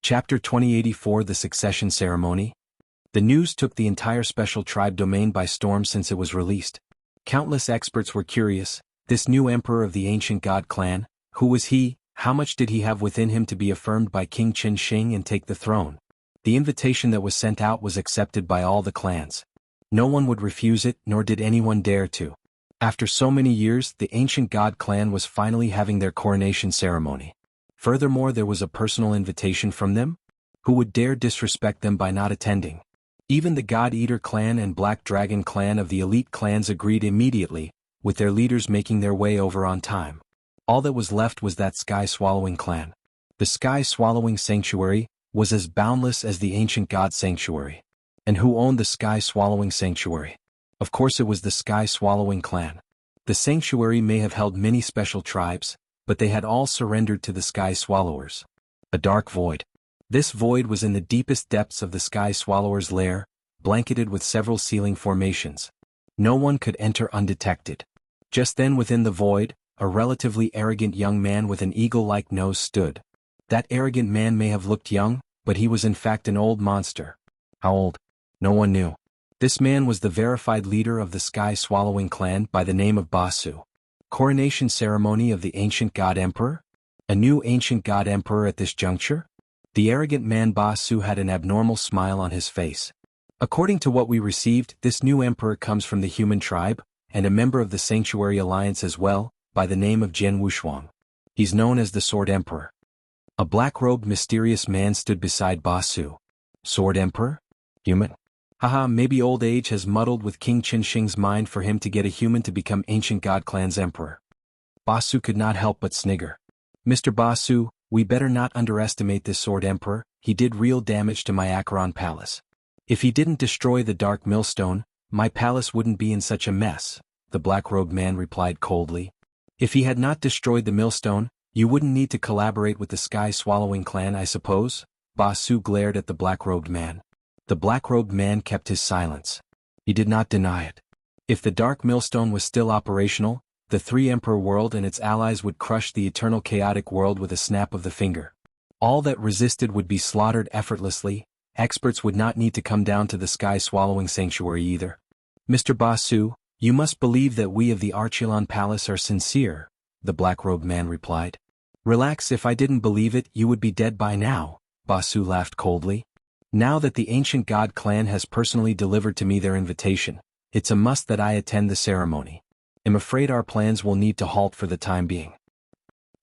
Chapter 2084 The Succession Ceremony. The news took the entire special tribe domain by storm since it was released. Countless experts were curious. This new emperor of the ancient god clan, who was he? How much did he have within him to be affirmed by King Qin Shing and take the throne? The invitation that was sent out was accepted by all the clans. No one would refuse it, nor did anyone dare to. After so many years, the ancient god clan was finally having their coronation ceremony. Furthermore, there was a personal invitation from them. Who would dare disrespect them by not attending? Even the God Eater clan and Black Dragon clan of the elite clans agreed immediately, with their leaders making their way over on time. All that was left was that sky-swallowing clan. The sky-swallowing sanctuary was as boundless as the ancient god sanctuary. And who owned the sky-swallowing sanctuary? Of course it was the sky-swallowing clan. The sanctuary may have held many special tribes, but they had all surrendered to the sky swallowers. A dark void. This void was in the deepest depths of the sky swallower's lair, blanketed with several ceiling formations. No one could enter undetected. Just then within the void, a relatively arrogant young man with an eagle-like nose stood. That arrogant man may have looked young, but he was in fact an old monster. How old? No one knew. This man was the verified leader of the sky-swallowing clan by the name of Basu. Coronation ceremony of the ancient god emperor? A new ancient god emperor at this juncture? The arrogant man Basu had an abnormal smile on his face. According to what we received, this new emperor comes from the human tribe, and a member of the Sanctuary Alliance as well, by the name of Jianghu. He's known as the Sword Emperor. A black-robed mysterious man stood beside Basu. Sword Emperor? Human? Haha, maybe old age has muddled with King Qin Shing's mind for him to get a human to become ancient god clan's emperor. Basu could not help but snigger. Mr. Basu, we better not underestimate this sword emperor. He did real damage to my Acheron palace. If he didn't destroy the dark millstone, my palace wouldn't be in such a mess, the black-robed man replied coldly. If he had not destroyed the millstone, you wouldn't need to collaborate with the sky-swallowing clan, I suppose? Basu glared at the black-robed man. The black-robed man kept his silence. He did not deny it. If the dark millstone was still operational, the three-emperor world and its allies would crush the eternal chaotic world with a snap of the finger. All that resisted would be slaughtered effortlessly. Experts would not need to come down to the sky-swallowing sanctuary either. Mr. Basu, you must believe that we of the Archilon Palace are sincere, the black-robed man replied. Relax, if I didn't believe it, you would be dead by now, Basu laughed coldly. Now that the ancient god clan has personally delivered to me their invitation, it's a must that I attend the ceremony. I'm afraid our plans will need to halt for the time being.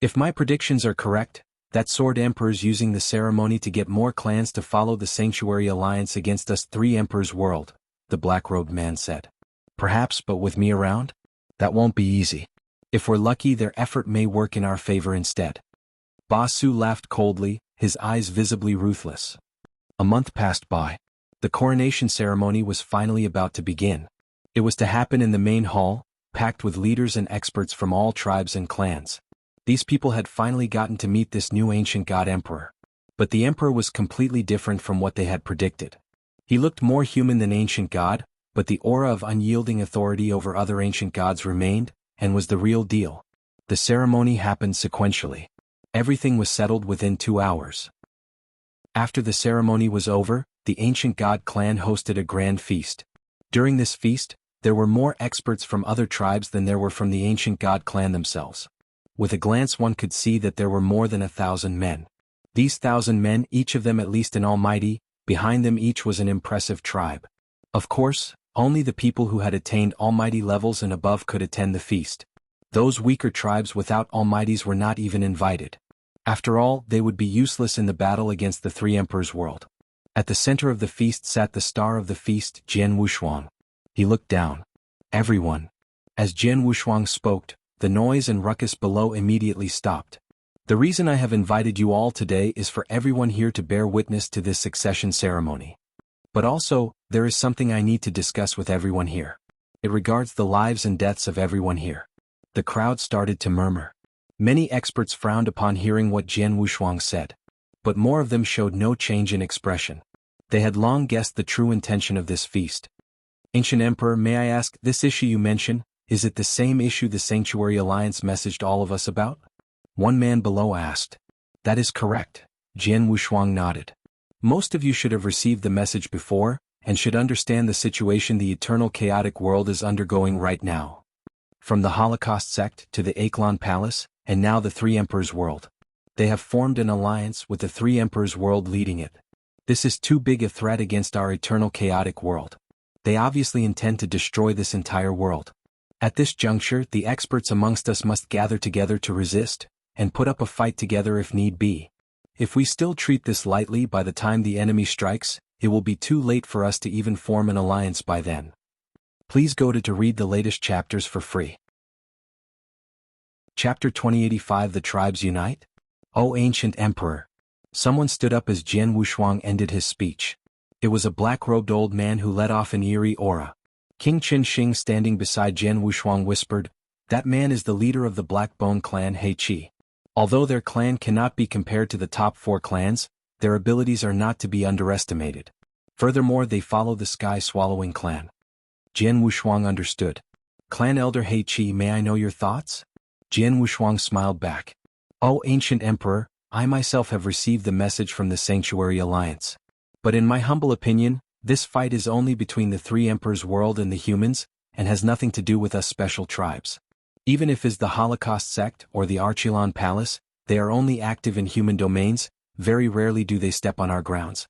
If my predictions are correct, that Sword Emperor's using the ceremony to get more clans to follow the Sanctuary Alliance against us Three Emperors world, the black-robed man said. Perhaps, but with me around? That won't be easy. If we're lucky, their effort may work in our favor instead. Basu laughed coldly, his eyes visibly ruthless. A month passed by. The coronation ceremony was finally about to begin. It was to happen in the main hall, packed with leaders and experts from all tribes and clans. These people had finally gotten to meet this new ancient god emperor. But the emperor was completely different from what they had predicted. He looked more human than ancient god, but the aura of unyielding authority over other ancient gods remained, and was the real deal. The ceremony happened sequentially. Everything was settled within 2 hours. After the ceremony was over, the ancient god clan hosted a grand feast. During this feast, there were more experts from other tribes than there were from the ancient god clan themselves. With a glance one could see that there were more than 1,000 men. These 1,000 men, each of them at least an almighty, behind them each was an impressive tribe. Of course, only the people who had attained almighty levels and above could attend the feast. Those weaker tribes without almighties were not even invited. After all, they would be useless in the battle against the Three Emperors world. At the center of the feast sat the star of the feast, Jianghu. He looked down. Everyone. As Jianghu spoke, the noise and ruckus below immediately stopped. The reason I have invited you all today is for everyone here to bear witness to this succession ceremony. But also, there is something I need to discuss with everyone here. It regards the lives and deaths of everyone here. The crowd started to murmur. Many experts frowned upon hearing what Jianghu said. But more of them showed no change in expression. They had long guessed the true intention of this feast. Ancient Emperor, may I ask, this issue you mention, is it the same issue the Sanctuary Alliance messaged all of us about? One man below asked. That is correct. Jian Wushuang nodded. Most of you should have received the message before, and should understand the situation the eternal chaotic world is undergoing right now. From the Holocaust sect to the Aklon Palace, and now the Three Emperors world. They have formed an alliance with the Three Emperors world leading it. This is too big a threat against our eternal chaotic world. They obviously intend to destroy this entire world. At this juncture, the experts amongst us must gather together to resist, and put up a fight together if need be. If we still treat this lightly by the time the enemy strikes, it will be too late for us to even form an alliance by then. Please go to read the latest chapters for free. Chapter 2085 The Tribes Unite? O Ancient Emperor! Someone stood up as Jian Wushuang ended his speech. It was a black-robed old man who let off an eerie aura. King Qin Shing standing beside Jian Wushuang whispered, "That man is the leader of the Blackbone clan He Qi. Although their clan cannot be compared to the top 4 clans, their abilities are not to be underestimated. Furthermore, they follow the Sky-Swallowing clan." Jian Wushuang understood. "Clan Elder He Qi, may I know your thoughts?" Jian Wushuang smiled back. "O Ancient Emperor, I myself have received the message from the Sanctuary Alliance. But in my humble opinion, this fight is only between the Three Emperors world and the humans, and has nothing to do with us special tribes. Even if is the Holocaust sect or the Archilon Palace, they are only active in human domains, very rarely do they step on our grounds.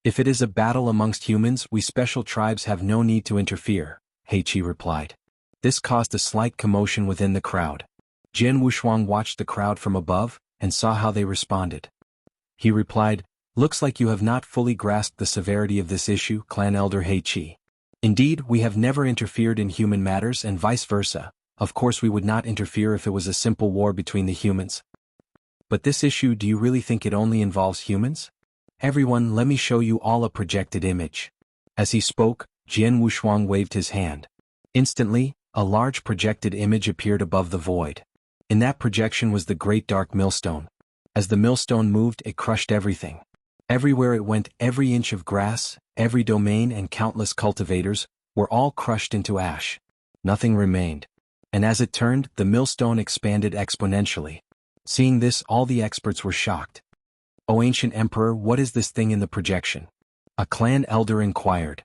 If it is a battle amongst humans, we special tribes have no need to interfere," He Qi replied. This caused a slight commotion within the crowd. Jian Wushuang watched the crowd from above, and saw how they responded. He replied, "Looks like you have not fully grasped the severity of this issue, Clan Elder He Qi. Indeed, we have never interfered in human matters and vice versa. Of course we would not interfere if it was a simple war between the humans. But this issue, do you really think it only involves humans? Everyone, let me show you all a projected image." As he spoke, Jian Wushuang waved his hand. Instantly, a large projected image appeared above the void. In that projection was the great dark millstone. As the millstone moved, it crushed everything. Everywhere it went, every inch of grass, every domain and countless cultivators, were all crushed into ash. Nothing remained. And as it turned, the millstone expanded exponentially. Seeing this, all the experts were shocked. "O Ancient Emperor, what is this thing in the projection?" A clan elder inquired.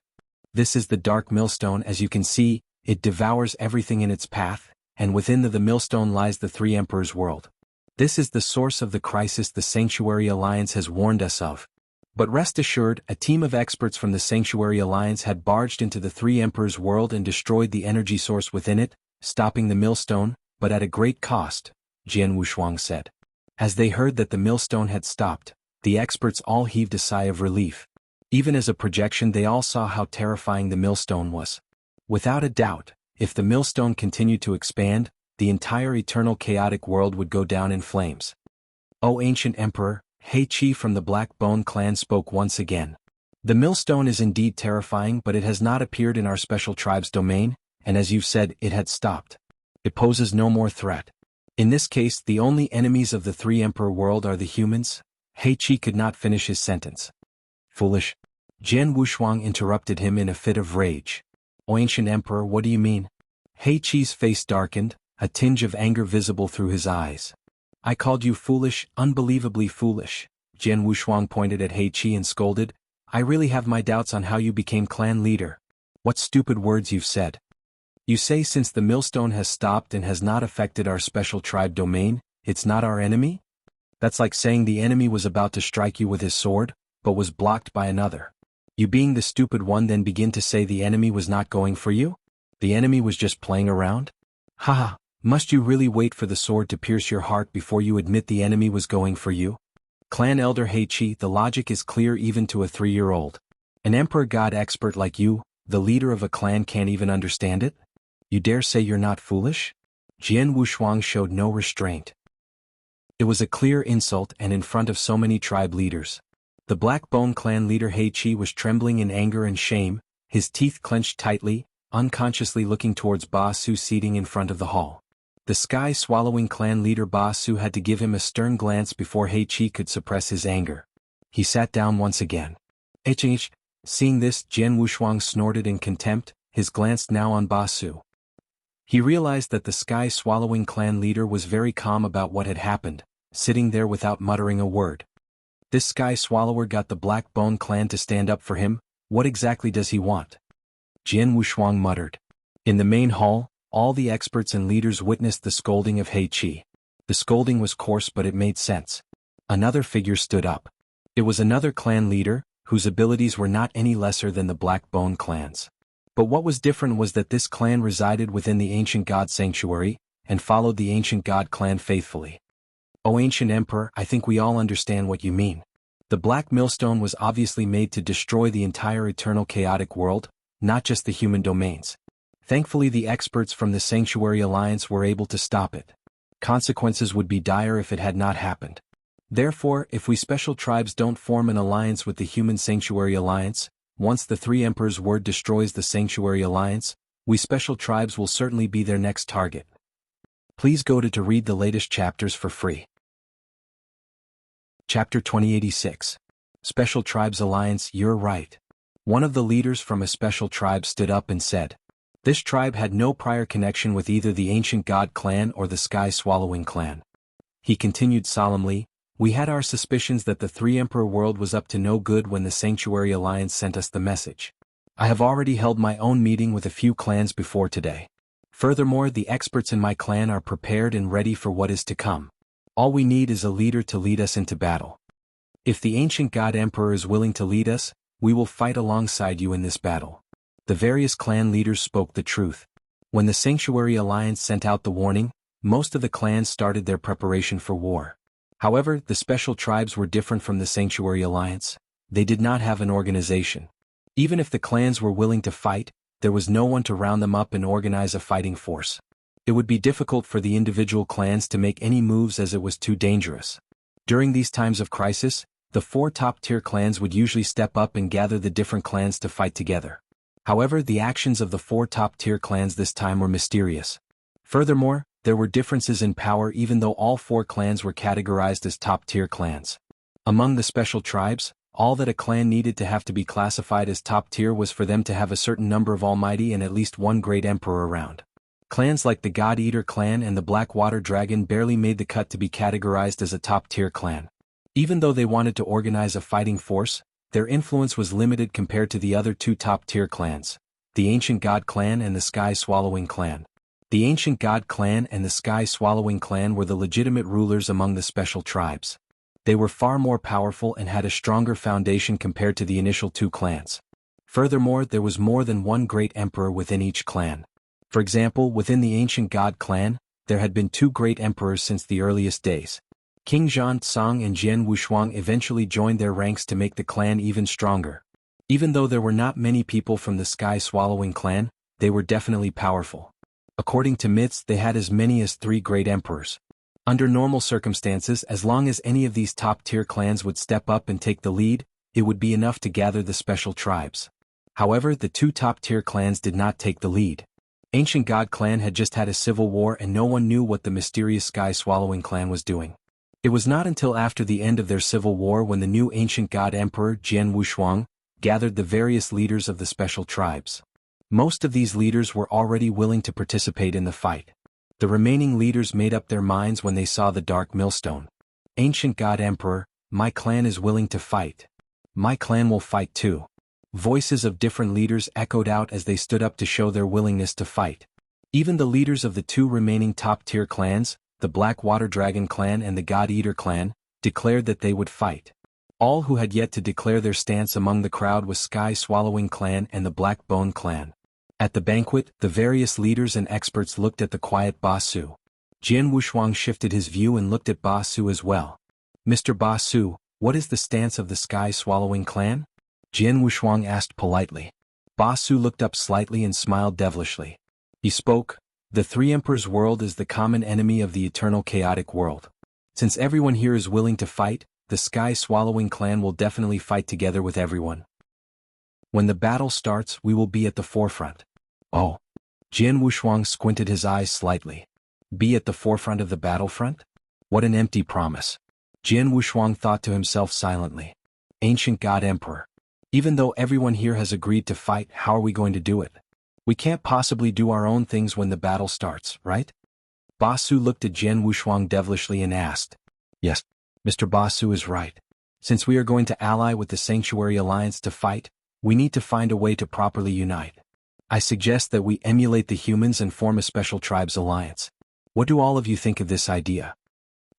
"This is the dark millstone. As you can see, it devours everything in its path, and within the millstone lies the Three Emperors world. This is the source of the crisis the Sanctuary Alliance has warned us of. But rest assured, a team of experts from the Sanctuary Alliance had barged into the Three Emperors world and destroyed the energy source within it, stopping the millstone, but at a great cost," Jian Wushuang said. As they heard that the millstone had stopped, the experts all heaved a sigh of relief. Even as a projection, they all saw how terrifying the millstone was. Without a doubt, if the millstone continued to expand, the entire eternal chaotic world would go down in flames. "O Ancient Emperor," He Qi from the Blackbone clan spoke once again. "The millstone is indeed terrifying, but it has not appeared in our special tribe's domain, and as you've said, it had stopped. It poses no more threat. In this case, the only enemies of the Three Emperor world are the humans." He Qi could not finish his sentence. "Foolish." Jian Wushuang interrupted him in a fit of rage. "O Ancient Emperor, what do you mean?" He Qi's face darkened, a tinge of anger visible through his eyes. "I called you foolish, unbelievably foolish." Jian Wushuang pointed at He Qi and scolded, "I really have my doubts on how you became clan leader. What stupid words you've said. You say since the millstone has stopped and has not affected our special tribe domain, it's not our enemy? That's like saying the enemy was about to strike you with his sword, but was blocked by another. You being the stupid one then begin to say the enemy was not going for you? The enemy was just playing around? Haha, must you really wait for the sword to pierce your heart before you admit the enemy was going for you? Clan Elder He Qi, the logic is clear even to a 3-year-old. An Emperor God expert like you, the leader of a clan, can't even understand it? You dare say you're not foolish? Jian Wushuang showed no restraint. It was a clear insult, and in front of so many tribe leaders. The Blackbone clan leader He Qi was trembling in anger and shame, his teeth clenched tightly, unconsciously looking towards Ba Su seating in front of the hall. The Sky-Swallowing clan leader Ba Su had to give him a stern glance before He Qi could suppress his anger. He sat down once again. H. Seeing this, Jian Wushuang snorted in contempt, his glance now on Ba Su. He realized that the Sky-Swallowing clan leader was very calm about what had happened, sitting there without muttering a word. This Sky Swallower got the Black Bone clan to stand up for him. What exactly does he want? Jianghu muttered. In the main hall, all the experts and leaders witnessed the scolding of He Qi. The scolding was coarse, but it made sense. Another figure stood up. It was another clan leader, whose abilities were not any lesser than the Black Bone clans. But what was different was that this clan resided within the ancient god sanctuary, and followed the ancient god clan faithfully. O ancient emperor, I think we all understand what you mean. The Black Millstone was obviously made to destroy the entire eternal chaotic world, not just the human domains. Thankfully, the experts from the Sanctuary Alliance were able to stop it. Consequences would be dire if it had not happened. Therefore, if we special tribes don't form an alliance with the Human Sanctuary Alliance, once the Three Emperors' word destroys the Sanctuary Alliance, we special tribes will certainly be their next target. Please go to read the latest chapters for free. Chapter 2086. Special Tribes Alliance. You're right. One of the leaders from a special tribe stood up and said, this tribe had no prior connection with either the Ancient God clan or the Sky Swallowing clan. He continued solemnly, we had our suspicions that the Three Emperor world was up to no good when the Sanctuary Alliance sent us the message. I have already held my own meeting with a few clans before today. Furthermore, the experts in my clan are prepared and ready for what is to come. All we need is a leader to lead us into battle. If the Ancient God Emperor is willing to lead us, we will fight alongside you in this battle. The various clan leaders spoke the truth. When the Sanctuary Alliance sent out the warning, most of the clans started their preparation for war. However, the special tribes were different from the Sanctuary Alliance. They did not have an organization. Even if the clans were willing to fight, there was no one to round them up and organize a fighting force. It would be difficult for the individual clans to make any moves as it was too dangerous. During these times of crisis, the 4 top-tier clans would usually step up and gather the different clans to fight together. However, the actions of the 4 top-tier clans this time were mysterious. Furthermore, there were differences in power even though all 4 clans were categorized as top-tier clans. Among the special tribes, all that a clan needed to have to be classified as top-tier was for them to have a certain number of almighty and at least one great emperor around. Clans like the God Eater clan and the Blackwater Dragon barely made the cut to be categorized as a top-tier clan. Even though they wanted to organize a fighting force, their influence was limited compared to the other 2 top-tier clans, the Ancient God clan and the Sky Swallowing clan. The Ancient God clan and the Sky Swallowing clan were the legitimate rulers among the special tribes. They were far more powerful and had a stronger foundation compared to the initial 2 clans. Furthermore, there was more than one great emperor within each clan. For example, within the Ancient God clan, there had been 2 great emperors since the earliest days. King Zhan Tsang and Jianghu eventually joined their ranks to make the clan even stronger. Even though there were not many people from the Sky Swallowing clan, they were definitely powerful. According to myths, they had as many as 3 great emperors. Under normal circumstances, as long as any of these top-tier clans would step up and take the lead, it would be enough to gather the special tribes. However, the 2 top-tier clans did not take the lead. Ancient God clan had just had a civil war and no one knew what the mysterious Sky Swallowing clan was doing. It was not until after the end of their civil war when the new Ancient God Emperor Jianghu gathered the various leaders of the special tribes. Most of these leaders were already willing to participate in the fight. The remaining leaders made up their minds when they saw the Dark Millstone. Ancient God Emperor, my clan is willing to fight. My clan will fight too. Voices of different leaders echoed out as they stood up to show their willingness to fight. Even the leaders of the 2 remaining top-tier clans, the Blackwater Dragon clan and the God Eater clan, declared that they would fight. All who had yet to declare their stance among the crowd was Sky Swallowing clan and the Black Bone clan. At the banquet, the various leaders and experts looked at the quiet Ba Su. Jianghu shifted his view and looked at Ba Su as well. Mr. Ba Su, what is the stance of the Sky Swallowing clan? Jianghu asked politely. Ba Su looked up slightly and smiled devilishly. He spoke, the Three Emperors' world is the common enemy of the eternal chaotic world. Since everyone here is willing to fight, the Sky Swallowing clan will definitely fight together with everyone. When the battle starts, we will be at the forefront. Oh. Jianghu squinted his eyes slightly. Be at the forefront of the battlefront? What an empty promise. Jianghu thought to himself silently. Ancient God Emperor. Even though everyone here has agreed to fight, how are we going to do it? We can't possibly do our own things when the battle starts, right? Ba Su looked at Jianghu devilishly and asked. Yes, Mr. Ba Su is right. Since we are going to ally with the Sanctuary Alliance to fight, we need to find a way to properly unite. I suggest that we emulate the humans and form a special tribes alliance. What do all of you think of this idea?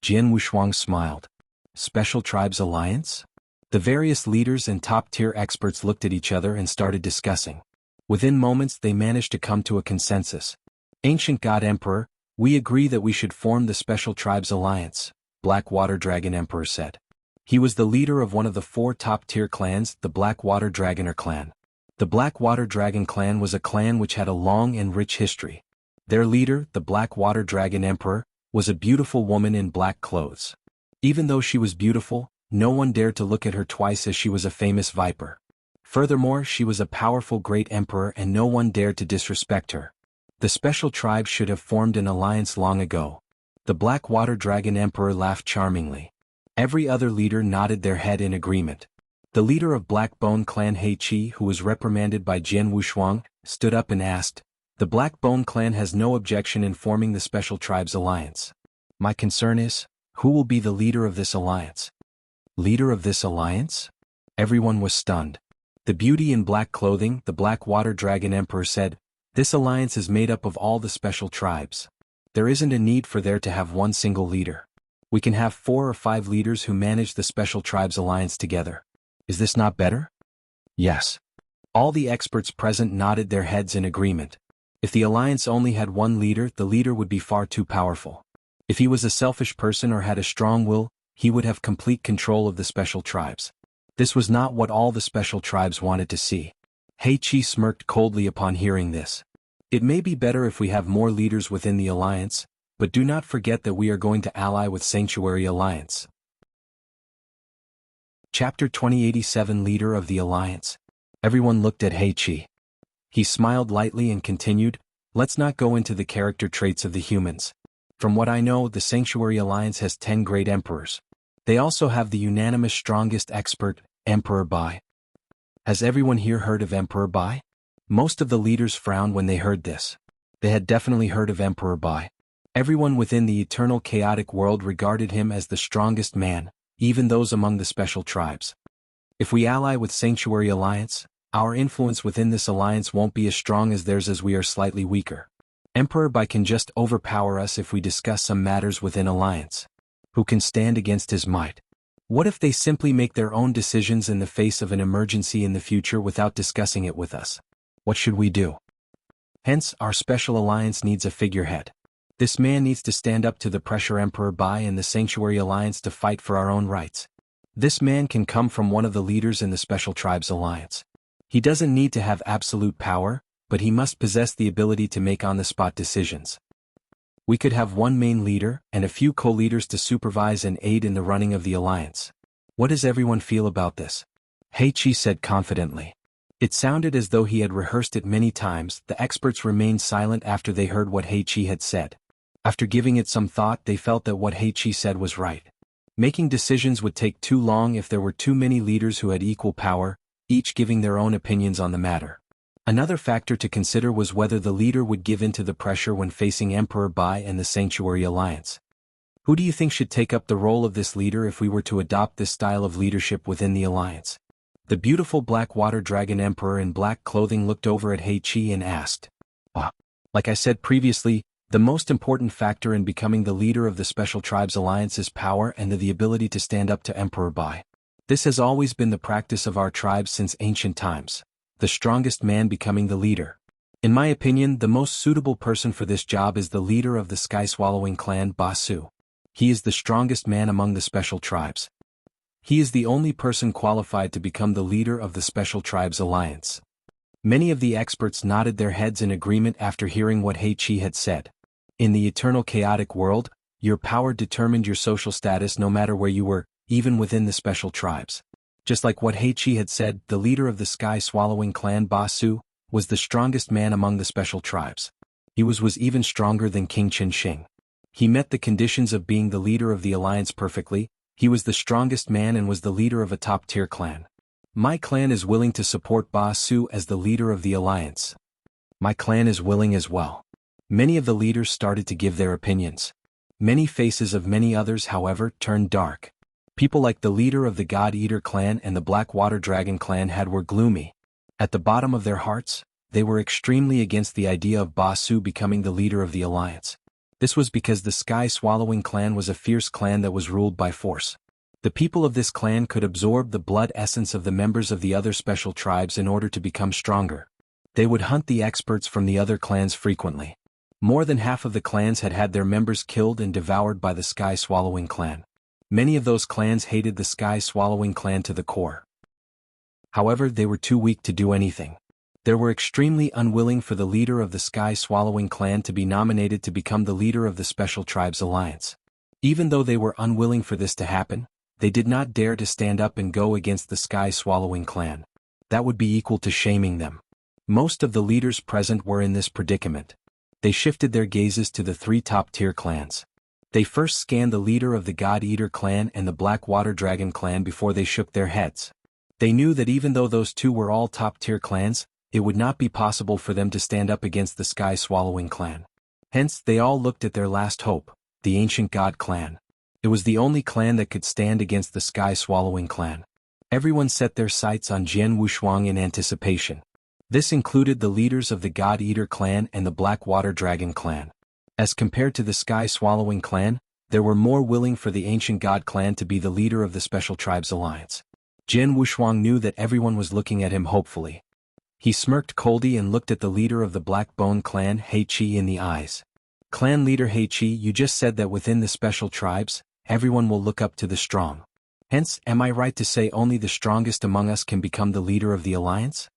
Jianghu smiled. Special tribes alliance? The various leaders and top-tier experts looked at each other and started discussing. Within moments they managed to come to a consensus. Ancient God Emperor, we agree that we should form the Special Tribes Alliance, Blackwater Dragon Emperor said. He was the leader of one of the 4 top-tier clans, the Blackwater Dragoner clan. The Blackwater Dragon clan was a clan which had a long and rich history. Their leader, the Blackwater Dragon Emperor, was a beautiful woman in black clothes. Even though she was beautiful, no one dared to look at her twice as she was a famous viper. Furthermore, she was a powerful great emperor and no one dared to disrespect her. The special tribe should have formed an alliance long ago. The Blackwater Dragon Emperor laughed charmingly. Every other leader nodded their head in agreement. The leader of Blackbone clan Heiqi, who was reprimanded by Jianghu, stood up and asked, "The Blackbone clan has no objection in forming the Special Tribes Alliance. My concern is, who will be the leader of this alliance?" Leader of this alliance? Everyone was stunned. The beauty in black clothing, the Blackwater Dragon Emperor said, "This alliance is made up of all the special tribes. There isn't a need for there to have one single leader. We can have 4 or 5 leaders who manage the Special Tribes Alliance together. Is this not better?" Yes. All the experts present nodded their heads in agreement. If the alliance only had one leader, the leader would be far too powerful. If he was a selfish person or had a strong will, he would have complete control of the special tribes. This was not what all the special tribes wanted to see. Heiqi smirked coldly upon hearing this. It may be better if we have more leaders within the alliance, but do not forget that we are going to ally with Sanctuary Alliance. Chapter 2087 Leader of the Alliance. Everyone looked at Heiqi. He smiled lightly and continued, "Let's not go into the character traits of the humans. From what I know, the Sanctuary Alliance has 10 great emperors. They also have the unanimous strongest expert, Emperor Bai. Has everyone here heard of Emperor Bai?" Most of the leaders frowned when they heard this. They had definitely heard of Emperor Bai. Everyone within the eternal chaotic world regarded him as the strongest man, even those among the special tribes. If we ally with Sanctuary Alliance, our influence within this alliance won't be as strong as theirs as we are slightly weaker. Emperor Bai can just overpower us if we discuss some matters within alliance. Who can stand against his might? What if they simply make their own decisions in the face of an emergency in the future without discussing it with us? What should we do? Hence, our special alliance needs a figurehead. This man needs to stand up to the pressure Emperor Bai and the Sanctuary Alliance to fight for our own rights. This man can come from one of the leaders in the Special Tribes Alliance. He doesn't need to have absolute power, but he must possess the ability to make on-the-spot decisions. We could have one main leader and a few co-leaders to supervise and aid in the running of the alliance. What does everyone feel about this? Heiqi said confidently. It sounded as though he had rehearsed it many times. The experts remained silent after they heard what Heiqi had said. After giving it some thought, they felt that what Heiqi said was right. Making decisions would take too long if there were too many leaders who had equal power, each giving their own opinions on the matter. Another factor to consider was whether the leader would give in to the pressure when facing Emperor Bai and the Sanctuary Alliance. Who do you think should take up the role of this leader if we were to adopt this style of leadership within the alliance? The beautiful Blackwater Dragon Emperor in black clothing looked over at Heiqi and asked. Like I said previously, the most important factor in becoming the leader of the Special Tribes Alliance is power and the ability to stand up to Emperor Bai. This has always been the practice of our tribes since ancient times, the strongest man becoming the leader. In my opinion, the most suitable person for this job is the leader of the Sky-Swallowing clan, Basu. He is the strongest man among the Special Tribes. He is the only person qualified to become the leader of the Special Tribes Alliance. Many of the experts nodded their heads in agreement after hearing what Heiqi had said. In the eternal chaotic world, your power determined your social status no matter where you were, even within the special tribes. Just like what Heiqi had said, the leader of the Sky-Swallowing clan, Basu, was the strongest man among the special tribes. He was even stronger than King Qinsheng. He met the conditions of being the leader of the alliance perfectly. He was the strongest man and was the leader of a top-tier clan. My clan is willing to support Basu as the leader of the alliance. My clan is willing as well. Many of the leaders started to give their opinions. Many faces of many others, however, turned dark. People like the leader of the God Eater clan and the Black Water Dragon clan were gloomy. At the bottom of their hearts, they were extremely against the idea of Ba Su becoming the leader of the alliance. This was because the Sky Swallowing clan was a fierce clan that was ruled by force. The people of this clan could absorb the blood essence of the members of the other special tribes in order to become stronger. They would hunt the experts from the other clans frequently. More than half of the clans had their members killed and devoured by the Sky Swallowing clan. Many of those clans hated the Sky Swallowing clan to the core. However, they were too weak to do anything. They were extremely unwilling for the leader of the Sky Swallowing clan to be nominated to become the leader of the Special Tribes Alliance. Even though they were unwilling for this to happen, they did not dare to stand up and go against the Sky Swallowing clan. That would be equal to shaming them. Most of the leaders present were in this predicament. They shifted their gazes to the 3 top-tier clans. They first scanned the leader of the God Eater clan and the Black Water Dragon clan before they shook their heads. They knew that even though those 2 were all top-tier clans, it would not be possible for them to stand up against the Sky Swallowing clan. Hence, they all looked at their last hope, the Ancient God clan. It was the only clan that could stand against the Sky Swallowing clan. Everyone set their sights on Jianghu in anticipation. This included the leaders of the God Eater clan and the Black Water Dragon clan. As compared to the Sky Swallowing clan, there were more willing for the Ancient God clan to be the leader of the Special Tribes Alliance. Jianghu knew that everyone was looking at him hopefully. He smirked coldly and looked at the leader of the Black Bone clan, Heiqi, in the eyes. Clan leader Heiqi, you just said that within the Special Tribes, everyone will look up to the strong. Hence, am I right to say only the strongest among us can become the leader of the alliance?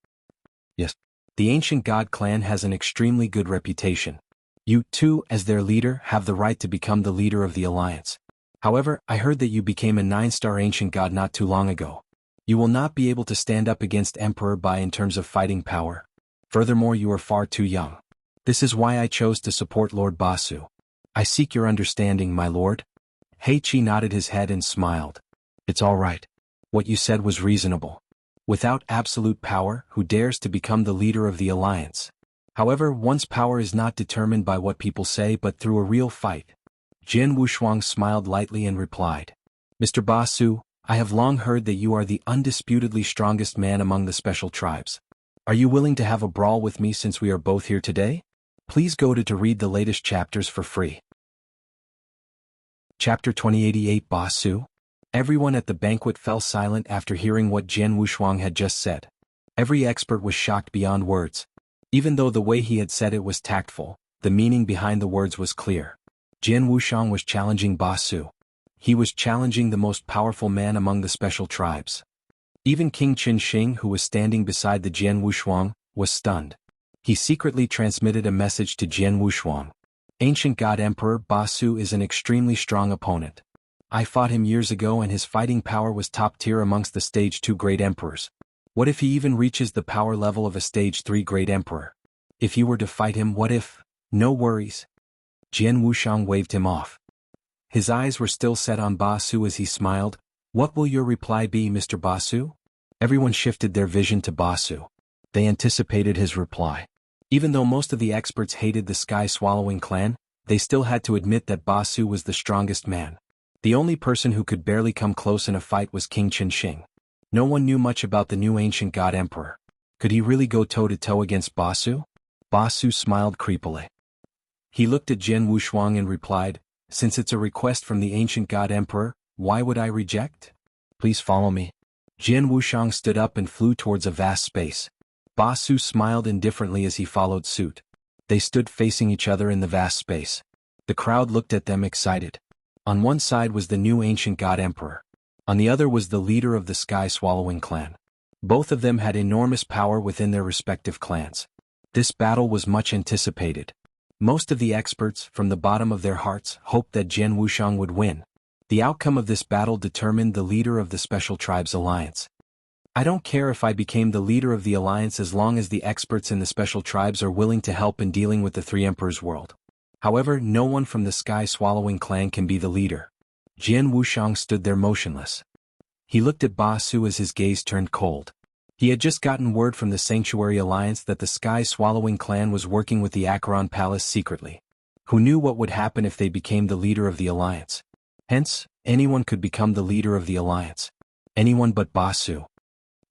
Yes. The Ancient God clan has an extremely good reputation. You, too, as their leader, have the right to become the leader of the alliance. However, I heard that you became a 9-star Ancient God not too long ago. You will not be able to stand up against Emperor Bai in terms of fighting power. Furthermore, you are far too young. This is why I chose to support Lord Ba Su. I seek your understanding, my lord. Heiqi nodded his head and smiled. It's all right. What you said was reasonable. Without absolute power, who dares to become the leader of the alliance? However, one's power is not determined by what people say but through a real fight. Jianghu smiled lightly and replied. Mr. Ba Su, I have long heard that you are the undisputedly strongest man among the special tribes. Are you willing to have a brawl with me since we are both here today? Please go to read the latest chapters for free. Chapter 2088 Ba Su. Everyone at the banquet fell silent after hearing what Jianghu had just said. Every expert was shocked beyond words. Even though the way he had said it was tactful, the meaning behind the words was clear. Jianghu was challenging Ba Su. He was challenging the most powerful man among the special tribes. Even King Qin, who was standing beside the Jianghu, was stunned. He secretly transmitted a message to Jianghu. Ancient God Emperor Ba Su is an extremely strong opponent. I fought him years ago and his fighting power was top tier amongst the stage 2 great emperors. What if he even reaches the power level of a stage 3 great emperor? If you were to fight him, what if? No worries. Jianghu waved him off. His eyes were still set on Ba Su as he smiled. What will your reply be, Mr. Ba Su? Everyone shifted their vision to Ba Su. They anticipated his reply. Even though most of the experts hated the Sky Swallowing clan, they still had to admit that Ba Su was the strongest man. The only person who could barely come close in a fight was King Qin. No one knew much about the new Ancient God Emperor. Could he really go toe-to-toe against Ba Su? Ba Su smiled creepily. He looked at Jianghu and replied, since it's a request from the Ancient God Emperor, why would I reject? Please follow me. Jianghu stood up and flew towards a vast space. Ba Su smiled indifferently as he followed suit. They stood facing each other in the vast space. The crowd looked at them excited. On one side was the new Ancient God Emperor. On the other was the leader of the Sky Swallowing clan. Both of them had enormous power within their respective clans. This battle was much anticipated. Most of the experts, from the bottom of their hearts, hoped that Jianghu would win. The outcome of this battle determined the leader of the Special Tribes Alliance. I don't care if I became the leader of the alliance as long as the experts in the Special Tribes are willing to help in dealing with the Three Emperors world. However, no one from the Sky Swallowing clan can be the leader. Jianghu stood there motionless. He looked at Ba Su as his gaze turned cold. He had just gotten word from the Sanctuary Alliance that the Sky Swallowing clan was working with the Acheron Palace secretly. Who knew what would happen if they became the leader of the alliance? Hence, anyone could become the leader of the alliance. Anyone but Ba Su.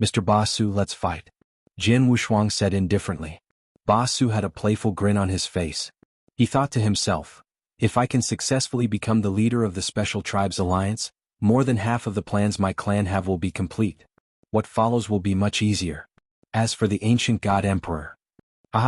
Mr. Ba Su, let's fight. Jin Wushuang said indifferently. Ba Su had a playful grin on his face. He thought to himself, if I can successfully become the leader of the Special Tribes Alliance, more than half of the plans my clan have will be complete. What follows will be much easier. As for the ancient god emperor.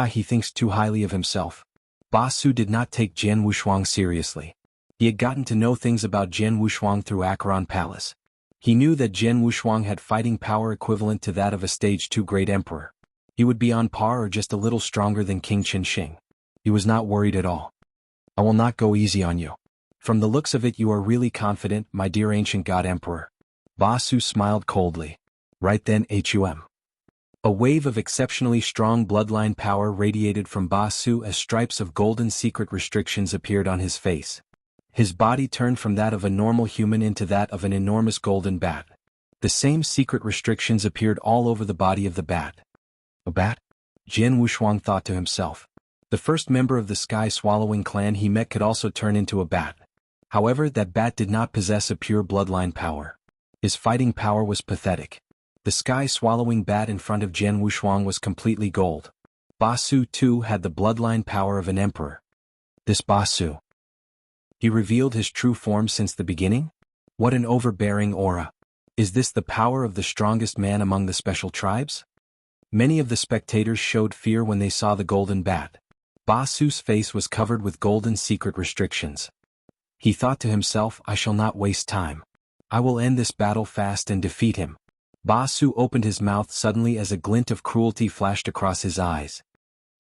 He thinks too highly of himself. Ba Su did not take Jin Wushuang seriously. He had gotten to know things about Jin Wushuang through Acheron Palace. He knew that Jin Wushuang had fighting power equivalent to that of a stage 2 great emperor. He would be on par or just a little stronger than King Qinsheng. He was not worried at all. I will not go easy on you. From the looks of it, you are really confident, my dear ancient god emperor. Ba Su smiled coldly. Right then, HUM. A wave of exceptionally strong bloodline power radiated from Ba Su as stripes of golden secret restrictions appeared on his face. His body turned from that of a normal human into that of an enormous golden bat. The same secret restrictions appeared all over the body of the bat. A bat? Jin Wushuang thought to himself. The first member of the sky-swallowing clan he met could also turn into a bat. However, that bat did not possess a pure bloodline power. His fighting power was pathetic. The sky-swallowing bat in front of Jin Wushuang was completely gold. Ba Su too had the bloodline power of an emperor. This Ba Su. He revealed his true form since the beginning? What an overbearing aura. Is this the power of the strongest man among the special tribes? Many of the spectators showed fear when they saw the golden bat. Ba Su's face was covered with golden secret restrictions. He thought to himself, I shall not waste time. I will end this battle fast and defeat him. Ba Su opened his mouth suddenly as a glint of cruelty flashed across his eyes.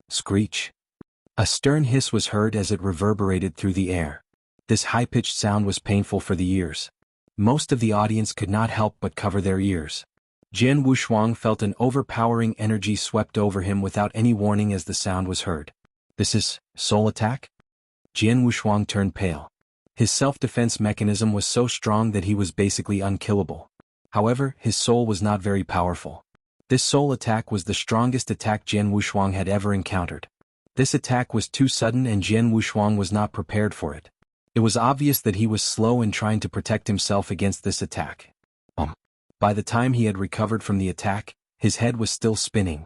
Screech. A stern hiss was heard as it reverberated through the air. This high-pitched sound was painful for the ears. Most of the audience could not help but cover their ears. Jin Wushuang felt an overpowering energy swept over him without any warning as the sound was heard. This is soul attack? Jin Wushuang turned pale. His self-defense mechanism was so strong that he was basically unkillable. However, his soul was not very powerful. This soul attack was the strongest attack Jin Wushuang had ever encountered. This attack was too sudden and Jin Wushuang was not prepared for it. It was obvious that he was slow in trying to protect himself against this attack. By the time he had recovered from the attack, his head was still spinning.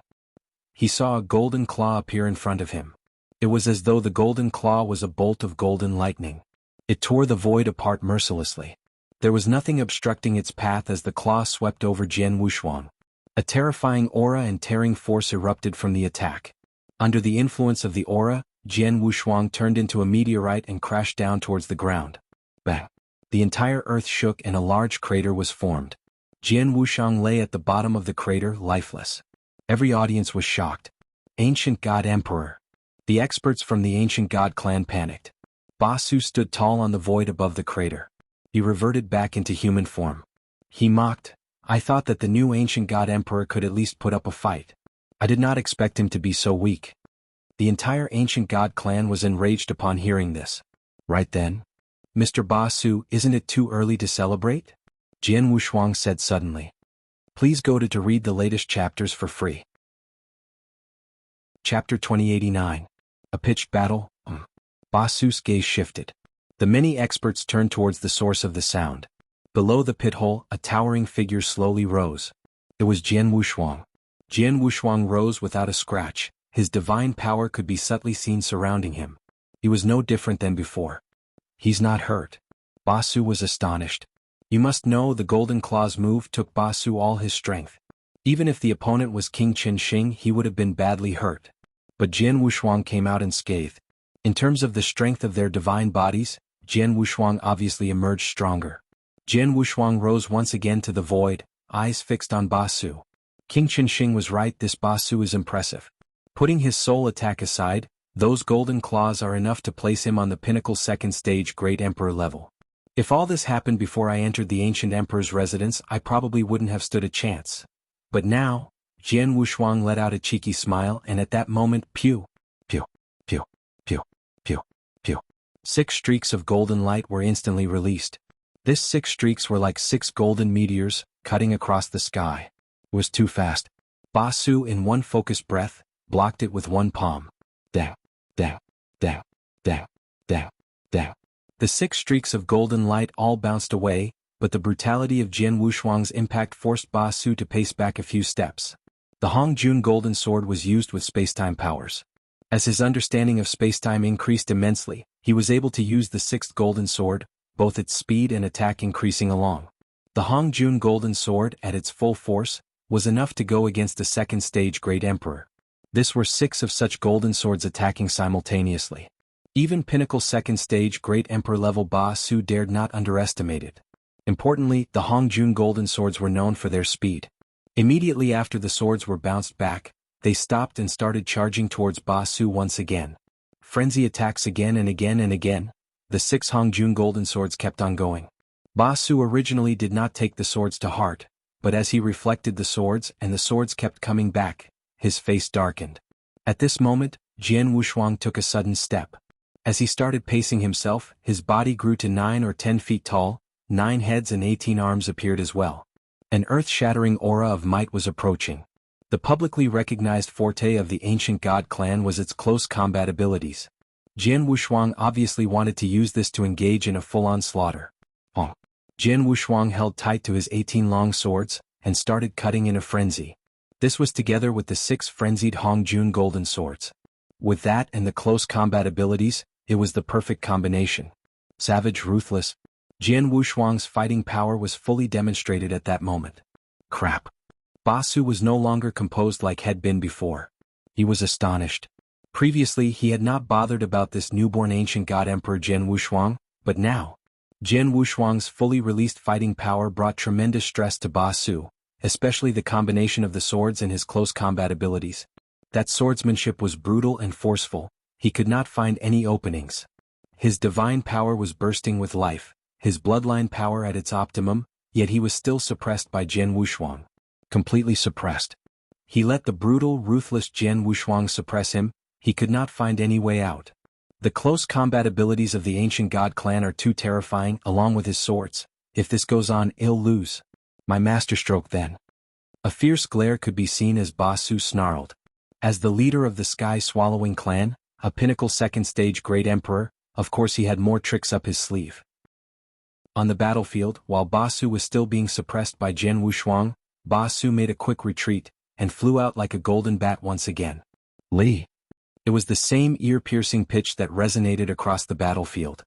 He saw a golden claw appear in front of him. It was as though the golden claw was a bolt of golden lightning. It tore the void apart mercilessly. There was nothing obstructing its path as the claw swept over Jin Wushuang. A terrifying aura and tearing force erupted from the attack. Under the influence of the aura, Jin Wushuang turned into a meteorite and crashed down towards the ground. Bang! The entire earth shook and a large crater was formed. Jin Wushuang lay at the bottom of the crater, lifeless. Every audience was shocked. Ancient God Emperor. The experts from the ancient God clan panicked. Ba Su stood tall on the void above the crater. He reverted back into human form. He mocked, I thought that the new ancient God Emperor could at least put up a fight. I did not expect him to be so weak. The entire ancient God clan was enraged upon hearing this. Right then? Mr. Ba Su, isn't it too early to celebrate? Jin Wushuang said suddenly. Please go to read the latest chapters for free. Chapter 2089. A pitched battle. Ba Su's gaze shifted. The many experts turned towards the source of the sound. Below the pit hole, a towering figure slowly rose. It was Jin Wushuang. Jin Wushuang rose without a scratch. His divine power could be subtly seen surrounding him. He was no different than before. He's not hurt. Ba Su was astonished. You must know the Golden Claw's move took Ba Su all his strength. Even if the opponent was King Qinsheng, he would have been badly hurt. But Jin Wushuang came out unscathed. In terms of the strength of their divine bodies, Jin Wushuang obviously emerged stronger. Jin Wushuang rose once again to the void, eyes fixed on Ba Su. King Qinsheng was right, this Ba Su is impressive. Putting his soul attack aside, those golden claws are enough to place him on the pinnacle second stage Great Emperor level. If all this happened before I entered the ancient emperor's residence, I probably wouldn't have stood a chance. But now, Jin Wushuang let out a cheeky smile and at that moment, pew, pew, pew, pew, pew, pew. 6 streaks of golden light were instantly released. This 6 streaks were like 6 golden meteors, cutting across the sky. It was too fast. Ba Su, in one focused breath, blocked it with one palm. Down, down, down, down, down, down, The 6 streaks of golden light all bounced away, but the brutality of Jian Wushuang's impact forced Ba Su to pace back a few steps. The Hongjun Golden Sword was used with spacetime powers. As his understanding of spacetime increased immensely, he was able to use the 6th Golden Sword, both its speed and attack increasing along. The Hongjun Golden Sword, at its full force, was enough to go against the 2nd stage Great Emperor. This were 6 of such golden swords attacking simultaneously. Even pinnacle 2nd stage Great Emperor level Ba Su dared not underestimate it. Importantly, the Hongjun Golden Swords were known for their speed. Immediately after the swords were bounced back, they stopped and started charging towards Ba Su once again. Frenzy attacks again and again and again. The 6 Hongjun Golden Swords kept on going. Ba Su originally did not take the swords to heart, but as he reflected the swords and the swords kept coming back, his face darkened. At this moment, Jian Wushuang took a sudden step. As he started pacing himself, his body grew to 9 or 10 feet tall, 9 heads and 18 arms appeared as well. An earth-shattering aura of might was approaching. The publicly recognized forte of the ancient god clan was its close combat abilities. Jian Wushuang obviously wanted to use this to engage in a full-on slaughter. Jian Wushuang held tight to his 18 long swords, and started cutting in a frenzy. This was together with the 6 frenzied Hongjun Golden Swords. With that and the close combat abilities, it was the perfect combination. Savage, ruthless. Jian Wushuang's fighting power was fully demonstrated at that moment. Crap. Ba Su was no longer composed like had been before. He was astonished. Previously he had not bothered about this newborn ancient god emperor Jian Wushuang, but now, Jian Wushuang's fully released fighting power brought tremendous stress to Ba Su, especially the combination of the swords and his close combat abilities. That swordsmanship was brutal and forceful. He could not find any openings. His divine power was bursting with life, his bloodline power at its optimum, yet he was still suppressed by Jian Wushuang. Completely suppressed. He let the brutal, ruthless Jian Wushuang suppress him. He could not find any way out. The close combat abilities of the ancient god clan are too terrifying, along with his swords. If this goes on, he'll lose. My masterstroke then. A fierce glare could be seen as Ba Su snarled. As the leader of the Sky-Swallowing clan, a pinnacle 2nd stage Great Emperor, of course he had more tricks up his sleeve. On the battlefield, while Ba Su was still being suppressed by Jian Wushuang, Ba Su made a quick retreat, and flew out like a golden bat once again. Li. It was the same ear-piercing pitch that resonated across the battlefield.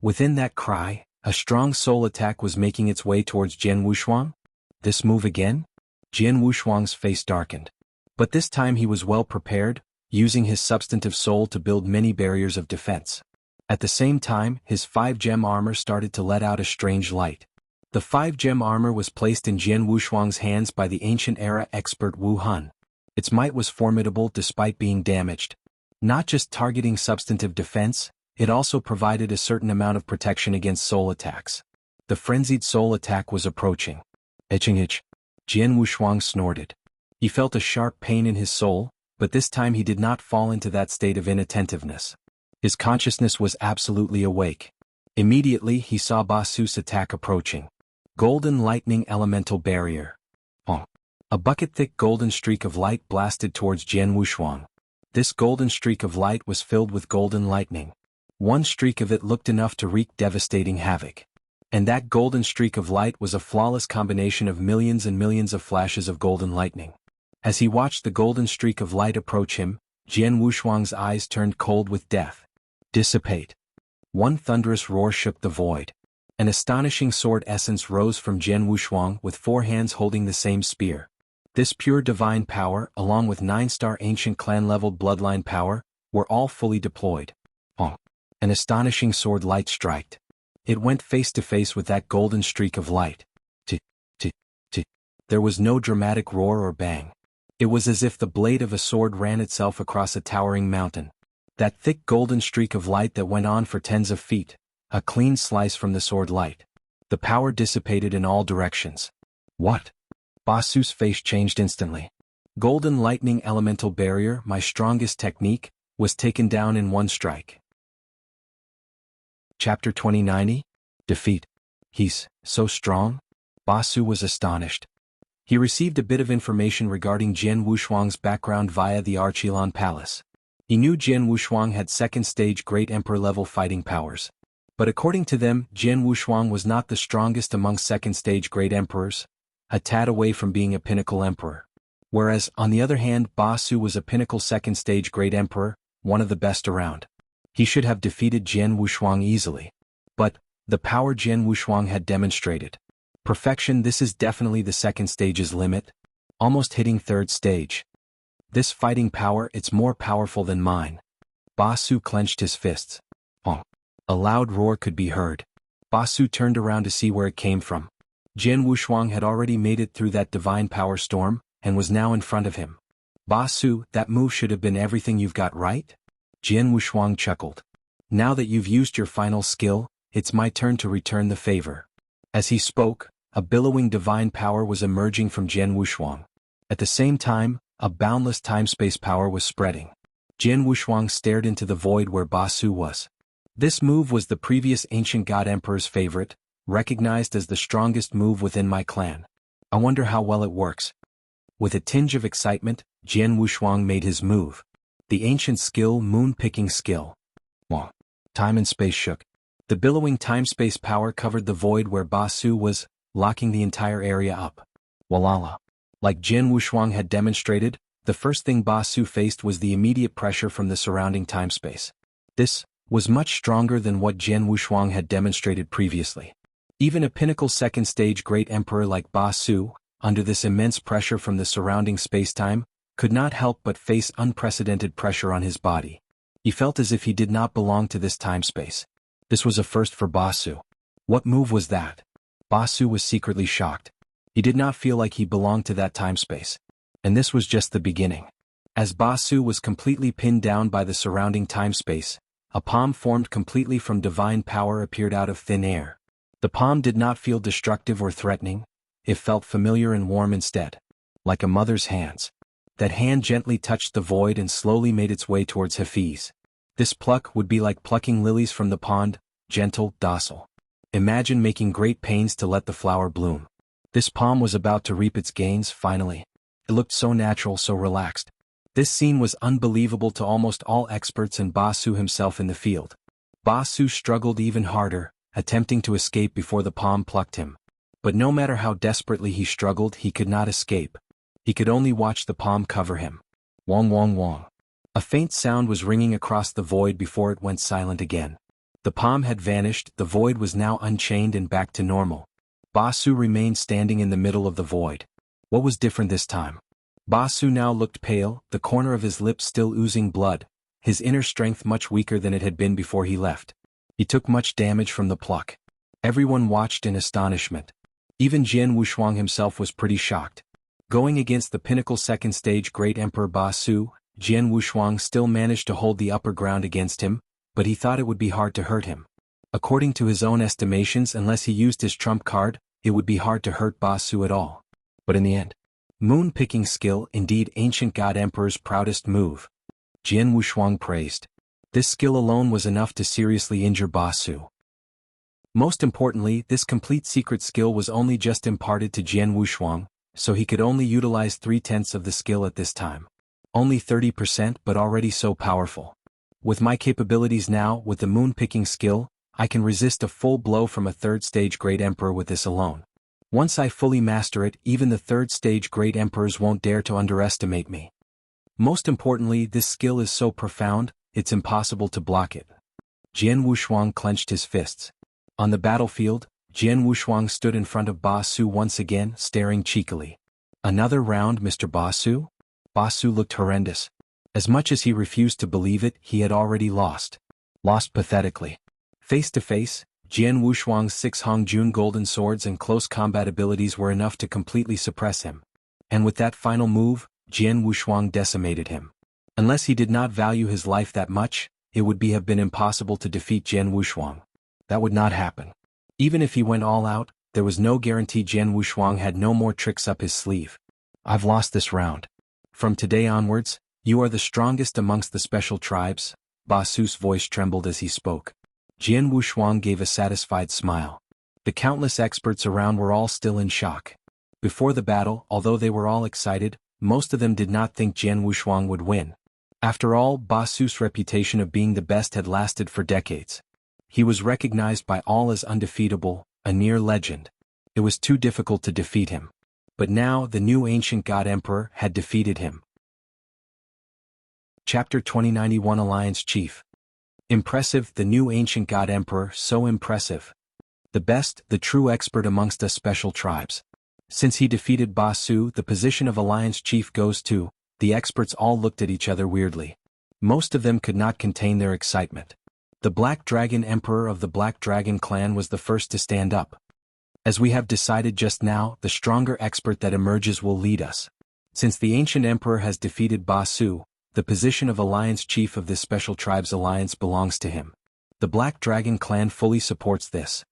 Within that cry, a strong soul attack was making its way towards Jian Wushuang. This move again? Jian Wushuang's face darkened. But this time he was well prepared, using his substantive soul to build many barriers of defense. At the same time, his 5-gem armor started to let out a strange light. The 5-gem armor was placed in Jian Wushuang's hands by the ancient-era expert Wu Han. Its might was formidable despite being damaged. Not just targeting substantive defense, it also provided a certain amount of protection against soul attacks. The frenzied soul attack was approaching. Itching itch. Jian Wushuang snorted. He felt a sharp pain in his soul, but this time he did not fall into that state of inattentiveness. His consciousness was absolutely awake. Immediately he saw Ba Su's attack approaching. Golden Lightning Elemental Barrier. A bucket-thick golden streak of light blasted towards Jian Wushuang. This golden streak of light was filled with golden lightning. One streak of it looked enough to wreak devastating havoc. And that golden streak of light was a flawless combination of millions and millions of flashes of golden lightning. As he watched the golden streak of light approach him, Jian Wushuang's eyes turned cold with death. Dissipate. One thunderous roar shook the void. An astonishing sword essence rose from Jian Wushuang with 4 hands holding the same spear. This pure divine power, along with 9-star ancient clan-leveled bloodline power, were all fully deployed. An astonishing sword light striked. It went face to face with that golden streak of light. There was no dramatic roar or bang. It was as if the blade of a sword ran itself across a towering mountain. That thick golden streak of light that went on for tens of feet, a clean slice from the sword light. The power dissipated in all directions. What? Ba Su's face changed instantly. Golden Lightning Elemental Barrier, my strongest technique, was taken down in one strike. Chapter 2090? Defeat. He's so strong? Ba Su was astonished. He received a bit of information regarding Jian Wushuang's background via the Archilon Palace. He knew Jian Wushuang had 2nd stage Great Emperor level fighting powers. But according to them, Jian Wushuang was not the strongest among second-stage great emperors, a tad away from being a pinnacle emperor. Whereas, on the other hand, Ba Su was a pinnacle second-stage great emperor, one of the best around. He should have defeated Jian Wushuang easily. But, the power Jian Wushuang had demonstrated. Perfection, this is definitely the second stage's limit, almost hitting third stage. This fighting power, it's more powerful than mine. Ba Su clenched his fists. Oh. A loud roar could be heard. Ba Su turned around to see where it came from. Jian Wushuang had already made it through that divine power storm, and was now in front of him. Ba Su, that move should have been everything you've got, right? Jian Wushuang chuckled. Now that you've used your final skill, it's my turn to return the favor. As he spoke, a billowing divine power was emerging from Jian Wushuang. At the same time, a boundless time-space power was spreading. Jian Wushuang stared into the void where Ba Su was. This move was the previous ancient god emperor's favorite, recognized as the strongest move within my clan. I wonder how well it works. With a tinge of excitement, Jian Wushuang made his move. The ancient skill, moon-picking skill. Wah. Time and space shook. The billowing time-space power covered the void where Ba Su was, locking the entire area up. Walala. Like Jian Wushuang had demonstrated, the first thing Ba Su faced was the immediate pressure from the surrounding time-space. This was much stronger than what Jian Wushuang had demonstrated previously. Even a pinnacle second-stage great emperor like Ba Su, under this immense pressure from the surrounding spacetime, could not help but face unprecedented pressure on his body. He felt as if he did not belong to this time-space. This was a first for Ba Su. What move was that? Ba Su was secretly shocked. He did not feel like he belonged to that time-space. And this was just the beginning. As Ba Su was completely pinned down by the surrounding time-space, a palm formed completely from divine power appeared out of thin air. The palm did not feel destructive or threatening, it felt familiar and warm instead. Like a mother's hands. That hand gently touched the void and slowly made its way towards Hafiz. This pluck would be like plucking lilies from the pond, gentle, docile. Imagine making great pains to let the flower bloom. This palm was about to reap its gains, finally. It looked so natural, so relaxed. This scene was unbelievable to almost all experts and Ba Su himself in the field. Ba Su struggled even harder, attempting to escape before the palm plucked him. But no matter how desperately he struggled, he could not escape. He could only watch the palm cover him. Wong wong wong. A faint sound was ringing across the void before it went silent again. The palm had vanished, the void was now unchained and back to normal. Ba Su remained standing in the middle of the void. What was different this time? Ba Su now looked pale, the corner of his lips still oozing blood, his inner strength much weaker than it had been before he left. He took much damage from the pluck. Everyone watched in astonishment. Even Jian Wushuang himself was pretty shocked. Going against the pinnacle second-stage great emperor Ba Su, Jian Wushuang still managed to hold the upper ground against him, but he thought it would be hard to hurt him. According to his own estimations, unless he used his trump card, it would be hard to hurt Ba Su at all. But in the end, moon-picking skill, indeed ancient god emperor's proudest move. Jian Wushuang praised. This skill alone was enough to seriously injure Ba Su. Most importantly, this complete secret skill was only just imparted to Jian Wushuang, so he could only utilize 3/10 of the skill at this time. Only 30%, but already so powerful. With my capabilities now, with the moon-picking skill, I can resist a full blow from a third-stage great emperor with this alone. Once I fully master it, even the third-stage great emperors won't dare to underestimate me. Most importantly, this skill is so profound, it's impossible to block it. Jian Wushuang clenched his fists. On the battlefield, Jian Wushuang stood in front of Ba Su once again, staring cheekily. Another round, Mr. Ba Su? Ba Su looked horrendous. As much as he refused to believe it, he had already lost. Lost pathetically. Face to face, Jian Wushuang's 6 Hongjun golden swords and close combat abilities were enough to completely suppress him. And with that final move, Jian Wushuang decimated him. Unless he did not value his life that much, it would have been impossible to defeat Jian Wushuang. That would not happen. Even if he went all out, there was no guarantee Jian Wushuang had no more tricks up his sleeve. I've lost this round. From today onwards, you are the strongest amongst the special tribes. Ba Su's voice trembled as he spoke. Jian Wushuang gave a satisfied smile. The countless experts around were all still in shock. Before the battle, although they were all excited, most of them did not think Jian Wushuang would win. After all, Ba Su's reputation of being the best had lasted for decades. He was recognized by all as undefeatable, a near legend. It was too difficult to defeat him. But now the new ancient god emperor had defeated him. Chapter 2091 Alliance Chief. Impressive, the new ancient god emperor, so impressive. The best, the true expert amongst us special tribes. Since he defeated Basu, the position of Alliance Chief goes to. The experts all looked at each other weirdly. Most of them could not contain their excitement. The Black Dragon Emperor of the Black Dragon clan was the first to stand up. As we have decided just now, the stronger expert that emerges will lead us. Since the ancient emperor has defeated Basu, the position of Alliance Chief of this special tribe's alliance belongs to him. The Black Dragon clan fully supports this.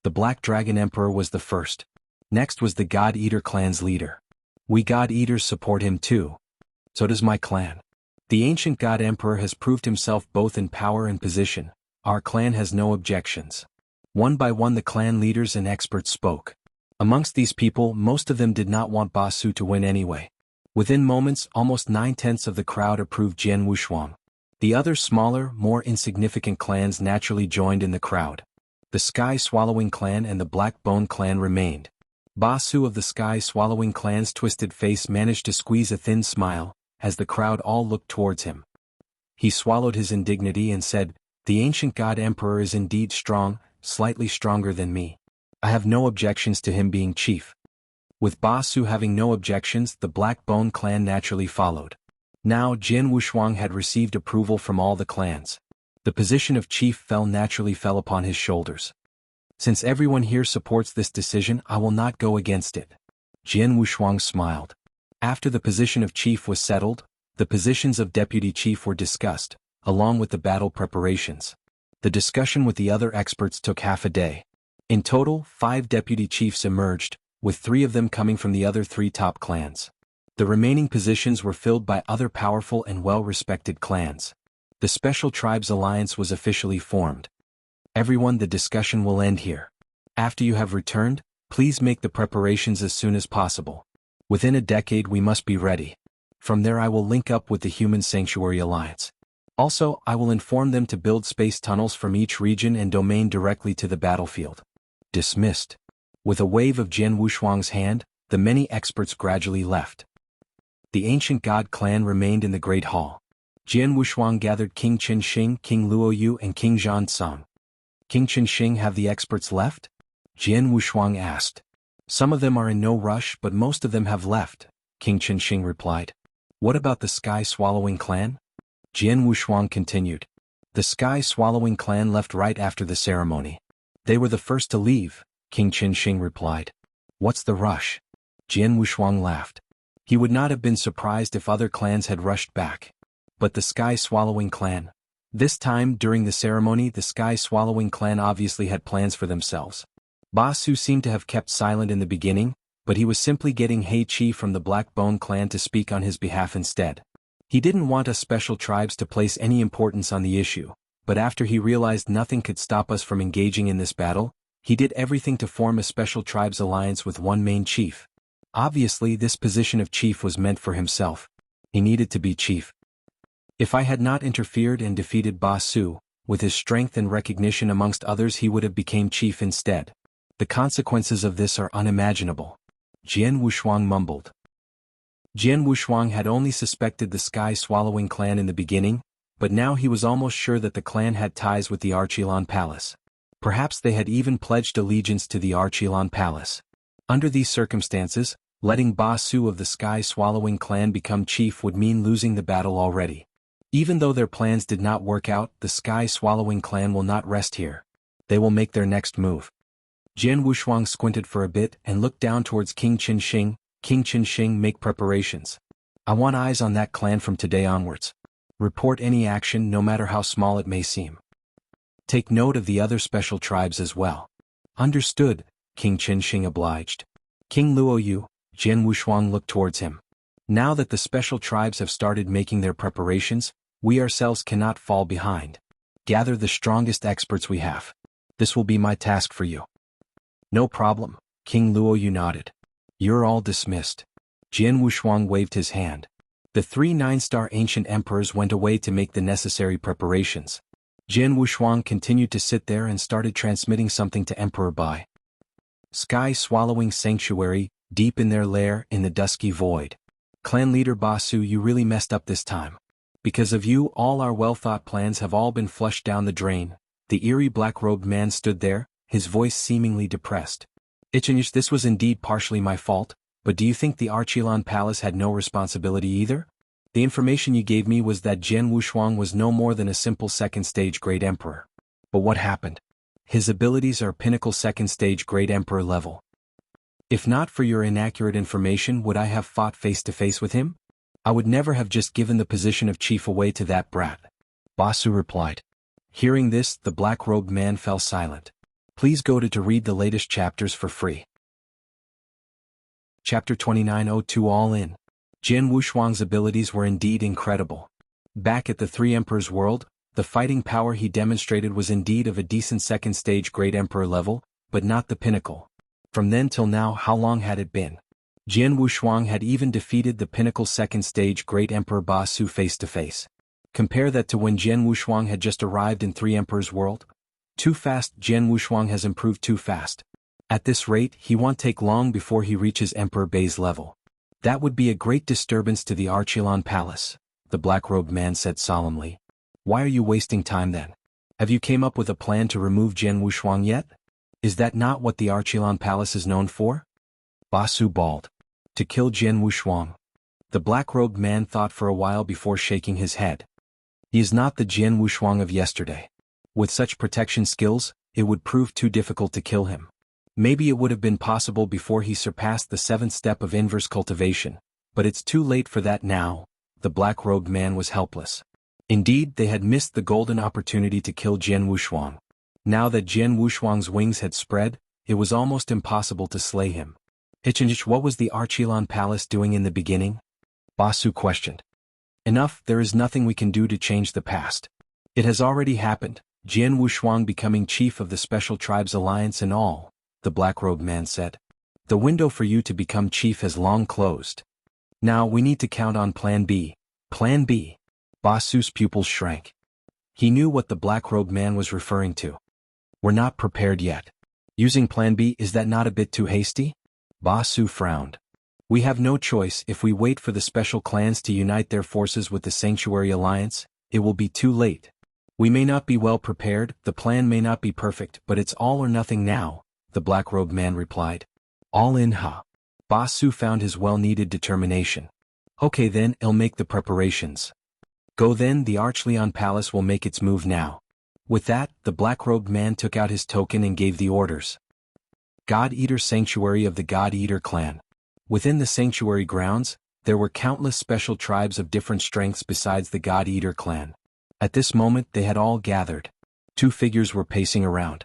The Black Dragon Emperor was the first. Next was the God Eater clan's leader. We God Eaters support him too. So does my clan. The ancient God Emperor has proved himself both in power and position. Our clan has no objections. One by one the clan leaders and experts spoke. Amongst these people, most of them did not want Basu to win anyway. Within moments, almost 9/10 of the crowd approved Jianghu. The other smaller, more insignificant clans naturally joined in the crowd. The Sky Swallowing clan and the Black Bone clan remained. Basu of the Sky Swallowing clan's twisted face managed to squeeze a thin smile, as the crowd all looked towards him. He swallowed his indignity and said, "The ancient god emperor is indeed strong, slightly stronger than me. I have no objections to him being chief." With Basu having no objections, the Black Bone clan naturally followed. Now Jianghu had received approval from all the clans. The position of chief naturally fell upon his shoulders. Since everyone here supports this decision, I will not go against it. Jianghu smiled. After the position of chief was settled, the positions of deputy chief were discussed, along with the battle preparations. The discussion with the other experts took half a day. In total, 5 deputy chiefs emerged, with 3 of them coming from the other 3 top clans. The remaining positions were filled by other powerful and well-respected clans. The Special Tribes Alliance was officially formed. Everyone, the discussion will end here. After you have returned, please make the preparations as soon as possible. Within a decade we must be ready. From there I will link up with the Human Sanctuary Alliance. Also, I will inform them to build space tunnels from each region and domain directly to the battlefield. Dismissed. With a wave of Jianghu hand, the many experts gradually left. The ancient god clan remained in the Great Hall. Jianghu gathered King Qinxing, King Luoyu and King Zhansong. King Qinxing, have the experts left? Jianghu asked. Some of them are in no rush, but most of them have left, King Qinxing replied. What about the Sky Swallowing clan? Jianghu continued. The Sky Swallowing clan left right after the ceremony. They were the first to leave, King Qinxing replied. What's the rush? Jianghu laughed. He would not have been surprised if other clans had rushed back. But the Sky Swallowing clan. This time, during the ceremony, the Sky Swallowing clan obviously had plans for themselves. Basu seemed to have kept silent in the beginning, but he was simply getting Hei Chi from the Black Bone clan to speak on his behalf instead. He didn't want us special tribes to place any importance on the issue, but after he realized nothing could stop us from engaging in this battle, he did everything to form a special tribes alliance with one main chief. Obviously, this position of chief was meant for himself. He needed to be chief. If I had not interfered and defeated Basu, with his strength and recognition amongst others he would have become chief instead. The consequences of this are unimaginable. Jianghu mumbled. Jianghu had only suspected the Sky Swallowing clan in the beginning, but now he was almost sure that the clan had ties with the Archilon Palace. Perhaps they had even pledged allegiance to the Archilon Palace. Under these circumstances, letting Basu of the Sky Swallowing clan become chief would mean losing the battle already. Even though their plans did not work out, the Sky Swallowing clan will not rest here. They will make their next move. Jianghu squinted for a bit and looked down towards King Qinxing. King Qinxing, make preparations. I want eyes on that clan from today onwards. Report any action no matter how small it may seem. Take note of the other special tribes as well. Understood, King Qinxing obliged. King Luoyu, Jianghu looked towards him. Now that the special tribes have started making their preparations, we ourselves cannot fall behind. Gather the strongest experts we have. This will be my task for you. No problem, King Luoyu nodded. You're all dismissed. Jianghu waved his hand. The 3 9-star ancient emperors went away to make the necessary preparations. Jian Shuang continued to sit there and started transmitting something to Emperor Bai. Sky swallowing sanctuary, deep in their lair in the dusky void. Clan leader Basu, you really messed up this time. Because of you, all our well-thought plans have all been flushed down the drain. The eerie black-robed man stood there, his voice seemingly depressed. Ichinish, this was indeed partially my fault, but do you think the Archilon Palace had no responsibility either? The information you gave me was that Jian Shuang was no more than a simple second-stage Great Emperor. But what happened? His abilities are pinnacle second-stage Great Emperor level. If not for your inaccurate information, would I have fought face-to-face with him? I would never have just given the position of chief away to that brat. Basu replied. Hearing this, the black-robed man fell silent. Please go to read the latest chapters for free. Chapter 2902 All In. Jian Shuang's abilities were indeed incredible. Back at the Three Emperors world, the fighting power he demonstrated was indeed of a decent second-stage Great Emperor level, but not the pinnacle. From then till now, how long had it been? Jian Shuang had even defeated the pinnacle second-stage Great Emperor Basu face-to-face. Compare that to when Jian Shuang had just arrived in Three Emperors world. Too fast. Jian Shuang has improved too fast. At this rate, he won't take long before he reaches Emperor Bai's level. That would be a great disturbance to the Archilon Palace, the black-robed man said solemnly. Why are you wasting time then? Have you came up with a plan to remove Jian Shuang yet? Is that not what the Archilon Palace is known for? Basu bawled. To kill Jian Shuang. The black-robed man thought for a while before shaking his head. He is not the Jian Shuang of yesterday. With such protection skills, it would prove too difficult to kill him. Maybe it would have been possible before he surpassed the 7th step of inverse cultivation, but it's too late for that now. The black-robed man was helpless. Indeed, they had missed the golden opportunity to kill Jian Shuang. Now that Jian Shuang's wings had spread, it was almost impossible to slay him. Ichinish, what was the Archilon Palace doing in the beginning? Basu questioned. Enough, there is nothing we can do to change the past. It has already happened, Jian Shuang becoming chief of the Special Tribes Alliance and all, the black-robed man said. The window for you to become chief has long closed. Now we need to count on Plan B. Plan B. Basu's pupils shrank. He knew what the black-robed man was referring to. We're not prepared yet. Using Plan B, is that not a bit too hasty? Basu frowned. We have no choice. If we wait for the special clans to unite their forces with the Sanctuary Alliance, it will be too late. We may not be well prepared, the plan may not be perfect, but it's all or nothing now, the black-robed man replied. All in, ha. Basu found his well-needed determination. Okay then, I'll make the preparations. Go then, the Archleon Palace will make its move now. With that, the black-robed man took out his token and gave the orders. God-Eater Sanctuary of the God-Eater clan. Within the sanctuary grounds, there were countless special tribes of different strengths besides the God-Eater clan. At this moment they had all gathered. Two figures were pacing around.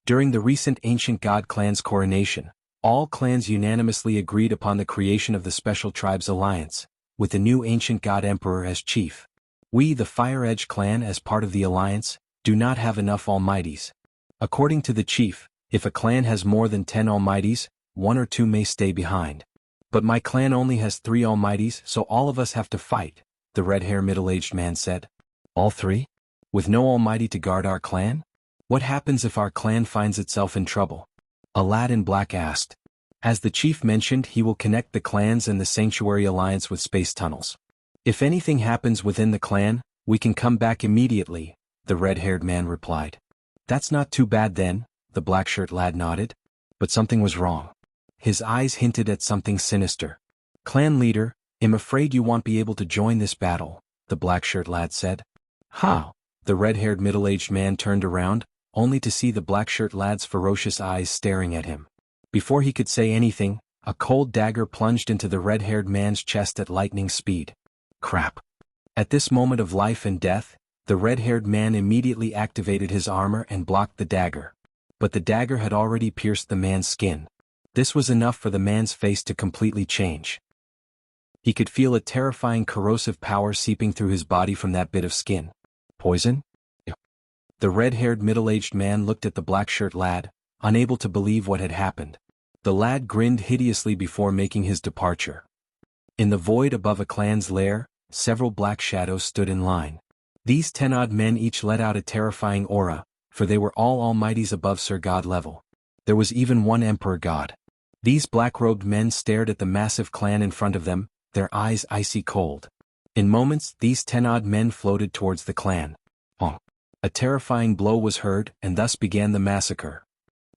During the recent ancient god clan's coronation, all clans unanimously agreed upon the creation of the Special Tribes Alliance, with the new ancient god emperor as chief. We, the Fire Edge clan, as part of the alliance, do not have enough almighties. According to the chief, if a clan has more than 10 almighties, 1 or 2 may stay behind. But my clan only has 3 almighties, so all of us have to fight, the red-haired middle-aged man said. All 3? With no almighty to guard our clan? What happens if our clan finds itself in trouble? A lad in black asked. As the chief mentioned, he will connect the clans and the Sanctuary Alliance with space tunnels. If anything happens within the clan, we can come back immediately, the red-haired man replied. That's not too bad then, the black-shirt lad nodded. But something was wrong. His eyes hinted at something sinister. Clan leader, I'm afraid you won't be able to join this battle, the black-shirt lad said. How? The red-haired middle-aged man turned around, only to see the black-shirt lad's ferocious eyes staring at him. Before he could say anything, a cold dagger plunged into the red-haired man's chest at lightning speed. Crap. At this moment of life and death, the red-haired man immediately activated his armor and blocked the dagger. But the dagger had already pierced the man's skin. This was enough for the man's face to completely change. He could feel a terrifying corrosive power seeping through his body from that bit of skin. Poison? The red-haired middle-aged man looked at the black-shirt lad, unable to believe what had happened. The lad grinned hideously before making his departure. In the void above a clan's lair, several black shadows stood in line. These 10-odd men each let out a terrifying aura, for they were all almighties above Sir God level. There was even one Emperor God. These black-robed men stared at the massive clan in front of them, their eyes icy cold. In moments, these 10-odd men floated towards the clan. A terrifying blow was heard, and thus began the massacre.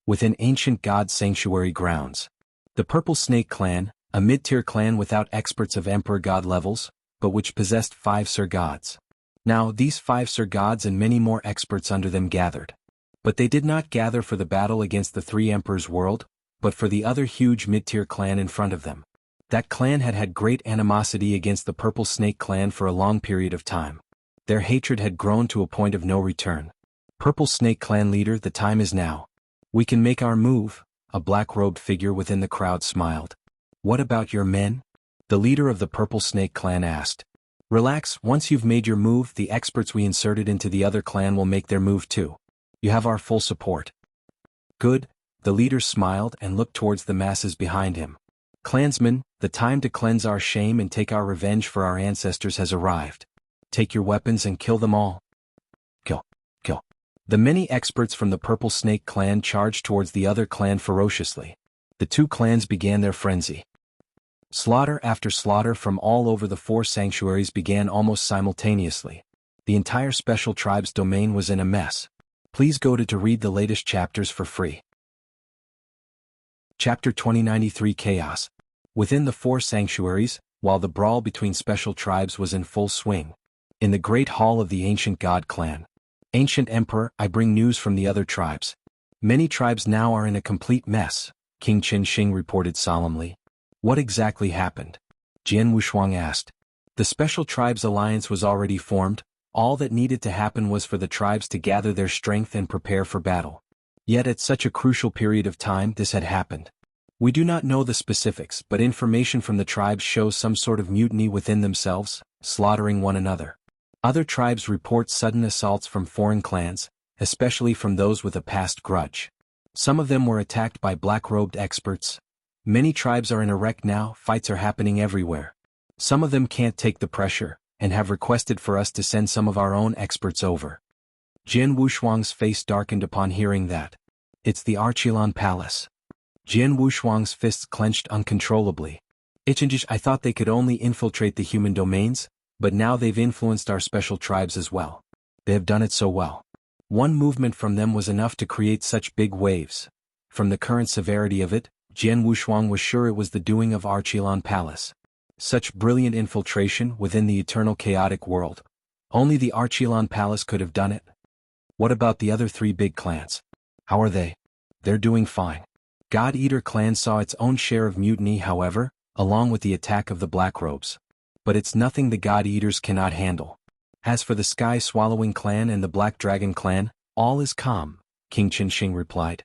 Within ancient god sanctuary grounds. The Purple Snake Clan, a mid-tier clan without experts of Emperor God levels, but which possessed 5 Sir Gods. Now these 5 Sir Gods and many more experts under them gathered. But they did not gather for the battle against the 3 Emperors' world, but for the other huge mid-tier clan in front of them. That clan had had great animosity against the Purple Snake Clan for a long period of time. Their hatred had grown to a point of no return. Purple Snake Clan leader, the time is now. We can make our move, a black-robed figure within the crowd smiled. What about your men? The leader of the Purple Snake Clan asked. Relax, once you've made your move, the experts we inserted into the other clan will make their move too. You have our full support. Good, the leader smiled and looked towards the masses behind him. Clansmen, the time to cleanse our shame and take our revenge for our ancestors has arrived. Take your weapons and kill them all. Kill. The many experts from the Purple Snake Clan charged towards the other clan ferociously. The 2 clans began their frenzy. Slaughter after slaughter from all over the 4 sanctuaries began almost simultaneously. The entire Special Tribes domain was in a mess. Please go to read the latest chapters for free. Chapter 2093 Chaos. Within the 4 sanctuaries, while the brawl between Special Tribes was in full swing. In the Great Hall of the Ancient God Clan. Ancient Emperor, I bring news from the other tribes. Many tribes now are in a complete mess, King Qin Shing reported solemnly. What exactly happened? Jianghu asked. The Special Tribes Alliance was already formed, all that needed to happen was for the tribes to gather their strength and prepare for battle. Yet at such a crucial period of time this had happened. We do not know the specifics, but information from the tribes shows some sort of mutiny within themselves, slaughtering one another. Other tribes report sudden assaults from foreign clans, especially from those with a past grudge. Some of them were attacked by black-robed experts. Many tribes are in a wreck now, fights are happening everywhere. Some of them can't take the pressure, and have requested for us to send some of our own experts over. Jian Wushuang's face darkened upon hearing that. It's the Archilon Palace. Jian Wushuang's fists clenched uncontrollably. I thought they could only infiltrate the human domains, but now they've influenced our special tribes as well. They have done it so well. One movement from them was enough to create such big waves. From the current severity of it, Jian Wushuang was sure it was the doing of Archilon Palace. Such brilliant infiltration within the eternal chaotic world. Only the Archilon Palace could have done it. What about the other 3 big clans? How are they? They're doing fine. God Eater clan saw its own share of mutiny, however, along with the attack of the Blackrobes. But it's nothing the God Eaters cannot handle. As for the Sky Swallowing clan and the Black Dragon clan, all is calm, King Qin Shing replied.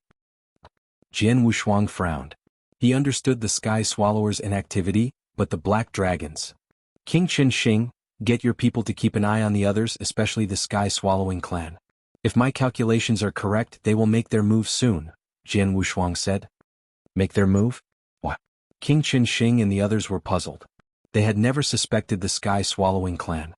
Jian Wushuang frowned. He understood the Sky Swallowers' inactivity, but the Black Dragons. King Qin Shing, get your people to keep an eye on the others, especially the Sky Swallowing clan. If my calculations are correct, they will make their move soon, Jian Wushuang said. Make their move? What? King Qin Shing and the others were puzzled. They had never suspected the Sky Swallowing clan.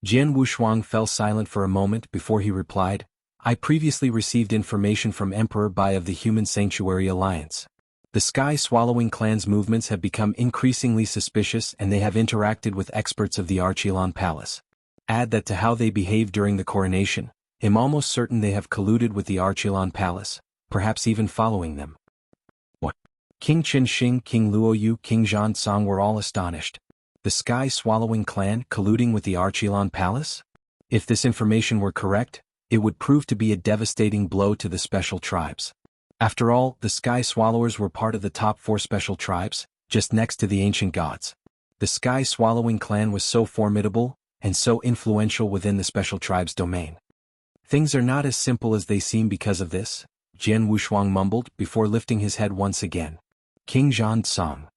Jian Wushuang fell silent for a moment before he replied, I previously received information from Emperor Bai of the Human Sanctuary Alliance. The Sky Swallowing clan's movements have become increasingly suspicious and they have interacted with experts of the Archilon Palace. Add that to how they behaved during the coronation, I'm almost certain they have colluded with the Archilon Palace, perhaps even following them. What? King Qin Shing, King Luoyu, King Zhan Song were all astonished. The Sky Swallowing clan colluding with the Archilon Palace? If this information were correct, it would prove to be a devastating blow to the special tribes. After all, the Sky Swallowers were part of the top 4 special tribes, just next to the ancient gods. The Sky Swallowing clan was so formidable, and so influential within the special tribes domain. Things are not as simple as they seem because of this, Jian Wushuang mumbled before lifting his head once again. King Zhan Song.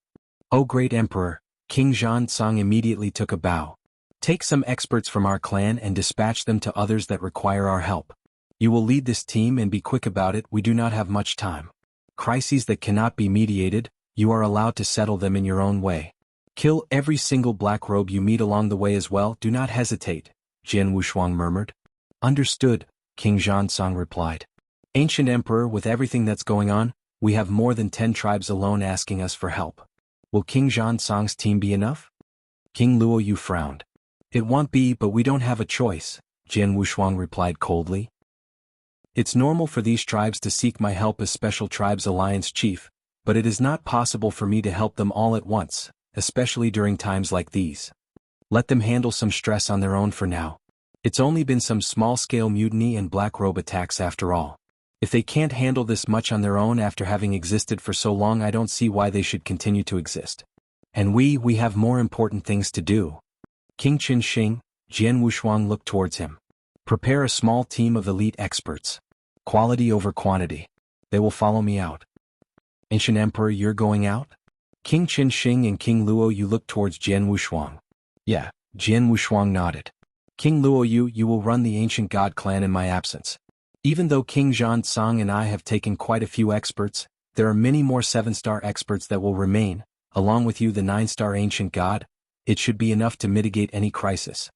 O great emperor, King Zhan Song immediately took a bow. Take some experts from our clan and dispatch them to others that require our help. You will lead this team and be quick about it, we do not have much time. Crises that cannot be mediated, you are allowed to settle them in your own way. Kill every single black robe you meet along the way as well, do not hesitate, Jian Wushuang murmured. Understood, King Zhansong replied. Ancient Emperor, with everything that's going on, we have more than 10 tribes alone asking us for help. Will King Zhansong's team be enough? King Luoyu frowned. It won't be, but we don't have a choice, Jian Wushuang replied coldly. It's normal for these tribes to seek my help as Special Tribes Alliance Chief, but it is not possible for me to help them all at once, especially during times like these. Let them handle some stress on their own for now. It's only been some small-scale mutiny and black robe attacks after all. If they can't handle this much on their own after having existed for so long, I don't see why they should continue to exist. And we have more important things to do. King Qin Shing, Jian Wushuang looked towards him. Prepare a small team of elite experts. Quality over quantity. They will follow me out. Ancient Emperor, you're going out? King Qin Shing and King Luoyu looked towards Jian Wushuang. Yeah, Jian Wushuang nodded. King Luoyu, you will run the Ancient God clan in my absence. Even though King Zhansong and I have taken quite a few experts, there are many more 7-star experts that will remain, along with you the 9-star Ancient God. It should be enough to mitigate any crisis.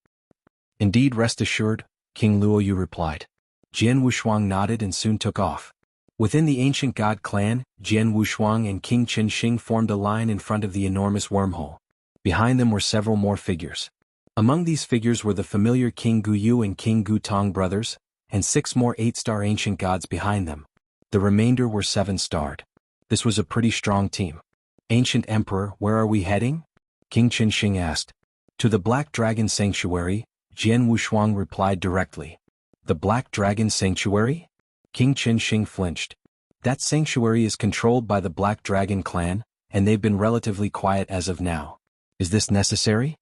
Indeed, rest assured, King Luoyu replied. Jian Wushuang nodded and soon took off. Within the Ancient God clan, Jian Wushuang and King Qin Shing formed a line in front of the enormous wormhole. Behind them were several more figures. Among these figures were the familiar King Guyu and King Gutong brothers, and 6 more 8-star Ancient Gods behind them. The remainder were 7-starred. This was a pretty strong team. Ancient Emperor, where are we heading? King Qin Shing asked. To the Black Dragon Sanctuary, Jian Wushuang replied directly. The Black Dragon Sanctuary? King Qin Shing flinched. That sanctuary is controlled by the Black Dragon clan, and they've been relatively quiet as of now. Is this necessary?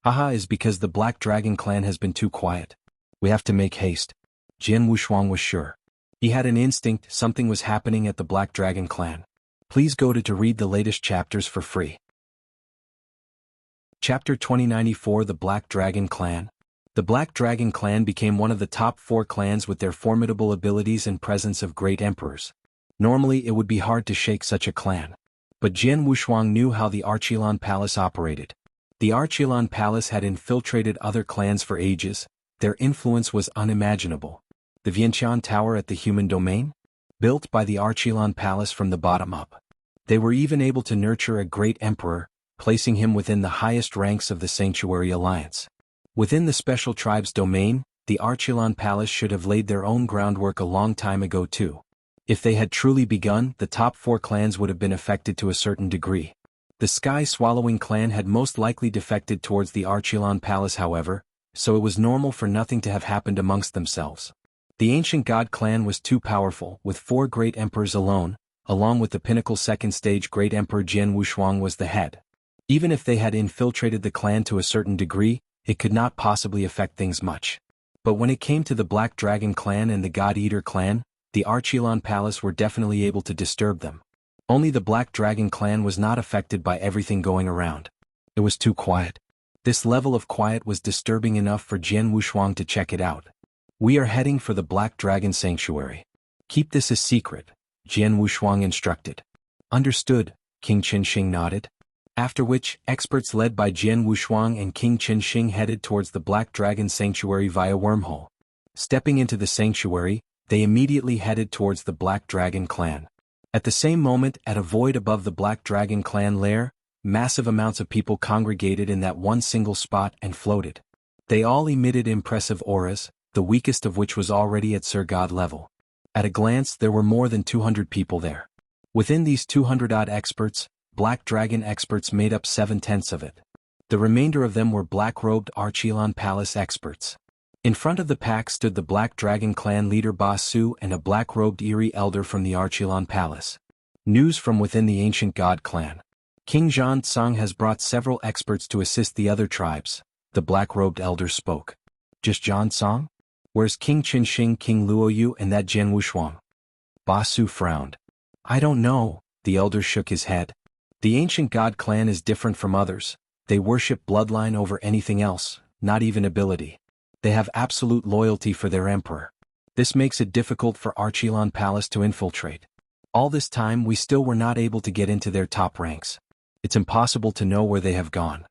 Haha, is because the Black Dragon clan has been too quiet. We have to make haste. Jian Wushuang was sure. He had an instinct something was happening at the Black Dragon clan. Please go to read the latest chapters for free. Chapter 2094, The Black Dragon Clan. The Black Dragon clan became one of the top 4 clans with their formidable abilities and presence of great emperors. Normally it would be hard to shake such a clan. But Jian Wushuang knew how the Archilon Palace operated. The Archilon Palace had infiltrated other clans for ages. Their influence was unimaginable. The Vientiane Tower at the human domain? Built by the Archilon Palace from the bottom up. They were even able to nurture a great emperor, placing him within the highest ranks of the Sanctuary Alliance. Within the Special Tribes domain, the Archilon Palace should have laid their own groundwork a long time ago too. If they had truly begun, the top 4 clans would have been affected to a certain degree. The Sky-Swallowing clan had most likely defected towards the Archilon Palace however, so it was normal for nothing to have happened amongst themselves. The Ancient God clan was too powerful, with 4 great emperors alone, along with the pinnacle 2nd stage great emperor Jian Wushuang was the head. Even if they had infiltrated the clan to a certain degree, it could not possibly affect things much. But when it came to the Black Dragon clan and the God Eater clan, the Archilon Palace were definitely able to disturb them. Only the Black Dragon clan was not affected by everything going around. It was too quiet. This level of quiet was disturbing enough for Jian Wushuang to check it out. We are heading for the Black Dragon Sanctuary. Keep this a secret, Jian Wushuang instructed. Understood, King Qin Shing nodded. After which, experts led by Jian Wushuang and King Qin Shing headed towards the Black Dragon Sanctuary via wormhole. Stepping into the sanctuary, they immediately headed towards the Black Dragon clan. At the same moment, at a void above the Black Dragon clan lair, massive amounts of people congregated in that one single spot and floated. They all emitted impressive auras, the weakest of which was already at Sir God level. At a glance, there were more than 200 people there. Within these 200-odd experts, Black Dragon experts made up 7/10 of it. The remainder of them were black-robed Archilon Palace experts. In front of the pack stood the Black Dragon clan leader Ba Su and a black-robed Eerie elder from the Archilon Palace. News from within the Ancient God clan. King Zhansong has brought several experts to assist the other tribes, the black-robed elder spoke. Just Zhansong? Where's King Qin Shing, King Luoyu and that Jian Wushuang? Ba Su frowned. I don't know, the elder shook his head. The Ancient God clan is different from others. They worship bloodline over anything else, not even ability. They have absolute loyalty for their emperor. This makes it difficult for Archilon Palace to infiltrate. All this time we still were not able to get into their top ranks. It's impossible to know where they have gone.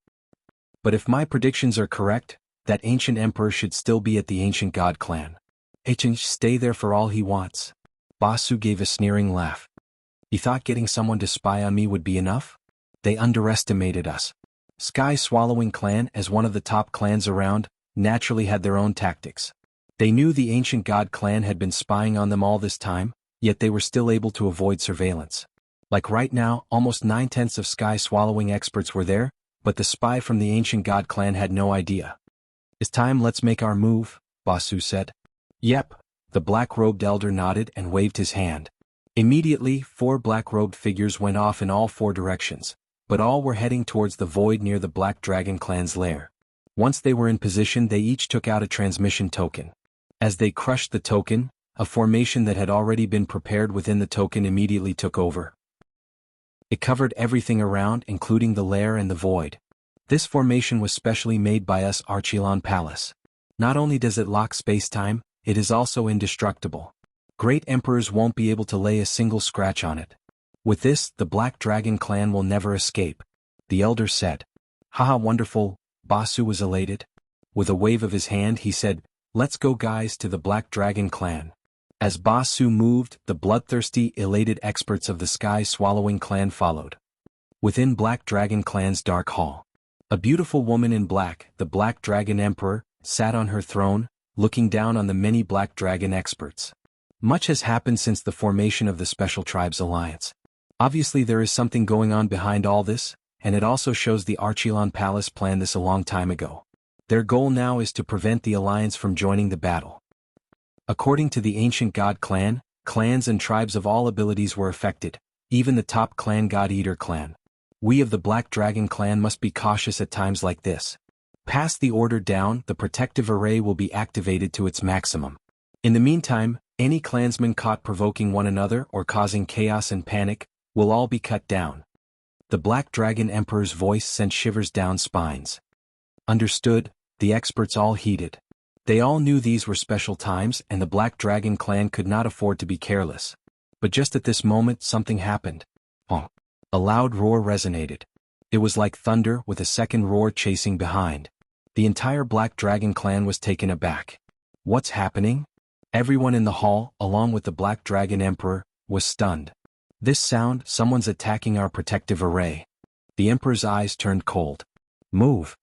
But if my predictions are correct, That ancient emperor should still be at the ancient god clan. Ancient stay there for all he wants. Basu gave a sneering laugh. You thought getting someone to spy on me would be enough? They underestimated us. Sky Swallowing Clan, as one of the top clans around, naturally had their own tactics. They knew the ancient god clan had been spying on them all this time, yet they were still able to avoid surveillance. Like right now, almost 9/10 of Sky Swallowing experts were there, but the spy from the ancient god clan had no idea. It's time, let's make our move, Basu said. Yep, the black-robed elder nodded and waved his hand. Immediately, 4 black-robed figures went off in all 4 directions, but all were heading towards the void near the Black Dragon clan's lair. Once they were in position, they each took out a transmission token. As they crushed the token, a formation that had already been prepared within the token immediately took over. It covered everything around, including the lair and the void. This formation was specially made by us Archilon Palace. Not only does it lock space-time, it is also indestructible. Great emperors won't be able to lay a single scratch on it. With this, the Black Dragon clan will never escape, the elder said. Haha, wonderful, Basu was elated. With a wave of his hand he said, let's go guys to the Black Dragon clan. As Basu moved, the bloodthirsty, elated experts of the Sky Swallowing clan followed. Within Black Dragon clan's dark hall, a beautiful woman in black, the Black Dragon Emperor, sat on her throne, looking down on the many Black Dragon experts. Much has happened since the formation of the Special Tribes Alliance. Obviously there is something going on behind all this, and it also shows the Archilon Palace planned this a long time ago. Their goal now is to prevent the Alliance from joining the battle. According to the ancient God clan, clans and tribes of all abilities were affected, even the top clan God Eater clan. We of the Black Dragon clan must be cautious at times like this. Pass the order down, the protective array will be activated to its maximum. In the meantime, any clansmen caught provoking one another or causing chaos and panic will all be cut down. The Black Dragon Emperor's voice sent shivers down spines. Understood, the experts all heeded. They all knew these were special times and the Black Dragon clan could not afford to be careless. But just at this moment something happened. A loud roar resonated. It was like thunder with a second roar chasing behind. The entire Black Dragon clan was taken aback. What's happening? Everyone in the hall, along with the Black Dragon Emperor, was stunned. This sound, someone's attacking our protective array. The Emperor's eyes turned cold. Move.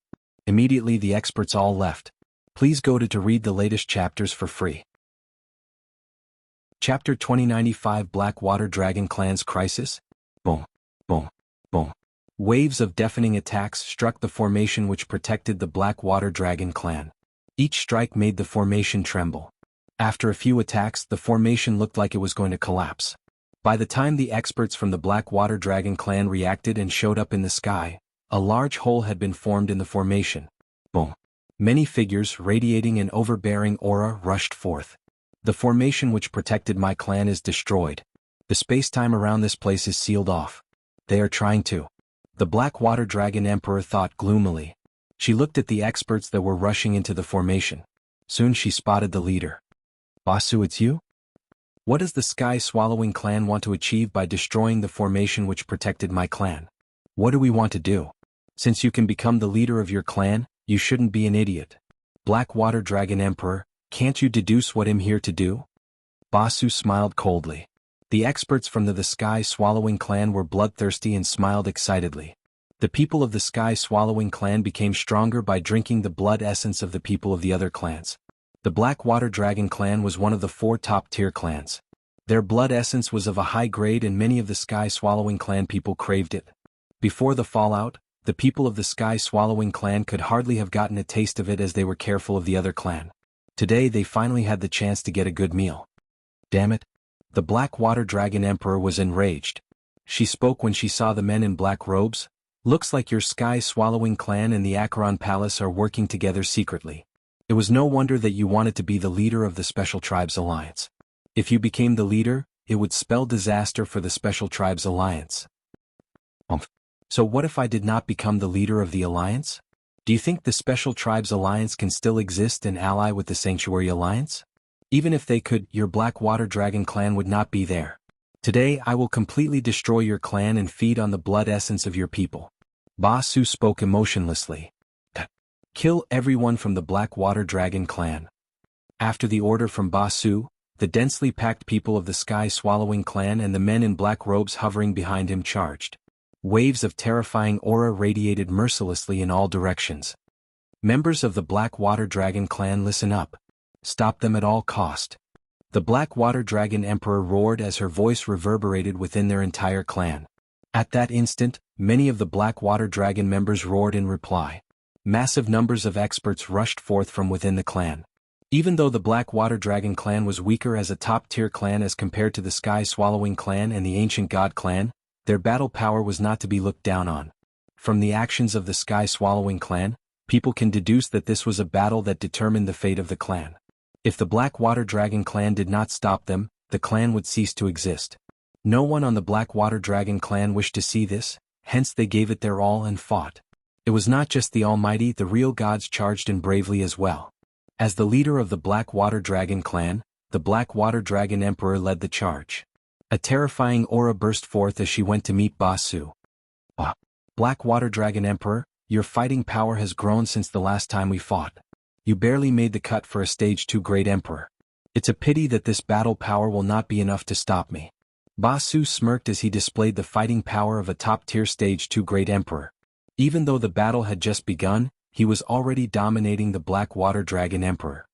Immediately the experts all left. Please go to read the latest chapters for free. Chapter 2095 Blackwater Dragon Clan's Crisis? Boom. Boom. Boom. Waves of deafening attacks struck the formation which protected the Blackwater Dragon clan. Each strike made the formation tremble. After a few attacks, the formation looked like it was going to collapse. By the time the experts from the Blackwater Dragon clan reacted and showed up in the sky, a large hole had been formed in the formation. Boom. Many figures radiating an overbearing aura rushed forth. The formation which protected my clan is destroyed. The space-time around this place is sealed off. They are trying to. The Blackwater Dragon Emperor thought gloomily. She looked at the experts that were rushing into the formation. Soon she spotted the leader. Basu, it's you? What does the Sky Swallowing clan want to achieve by destroying the formation which protected my clan? What do we want to do? Since you can become the leader of your clan, you shouldn't be an idiot. Blackwater Dragon Emperor, can't you deduce what I'm here to do? Basu smiled coldly. The experts from the Sky Swallowing clan were bloodthirsty and smiled excitedly. The people of the Sky Swallowing clan became stronger by drinking the blood essence of the people of the other clans. The Blackwater Dragon clan was one of the 4 top-tier clans. Their blood essence was of a high grade and many of the Sky Swallowing clan people craved it. Before the fallout, the people of the Sky Swallowing clan could hardly have gotten a taste of it as they were careful of the other clan. Today they finally had the chance to get a good meal. Damn it. The Blackwater Dragon Emperor was enraged. She spoke when she saw the men in black robes. Looks like your Sky Swallowing clan and the Acheron Palace are working together secretly. It was no wonder that you wanted to be the leader of the Special Tribes Alliance. If you became the leader, it would spell disaster for the Special Tribes Alliance. So what if I did not become the leader of the Alliance? Do you think the Special Tribes Alliance can still exist and ally with the Sanctuary Alliance? Even if they could, your Blackwater Dragon clan would not be there. Today I will completely destroy your clan and feed on the blood essence of your people. Basu spoke emotionlessly. Kill everyone from the Black Water Dragon clan. After the order from Ba Su, the densely packed people of the Sky Swallowing clan and the men in black robes hovering behind him charged. Waves of terrifying aura radiated mercilessly in all directions. Members of the Black Water Dragon clan, listen up. Stop them at all cost. The Black Water Dragon Emperor roared as her voice reverberated within their entire clan. At that instant, many of the Black Water Dragon members roared in reply. Massive numbers of experts rushed forth from within the clan. Even though the Black Water Dragon clan was weaker as a top-tier clan as compared to the Sky Swallowing clan and the Ancient God clan, their battle power was not to be looked down on. From the actions of the Sky Swallowing clan, people can deduce that this was a battle that determined the fate of the clan. If the Black Water Dragon clan did not stop them, the clan would cease to exist. No one on the Black Water Dragon clan wished to see this, hence they gave it their all and fought. It was not just the Almighty, the real gods charged in bravely as well. As the leader of the Black Water Dragon clan, the Black Water Dragon Emperor led the charge. A terrifying aura burst forth as she went to meet Ba Su. Black Water Dragon Emperor, your fighting power has grown since the last time we fought. You barely made the cut for a Stage 2 Great Emperor. It's a pity that this battle power will not be enough to stop me. Ba Su smirked as he displayed the fighting power of a top-tier Stage 2 Great Emperor. Even though the battle had just begun, he was already dominating the Black Water Dragon Emperor.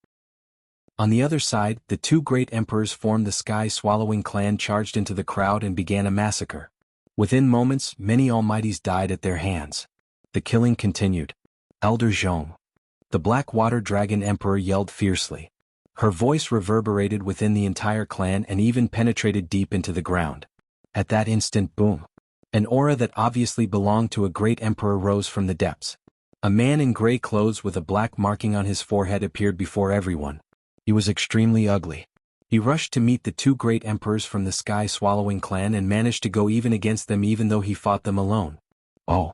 On the other side, the two great emperors formed the Sky Swallowing clan charged into the crowd and began a massacre. Within moments, many almighties died at their hands. The killing continued. Elder Jianghu. The Black Water Dragon Emperor yelled fiercely. Her voice reverberated within the entire clan and even penetrated deep into the ground. At that instant, boom. An aura that obviously belonged to a great emperor rose from the depths. A man in gray clothes with a black marking on his forehead appeared before everyone. He was extremely ugly. He rushed to meet the two great emperors from the Sky Swallowing clan and managed to go even against them even though he fought them alone. Oh.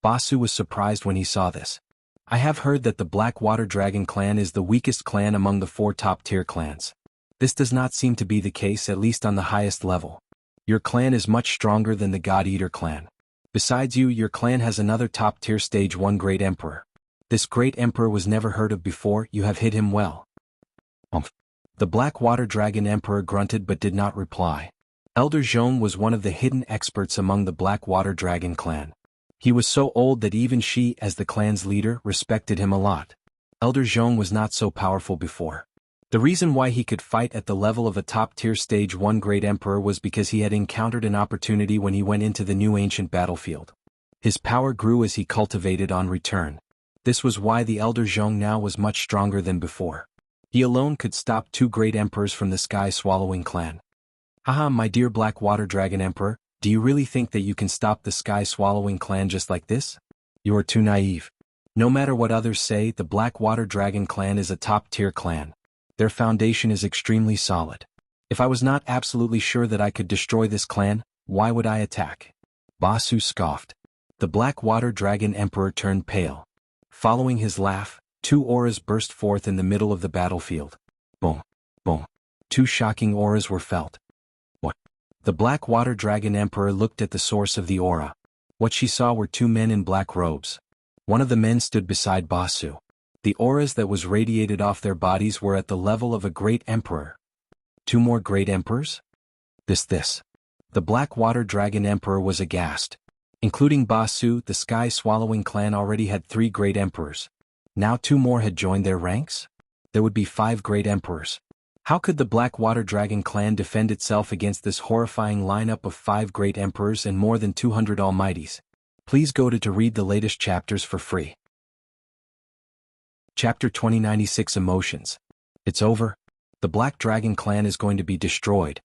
Ba Su was surprised when he saw this. I have heard that the Black Water Dragon clan is the weakest clan among the 4 top-tier clans. This does not seem to be the case, at least on the highest level. Your clan is much stronger than the God Eater clan. Besides you, your clan has another top-tier Stage 1 Great Emperor. This Great Emperor was never heard of before, you have hit him well. The Black Water Dragon Emperor grunted but did not reply. Elder Jianghu was one of the hidden experts among the Black Water Dragon clan. He was so old that even she, as the clan's leader, respected him a lot. Elder Jianghu was not so powerful before. The reason why he could fight at the level of a top-tier Stage 1 Great Emperor was because he had encountered an opportunity when he went into the new ancient battlefield. His power grew as he cultivated on return. This was why the Elder Jianghu now was much stronger than before. He alone could stop 2 great emperors from the Sky Swallowing clan. Haha, my dear Black Water Dragon Emperor, do you really think that you can stop the Sky Swallowing clan just like this? You are too naive. No matter what others say, the Black Water Dragon clan is a top-tier clan. Their foundation is extremely solid. If I was not absolutely sure that I could destroy this clan, why would I attack? Ba Su scoffed. The Black Water Dragon Emperor turned pale. Following his laugh, 2 auras burst forth in the middle of the battlefield. Boom, boom. 2 shocking auras were felt. What? The Black Water Dragon Emperor looked at the source of the aura. What she saw were 2 men in black robes. One of the men stood beside Ba Su. The auras that was radiated off their bodies were at the level of a great emperor. 2 more great emperors? This. The Black Water Dragon Emperor was aghast. Including Ba Su, the Sky Swallowing clan already had 3 great emperors. Now 2 more had joined their ranks? There would be 5 great emperors. How could the Black Water Dragon clan defend itself against this horrifying lineup of 5 great emperors and more than 200 almighties? Please go to read the latest chapters for free. Chapter 2096 Emotions. It's over. The Black Dragon clan is going to be destroyed.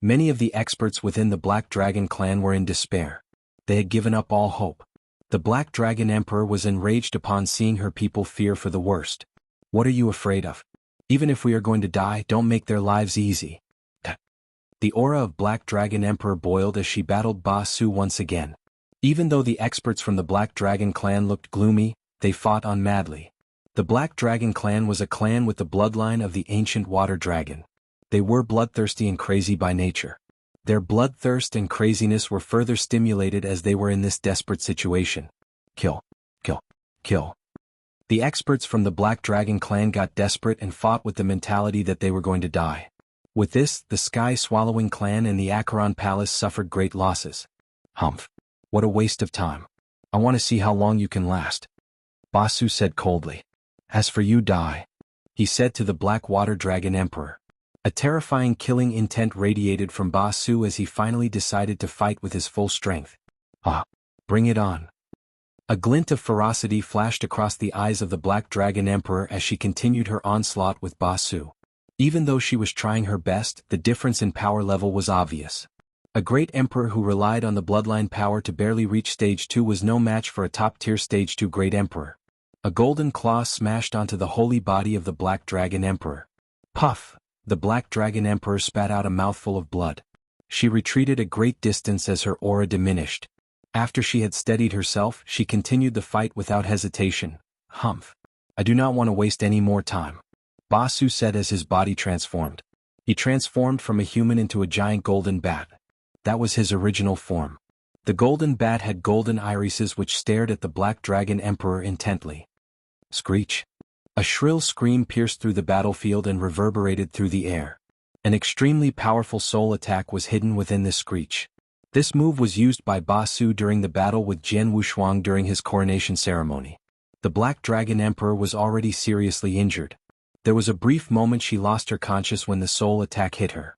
Many of the experts within the Black Dragon clan were in despair. They had given up all hope. The Black Dragon Emperor was enraged upon seeing her people fear for the worst. What are you afraid of? Even if we are going to die, don't make their lives easy. The aura of Black Dragon Emperor boiled as she battled Ba Su once again. Even though the experts from the Black Dragon clan looked gloomy, they fought on madly. The Black Dragon clan was a clan with the bloodline of the ancient water dragon. They were bloodthirsty and crazy by nature. Their bloodthirst and craziness were further stimulated as they were in this desperate situation. Kill. Kill. Kill. The experts from the Black Dragon clan got desperate and fought with the mentality that they were going to die. With this, the Sky-Swallowing clan and the Acheron Palace suffered great losses. Humph. What a waste of time. I want to see how long you can last. Basu said coldly. As for you, die, he said to the Black Water Dragon Emperor. A terrifying killing intent radiated from Basu as he finally decided to fight with his full strength. Ah, bring it on. A glint of ferocity flashed across the eyes of the Black Dragon Emperor as she continued her onslaught with Basu. Even though she was trying her best, the difference in power level was obvious. A great emperor who relied on the bloodline power to barely reach stage 2 was no match for a top-tier stage 2 great emperor. A golden claw smashed onto the holy body of the Black Dragon Emperor. Puff! The Black Dragon Emperor spat out a mouthful of blood. She retreated a great distance as her aura diminished. After she had steadied herself, she continued the fight without hesitation. Humph. I do not want to waste any more time, Basu said as his body transformed. He transformed from a human into a giant golden bat. That was his original form. The golden bat had golden irises which stared at the Black Dragon Emperor intently. Screech. A shrill scream pierced through the battlefield and reverberated through the air. An extremely powerful soul attack was hidden within this screech. This move was used by Basu during the battle with Jianghu during his coronation ceremony. The Black Dragon Emperor was already seriously injured. There was a brief moment she lost her conscience when the soul attack hit her.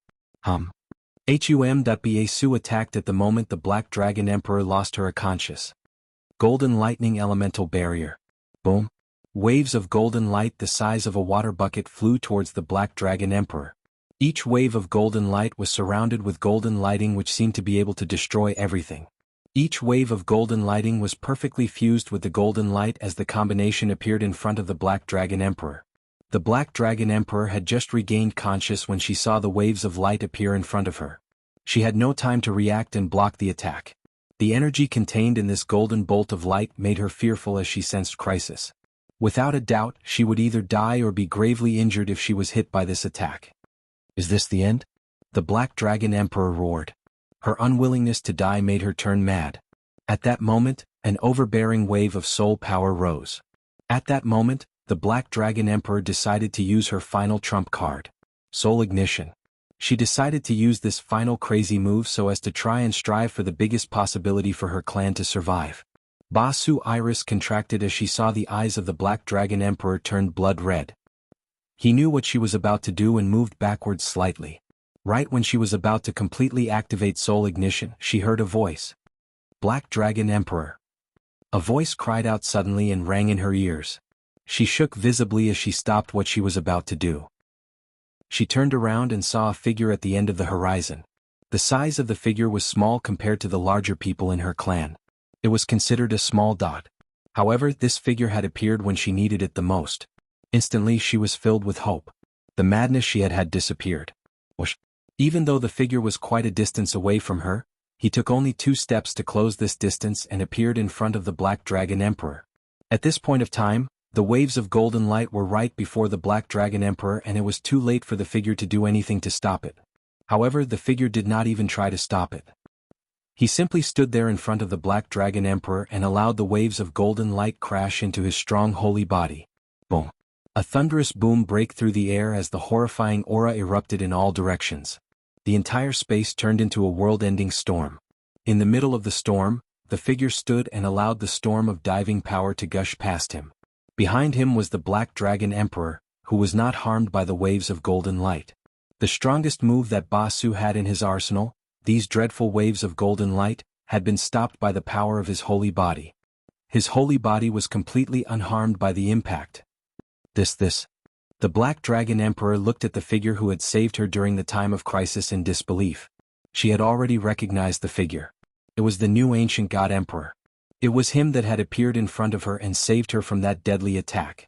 Basu attacked at the moment the Black Dragon Emperor lost her conscience. Golden Lightning Elemental Barrier. Boom. Waves of golden light the size of a water bucket flew towards the Black Dragon Emperor. Each wave of golden light was surrounded with golden lighting which seemed to be able to destroy everything. Each wave of golden lighting was perfectly fused with the golden light as the combination appeared in front of the Black Dragon Emperor. The Black Dragon Emperor had just regained conscience when she saw the waves of light appear in front of her. She had no time to react and block the attack. The energy contained in this golden bolt of light made her fearful as she sensed crisis. Without a doubt, she would either die or be gravely injured if she was hit by this attack. Is this the end? The Black Dragon Emperor roared. Her unwillingness to die made her turn mad. At that moment, an overbearing wave of soul power rose. At that moment, the Black Dragon Emperor decided to use her final trump card. Soul Ignition. She decided to use this final crazy move so as to try and strive for the biggest possibility for her clan to survive. Basu's iris contracted as she saw the eyes of the Black Dragon Emperor turn blood red. He knew what she was about to do and moved backwards slightly. Right when she was about to completely activate Soul Ignition, she heard a voice. Black Dragon Emperor. A voice cried out suddenly and rang in her ears. She shook visibly as she stopped what she was about to do. She turned around and saw a figure at the end of the horizon. The size of the figure was small compared to the larger people in her clan. It was considered a small dot. However, this figure had appeared when she needed it the most. Instantly she was filled with hope. The madness she had had disappeared. Whoosh. Even though the figure was quite a distance away from her, he took only 2 steps to close this distance and appeared in front of the Black Dragon Emperor. At this point of time, the waves of golden light were right before the Black Dragon Emperor and it was too late for the figure to do anything to stop it. However, the figure did not even try to stop it. He simply stood there in front of the Black Dragon Emperor and allowed the waves of golden light crash into his strong holy body. Boom. A thunderous boom break through the air as the horrifying aura erupted in all directions. The entire space turned into a world-ending storm. In the middle of the storm, the figure stood and allowed the storm of diving power to gush past him. Behind him was the Black Dragon Emperor, who was not harmed by the waves of golden light. The strongest move that Basu had in his arsenal, these dreadful waves of golden light, had been stopped by the power of his holy body. His holy body was completely unharmed by the impact. This. The Black Dragon Emperor looked at the figure who had saved her during the time of crisis in disbelief. She had already recognized the figure. It was the new ancient god emperor. It was him that had appeared in front of her and saved her from that deadly attack.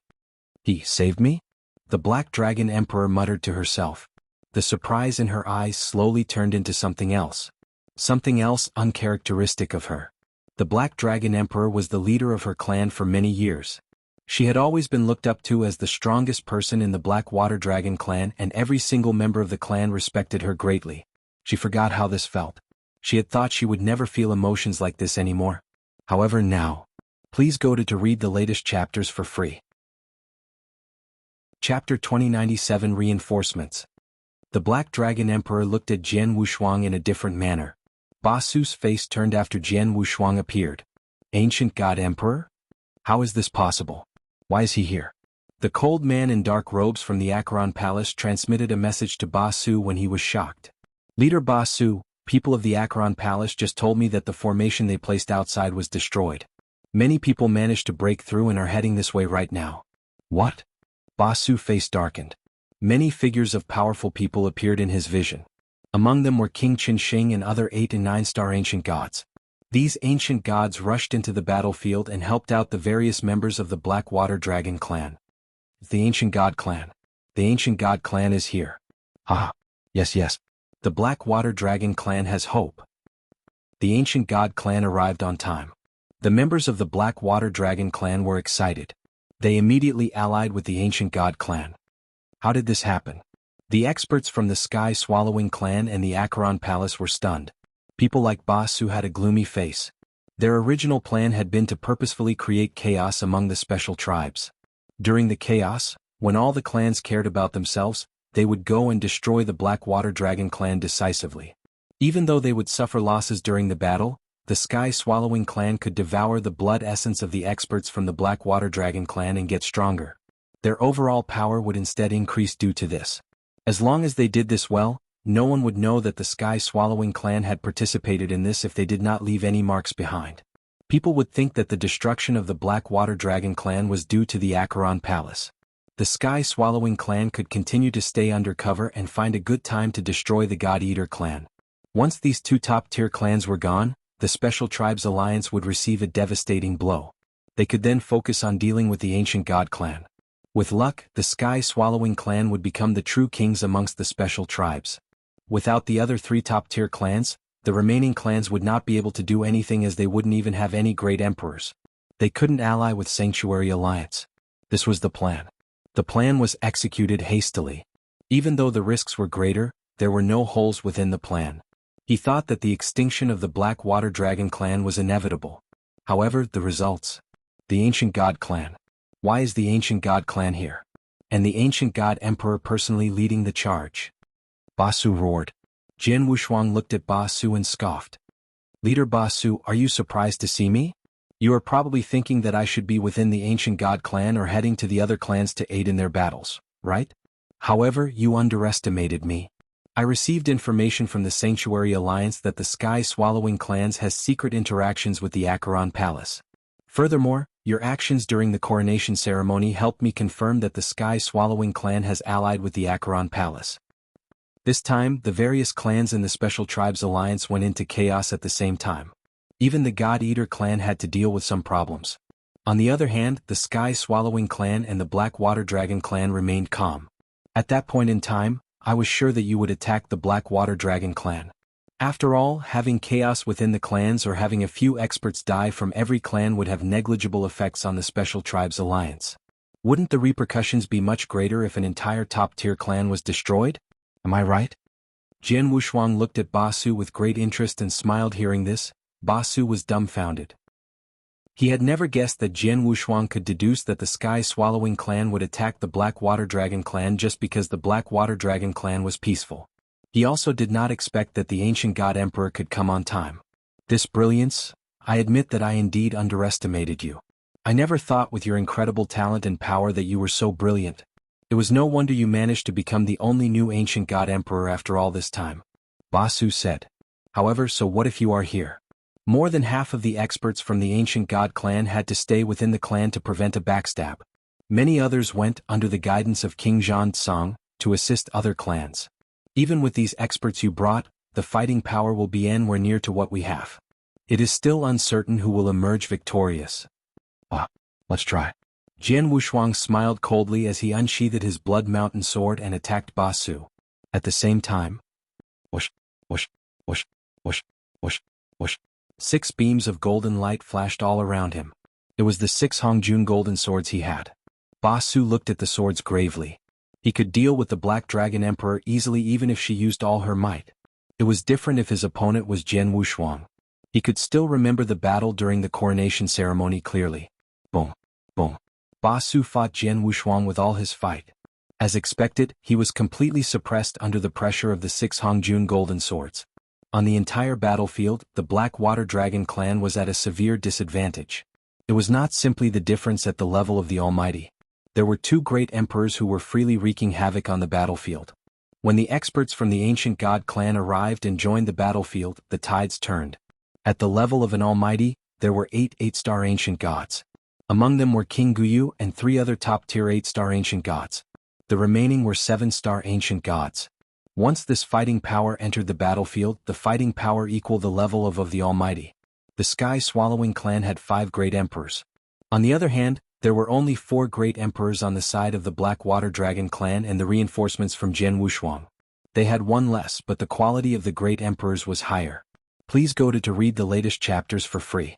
He saved me? The Black Dragon Emperor muttered to herself. The surprise in her eyes slowly turned into something else. Something else uncharacteristic of her. The Black Dragon Emperor was the leader of her clan for many years. She had always been looked up to as the strongest person in the Black Water Dragon clan and every single member of the clan respected her greatly. She forgot how this felt. She had thought she would never feel emotions like this anymore. However now, please go to read the latest chapters for free. Chapter 2097 Reinforcements. The Black Dragon Emperor looked at Jian Wushuang in a different manner. Ba Su's face turned after Jian Wushuang appeared. Ancient God Emperor? How is this possible? Why is he here? The cold man in dark robes from the Acheron Palace transmitted a message to Ba Su when he was shocked. Leader Ba Su, people of the Acheron Palace just told me that the formation they placed outside was destroyed. Many people managed to break through and are heading this way right now. What? Ba Su's face darkened. Many figures of powerful people appeared in his vision. Among them were King Qinsheng and other 8- and 9-star ancient gods. These ancient gods rushed into the battlefield and helped out the various members of the Black Water Dragon clan. The Ancient God Clan. The Ancient God Clan is here. Haha. Yes. The Black Water Dragon Clan has hope. The Ancient God Clan arrived on time. The members of the Black Water Dragon Clan were excited. They immediately allied with the Ancient God Clan. How did this happen? The experts from the Sky Swallowing Clan and the Acheron Palace were stunned. People like Ba Su had a gloomy face. Their original plan had been to purposefully create chaos among the special tribes. During the chaos, when all the clans cared about themselves, they would go and destroy the Black Water Dragon Clan decisively. Even though they would suffer losses during the battle, the Sky Swallowing Clan could devour the blood essence of the experts from the Black Water Dragon Clan and get stronger. Their overall power would instead increase due to this. As long as they did this well, no one would know that the Sky Swallowing Clan had participated in this if they did not leave any marks behind. People would think that the destruction of the Black Water Dragon Clan was due to the Acheron Palace. The Sky Swallowing Clan could continue to stay undercover and find a good time to destroy the God Eater Clan. Once these two top-tier clans were gone, the Special Tribes Alliance would receive a devastating blow. They could then focus on dealing with the Ancient God Clan. With luck, the Sky Swallowing Clan would become the true kings amongst the Special Tribes. Without the other 3 top-tier clans, the remaining clans would not be able to do anything as they wouldn't even have any great emperors. They couldn't ally with Sanctuary Alliance. This was the plan. The plan was executed hastily. Even though the risks were greater, there were no holes within the plan. He thought that the extinction of the Black Water Dragon Clan was inevitable. However, the results. The Ancient God Clan. Why is the Ancient God Clan here? And the Ancient God Emperor personally leading the charge? Ba Su roared. Jian Wushuang looked at Ba Su and scoffed. Leader Ba Su, are you surprised to see me? You are probably thinking that I should be within the Ancient God Clan or heading to the other clans to aid in their battles, right? However, you underestimated me. I received information from the Sanctuary Alliance that the Sky Swallowing Clans has secret interactions with the Acheron Palace. Furthermore, your actions during the coronation ceremony helped me confirm that the Sky Swallowing Clan has allied with the Acheron Palace. This time, the various clans in the Special Tribes Alliance went into chaos at the same time. Even the God Eater Clan had to deal with some problems. On the other hand, the Sky Swallowing Clan and the Black Water Dragon Clan remained calm. At that point in time, I was sure that you would attack the Black Water Dragon Clan. After all, having chaos within the clans or having a few experts die from every clan would have negligible effects on the Special Tribes Alliance. Wouldn't the repercussions be much greater if an entire top-tier clan was destroyed? Am I right? Jian Wushuang looked at Ba Su with great interest and smiled hearing this. Ba Su was dumbfounded. He had never guessed that Jian Wushuang could deduce that the Sky Swallowing Clan would attack the Black Water Dragon Clan just because the Black Water Dragon Clan was peaceful. He also did not expect that the Ancient God Emperor could come on time. This brilliance, I admit that I indeed underestimated you. I never thought with your incredible talent and power that you were so brilliant. It was no wonder you managed to become the only new Ancient God Emperor after all this time. Ba Su said. However, so what if you are here? More than half of the experts from the Ancient God Clan had to stay within the clan to prevent a backstab. Many others went, under the guidance of King Zhan Tsang, to assist other clans. Even with these experts you brought, the fighting power will be anywhere near to what we have. It is still uncertain who will emerge victorious. Let's try. Jian Wushuang smiled coldly as he unsheathed his Blood Mountain sword and attacked Ba Su. At the same time, whoosh, whoosh, whoosh, whoosh, whoosh, whoosh. 6 beams of golden light flashed all around him. It was the 6 Hongjun golden swords he had. Ba Su looked at the swords gravely. He could deal with the Black Dragon Emperor easily even if she used all her might. It was different if his opponent was Jian Wushuang. He could still remember the battle during the coronation ceremony clearly. Boom, boom. Ba Su fought Jian Wushuang with all his fight. As expected, he was completely suppressed under the pressure of the 6 Hongjun golden swords. On the entire battlefield, the Black Water Dragon clan was at a severe disadvantage. It was not simply the difference at the level of the Almighty. There were 2 great emperors who were freely wreaking havoc on the battlefield. When the experts from the ancient god clan arrived and joined the battlefield, the tides turned. At the level of an Almighty, there were 8 8-star ancient gods. Among them were King Guyu and 3 other top-tier 8-star ancient gods. The remaining were 7-star ancient gods. Once this fighting power entered the battlefield, the fighting power equaled the level of the Almighty. The Sky-Swallowing clan had 5 great emperors. On the other hand, there were only 4 great emperors on the side of the Black Water Dragon clan and the reinforcements from Jianghu. They had 1 less, but the quality of the great emperors was higher. Please go to read the latest chapters for free.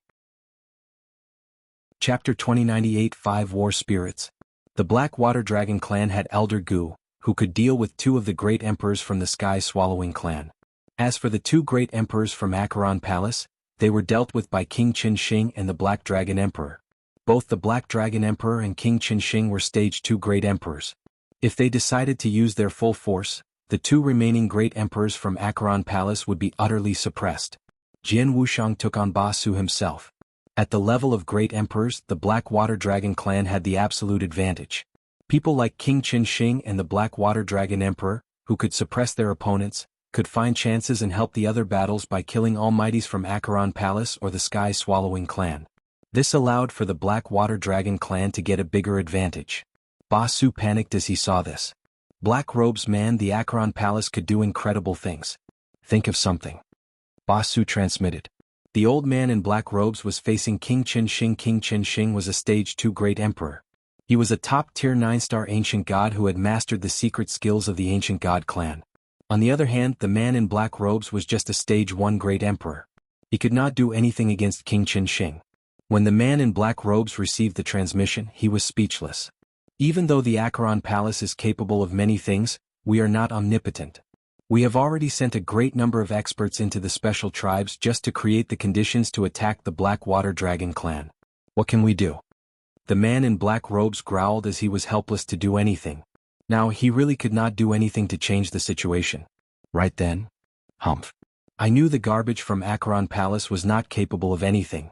Chapter 2098 5 War Spirits. The Black Water Dragon clan had Elder Gu, who could deal with 2 of the great emperors from the Sky-Swallowing clan. As for the 2 great emperors from Acheron Palace, they were dealt with by King Qin and the Black Dragon Emperor. Both the Black Dragon Emperor and King Qin were stage 2 great emperors. If they decided to use their full force, the 2 remaining great emperors from Acheron Palace would be utterly suppressed. Jian Wuxiang took on Basu himself. At the level of great emperors, the Black Water Dragon clan had the absolute advantage. People like King Qin and the Black Water Dragon Emperor, who could suppress their opponents, could find chances and help the other battles by killing Almighties from Acheron Palace or the Sky-Swallowing clan. This allowed for the Black Water Dragon clan to get a bigger advantage. Basu panicked as he saw this. Black Robes man, the Acheron Palace could do incredible things. Think of something. Basu transmitted. The old man in black robes was facing King Qin. King Qin was a stage 2 great emperor. He was a top-tier 9-star ancient god who had mastered the secret skills of the ancient god clan. On the other hand, the man in black robes was just a stage 1 great emperor. He could not do anything against King Qin. When the man in black robes received the transmission, he was speechless. Even though the Acheron Palace is capable of many things, we are not omnipotent. We have already sent a great number of experts into the special tribes just to create the conditions to attack the Black Water Dragon clan. What can we do? The man in black robes growled as he was helpless to do anything. Now he really could not do anything to change the situation. Right then? Humph. I knew the garbage from Acheron Palace was not capable of anything.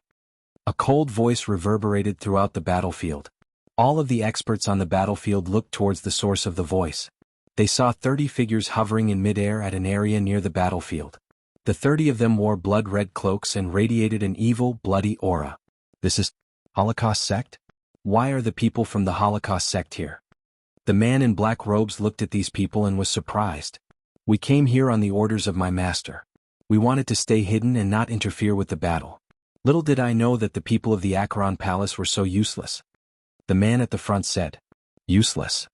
A cold voice reverberated throughout the battlefield. All of the experts on the battlefield looked towards the source of the voice. They saw 30 figures hovering in midair at an area near the battlefield. The 30 of them wore blood-red cloaks and radiated an evil, bloody aura. This is Holocaust sect? Why are the people from the Holocaust sect here? The man in black robes looked at these people and was surprised. We came here on the orders of my master. We wanted to stay hidden and not interfere with the battle. Little did I know that the people of the Acheron Palace were so useless. The man at the front said. Useless.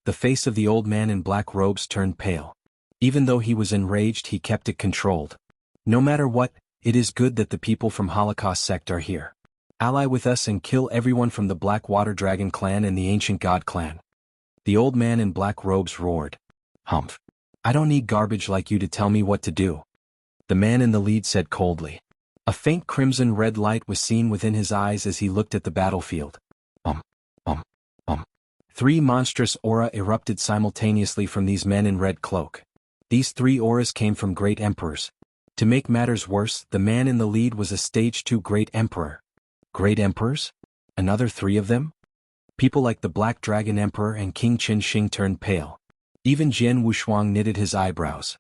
The face of the old man in black robes turned pale. Even though he was enraged, he kept it controlled. No matter what, it is good that the people from Holocaust sect are here. Ally with us and kill everyone from the Black Water Dragon clan and the Ancient God clan. The old man in black robes roared. Humph. I don't need garbage like you to tell me what to do. The man in the lead said coldly. A faint crimson-red light was seen within his eyes as he looked at the battlefield. 3 monstrous aura erupted simultaneously from these men in red cloak. These 3 auras came from great emperors. To make matters worse, the man in the lead was a stage 2 great emperor. Great emperors? Another 3 of them? People like the Black Dragon Emperor and King Qin turned pale. Even Jian Wuxiang knitted his eyebrows.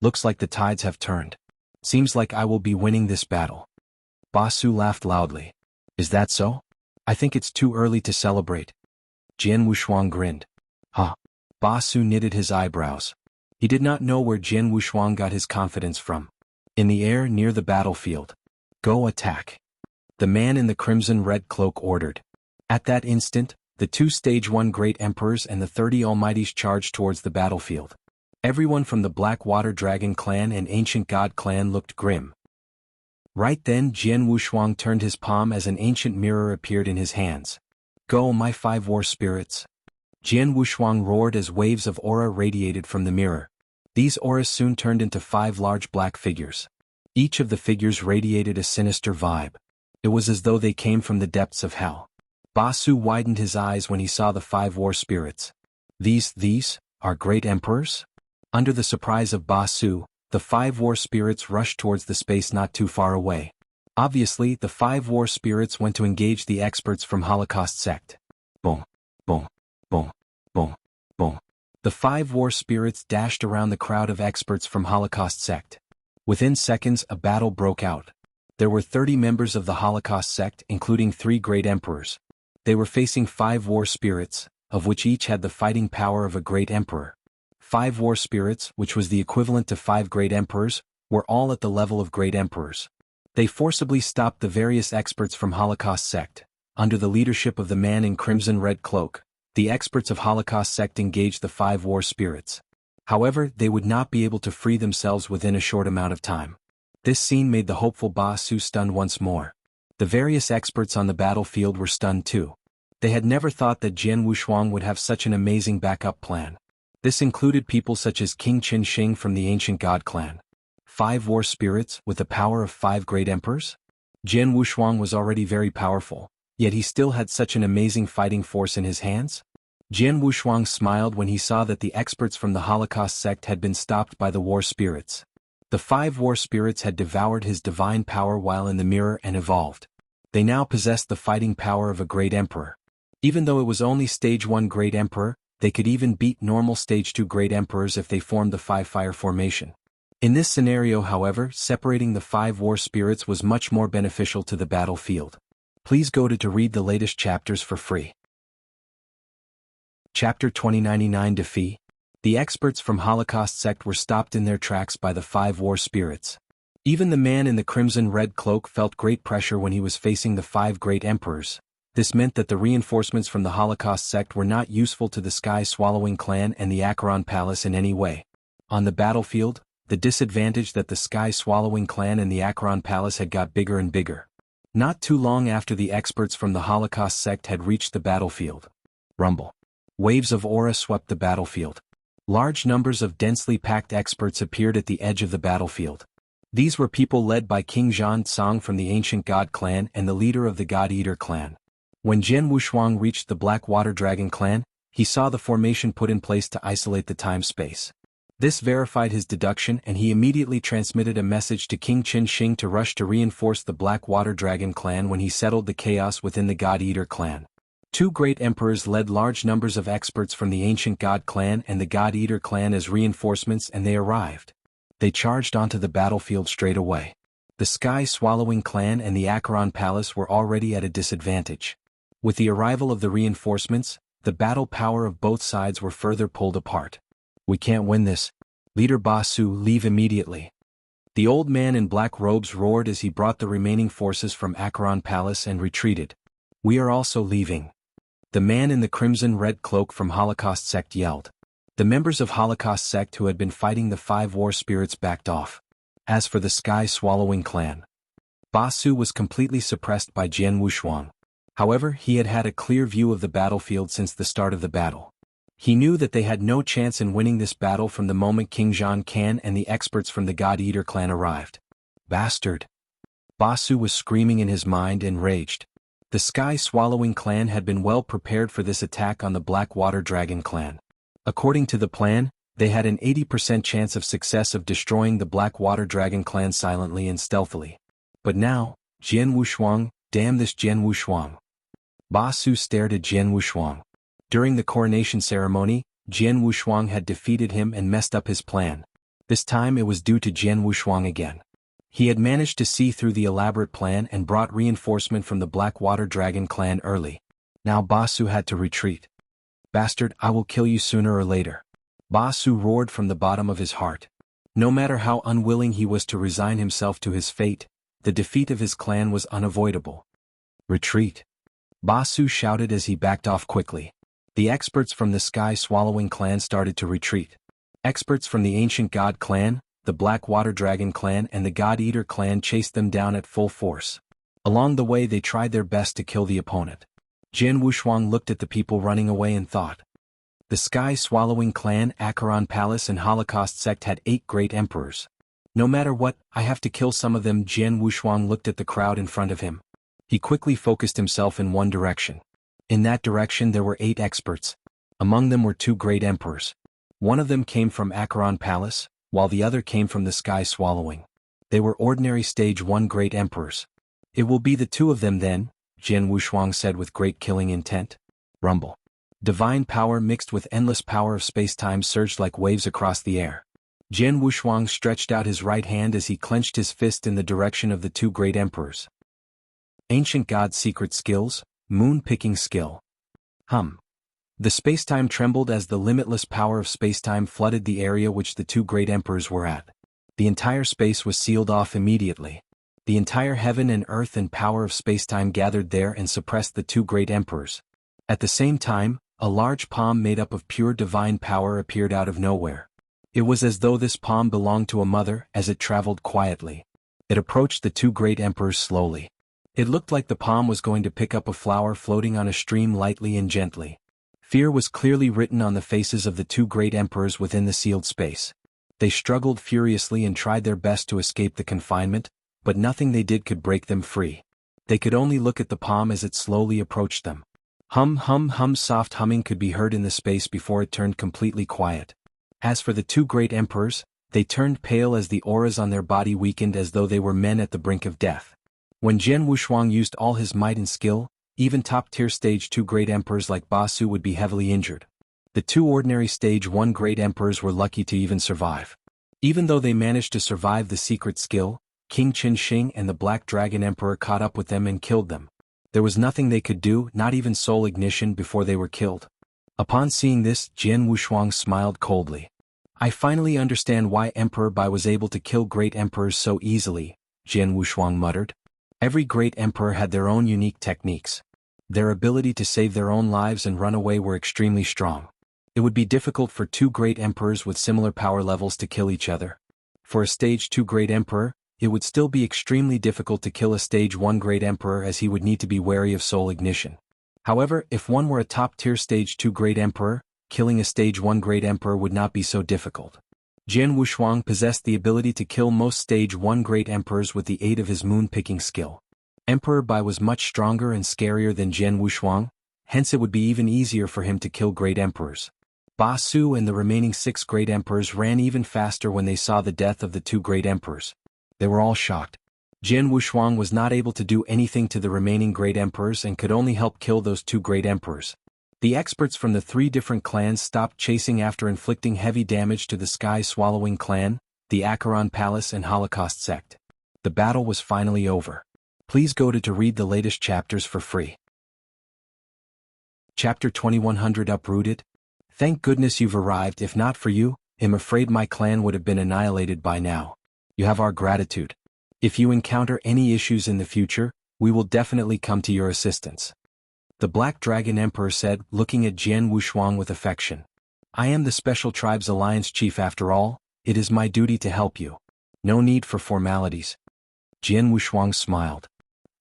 Looks like the tides have turned. Seems like I will be winning this battle. Basu laughed loudly. Is that so? I think it's too early to celebrate. Jian Wuxiang grinned. Basu knitted his eyebrows. He did not know where Jian Wuxiang got his confidence from. In the air near the battlefield. Go attack. The man in the crimson-red cloak ordered. At that instant, the 2 stage 1 great emperors and the 30 almighties charged towards the battlefield. Everyone from the Black Water Dragon clan and Ancient God clan looked grim. Right then Jian Wuxiang turned his palm as an ancient mirror appeared in his hands. Go, my 5 war spirits. Jian Wuxiang roared as waves of aura radiated from the mirror. These auras soon turned into 5 large black figures. Each of the figures radiated a sinister vibe. It was as though they came from the depths of hell. Basu widened his eyes when he saw the 5 war spirits. These are great emperors? Under the surprise of Ba Su, the 5 war spirits rushed towards the space not too far away. Obviously, the 5 war spirits went to engage the experts from Holocaust sect. Boom, boom, boom, boom, boom. The 5 war spirits dashed around the crowd of experts from Holocaust sect. Within seconds, a battle broke out. There were 30 members of the Holocaust sect, including 3 great emperors. They were facing 5 war spirits, of which each had the fighting power of a great emperor. 5 war spirits, which was the equivalent to 5 great emperors, were all at the level of great emperors. They forcibly stopped the various experts from Holocaust sect. Under the leadership of the man in crimson red cloak, the experts of Holocaust sect engaged the 5 war spirits. However, they would not be able to free themselves within a short amount of time. This scene made the hopeful Ba Su stunned once more. The various experts on the battlefield were stunned too. They had never thought that Jianghu Shuang would have such an amazing backup plan. This included people such as King Qin Shing from the ancient god clan. 5 war spirits with the power of 5 great emperors? Jianghu Shuang was already very powerful, yet he still had such an amazing fighting force in his hands? Jianghu Shuang smiled when he saw that the experts from the Holocaust sect had been stopped by the war spirits. The 5 war spirits had devoured his divine power while in the mirror and evolved. They now possessed the fighting power of a great emperor. Even though it was only stage 1 great emperor, they could even beat normal stage 2 great emperors if they formed the 5 fire formation. In this scenario, however, separating the 5 war spirits was much more beneficial to the battlefield. Please go to read the latest chapters for free. Chapter 2099 Defea. The experts from Holocaust sect were stopped in their tracks by the 5 war spirits. Even the man in the crimson red cloak felt great pressure when he was facing the 5 great emperors. This meant that the reinforcements from the Holocaust sect were not useful to the Sky-Swallowing clan and the Acheron Palace in any way. On the battlefield, the disadvantage that the Sky-Swallowing clan and the Acheron Palace had got bigger and bigger. Not too long after the experts from the Holocaust sect had reached the battlefield. Rumble. Waves of aura swept the battlefield. Large numbers of densely packed experts appeared at the edge of the battlefield. These were people led by King Zhan Tsang from the ancient god clan and the leader of the God Eater clan. When Jianghu Shuang reached the Black Water Dragon clan, he saw the formation put in place to isolate the time-space. This verified his deduction, and he immediately transmitted a message to King Qin Shing to rush to reinforce the Black Water Dragon clan when he settled the chaos within the God Eater clan. 2 great emperors led large numbers of experts from the ancient god clan and the God Eater clan as reinforcements, and they arrived. They charged onto the battlefield straight away. The Sky-Swallowing clan and the Acheron Palace were already at a disadvantage. With the arrival of the reinforcements, the battle power of both sides were further pulled apart. We can't win this. Leader Ba Su, leave immediately. The old man in black robes roared as he brought the remaining forces from Acheron Palace and retreated. We are also leaving. The man in the crimson red cloak from Holocaust sect yelled. The members of Holocaust sect who had been fighting the 5 war spirits backed off. As for the Sky-Swallowing clan, Ba Su was completely suppressed by Jianghu Shuang. However, he had had a clear view of the battlefield since the start of the battle. He knew that they had no chance in winning this battle from the moment King Zhan Can and the experts from the God Eater clan arrived. Bastard! Ba Su was screaming in his mind and raged. The Sky-Swallowing clan had been well prepared for this attack on the Black Water Dragon clan. According to the plan, they had an 80% chance of success of destroying the Black Water Dragon clan silently and stealthily. But now, Jianghu Shuang, damn this Jianghu Shuang. Ba Su stared at Jianghu Shuang. During the coronation ceremony, Jianghu Shuang had defeated him and messed up his plan. This time it was due to Jianghu Shuang again. He had managed to see through the elaborate plan and brought reinforcement from the Black Water Dragon clan early. Now Ba Su had to retreat. Bastard, I will kill you sooner or later. Ba Su roared from the bottom of his heart. No matter how unwilling he was to resign himself to his fate, the defeat of his clan was unavoidable. Retreat! Ba Su shouted as he backed off quickly. The experts from the Sky-Swallowing clan started to retreat. Experts from the ancient god clan, the Black Water Dragon clan and the God Eater clan chased them down at full force. Along the way they tried their best to kill the opponent. Jianghu Shuang looked at the people running away and thought. The Sky-Swallowing clan, Acheron Palace and Holocaust sect had 8 great emperors. No matter what, I have to kill some of them. Jianghu Shuang looked at the crowd in front of him. He quickly focused himself in one direction. In that direction there were 8 experts. Among them were two great emperors. One of them came from Acheron Palace, while the other came from the Sky Swallowing. They were ordinary Stage 1 great emperors. It will be the two of them then, Jian Wushuang said with great killing intent. Rumble. Divine power mixed with endless power of space-time surged like waves across the air. Jian Wushuang stretched out his right hand as he clenched his fist in the direction of the two great emperors. Ancient God's secret skills, moon-picking skill. The spacetime trembled as the limitless power of spacetime flooded the area which the two great emperors were at. The entire space was sealed off immediately. The entire heaven and earth and power of spacetime gathered there and suppressed the two great emperors. At the same time, a large palm made up of pure divine power appeared out of nowhere. It was as though this palm belonged to a mother as it traveled quietly. It approached the two great emperors slowly. It looked like the palm was going to pick up a flower floating on a stream lightly and gently. Fear was clearly written on the faces of the two great emperors within the sealed space. They struggled furiously and tried their best to escape the confinement, but nothing they did could break them free. They could only look at the palm as it slowly approached them. Hum hum hum, soft humming could be heard in the space before it turned completely quiet. As for the two great emperors, they turned pale as the auras on their body weakened as though they were men at the brink of death. When Jian Wushuang used all his might and skill, even top-tier Stage 2 great emperors like Basu would be heavily injured. The two ordinary Stage 1 great emperors were lucky to even survive. Even though they managed to survive the secret skill, King Qinsheng and the Black Dragon Emperor caught up with them and killed them. There was nothing they could do, not even soul ignition, before they were killed. Upon seeing this, Jian Wushuang smiled coldly. I finally understand why Emperor Bai was able to kill great emperors so easily, Jian Wushuang muttered. Every great emperor had their own unique techniques. Their ability to save their own lives and run away were extremely strong. It would be difficult for two great emperors with similar power levels to kill each other. For a Stage 2 great emperor, it would still be extremely difficult to kill a Stage 1 great emperor as he would need to be wary of soul ignition. However, if one were a top-tier Stage 2 great emperor, killing a Stage 1 great emperor would not be so difficult. Jian Wushuang possessed the ability to kill most Stage 1 great emperors with the aid of his moon-picking skill. Emperor Bai was much stronger and scarier than Jian Wushuang, hence it would be even easier for him to kill great emperors. Basu and the remaining 6 great emperors ran even faster when they saw the death of the 2 great emperors. They were all shocked. Jian Wushuang was not able to do anything to the remaining great emperors and could only help kill those 2 great emperors. The experts from the 3 different clans stopped chasing after inflicting heavy damage to the Sky Swallowing clan, the Acheron Palace and Holocaust sect. The battle was finally over. Please go to read the latest chapters for free. Chapter 2100 Uprooted. Thank goodness you've arrived. If not for you, I'm afraid my clan would have been annihilated by now. You have our gratitude. If you encounter any issues in the future, we will definitely come to your assistance. The Black Dragon Emperor said, looking at Jian Wushuang with affection. I am the Special Tribes Alliance Chief after all, it is my duty to help you. No need for formalities. Jian Wushuang smiled.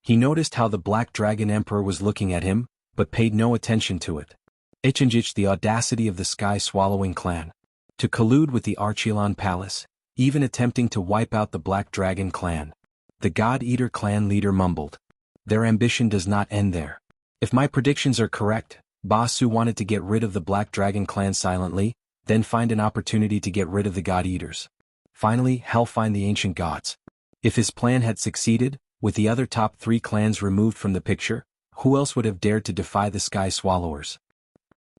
He noticed how the Black Dragon Emperor was looking at him, but paid no attention to it. The audacity of the Sky Swallowing clan. To collude with the Archelon Palace, even attempting to wipe out the Black Dragon clan. The God Eater clan leader mumbled. Their ambition does not end there. If my predictions are correct, Basu wanted to get rid of the Black Dragon clan silently, then find an opportunity to get rid of the God Eaters. Finally, hell find the ancient gods. If his plan had succeeded, with the other top 3 clans removed from the picture, who else would have dared to defy the Sky Swallowers?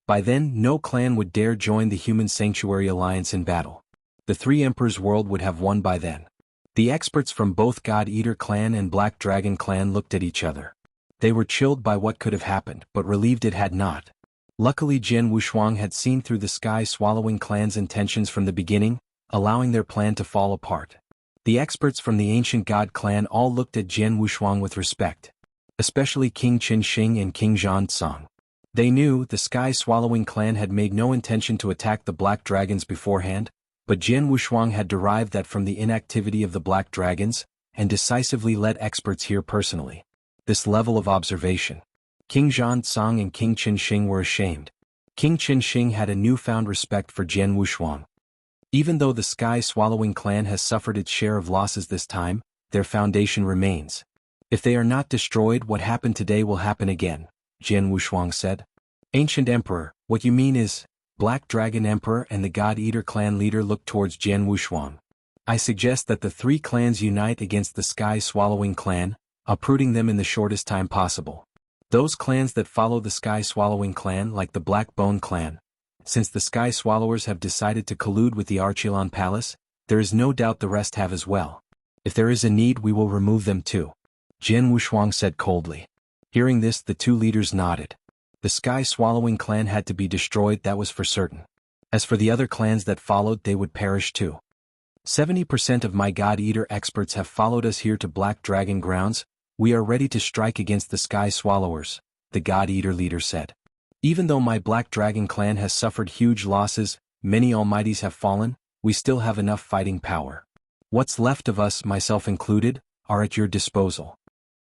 By then, no clan would dare join the Human Sanctuary Alliance in battle. The 3 Emperors' world would have won by then. The experts from both God Eater clan and Black Dragon clan looked at each other. They were chilled by what could have happened, but relieved it had not. Luckily Jian Wushuang had seen through the Sky Swallowing clan's intentions from the beginning, allowing their plan to fall apart. The experts from the Ancient God clan all looked at Jian Wushuang with respect. Especially King Qinsheng and King Zhang. They knew the Sky Swallowing clan had made no intention to attack the Black Dragons beforehand, but Jian Wushuang had derived that from the inactivity of the Black Dragons, and decisively led experts here personally. This level of observation. King Zhang and King Qinsheng were ashamed. King Qinsheng had a newfound respect for Jian Wushuang. Even though the Sky Swallowing clan has suffered its share of losses this time, their foundation remains. If they are not destroyed, what happened today will happen again, Jian Wushuang said. Ancient Emperor, what you mean is, Black Dragon Emperor and the God Eater clan leader looked towards Jianghu. I suggest that the three clans unite against the Sky Swallowing clan, uprooting them in the shortest time possible. Those clans that follow the Sky Swallowing clan like the Black Bone clan. Since the Sky Swallowers have decided to collude with the Archelon Palace, there is no doubt the rest have as well. If there is a need we will remove them too. Jianghu said coldly. Hearing this the two leaders nodded. The Sky Swallowing clan had to be destroyed, that was for certain. As for the other clans that followed, they would perish too. 70% of my God Eater experts have followed us here to Black Dragon grounds. We are ready to strike against the Sky Swallowers, the God Eater leader said. Even though my Black Dragon clan has suffered huge losses, many almighties have fallen, we still have enough fighting power. What's left of us, myself included, are at your disposal.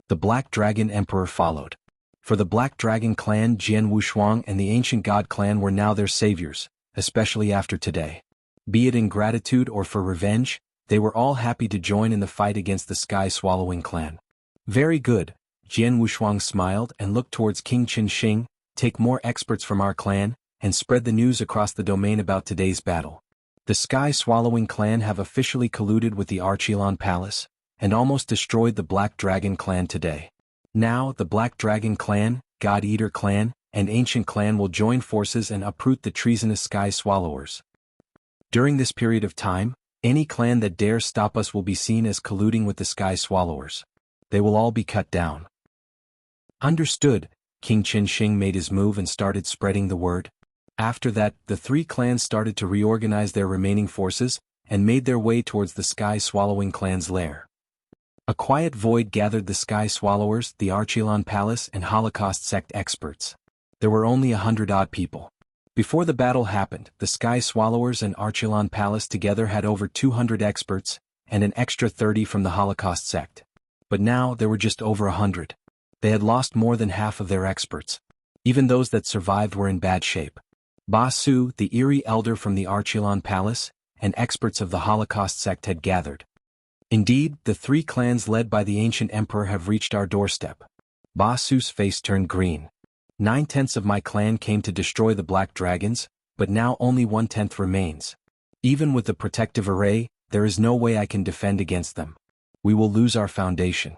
The Black Dragon Emperor followed. For the Black Dragon clan, Jianghu and the Ancient God clan were now their saviors, especially after today. Be it in gratitude or for revenge, they were all happy to join in the fight against the Sky Swallowing clan. Very good, Jianghu smiled and looked towards King Qinxing. Take more experts from our clan, and spread the news across the domain about today's battle. The Sky Swallowing clan have officially colluded with the Archelon Palace, and almost destroyed the Black Dragon clan today. Now the Black Dragon clan, God Eater clan, and Ancient clan will join forces and uproot the treasonous Sky Swallowers. During this period of time, any clan that dares stop us will be seen as colluding with the Sky Swallowers. They will all be cut down. Understood. King Qinxing made his move and started spreading the word. After that, the three clans started to reorganize their remaining forces, and made their way towards the Sky Swallowing clan's lair. A quiet void gathered the Sky Swallowers, the Archelon Palace and Holocaust sect experts. There were only 100-odd people. Before the battle happened, the Sky Swallowers and Archelon Palace together had over 200 experts, and an extra 30 from the Holocaust sect. But now there were just over 100. They had lost more than half of their experts. Even those that survived were in bad shape. Ba Su, the eerie elder from the Archelon Palace, and experts of the Holocaust sect had gathered. Indeed, the three clans led by the Ancient Emperor have reached our doorstep. Ba Su's face turned green. 9/10 of my clan came to destroy the Black Dragons, but now only 1/10 remains. Even with the protective array, there is no way I can defend against them. We will lose our foundation.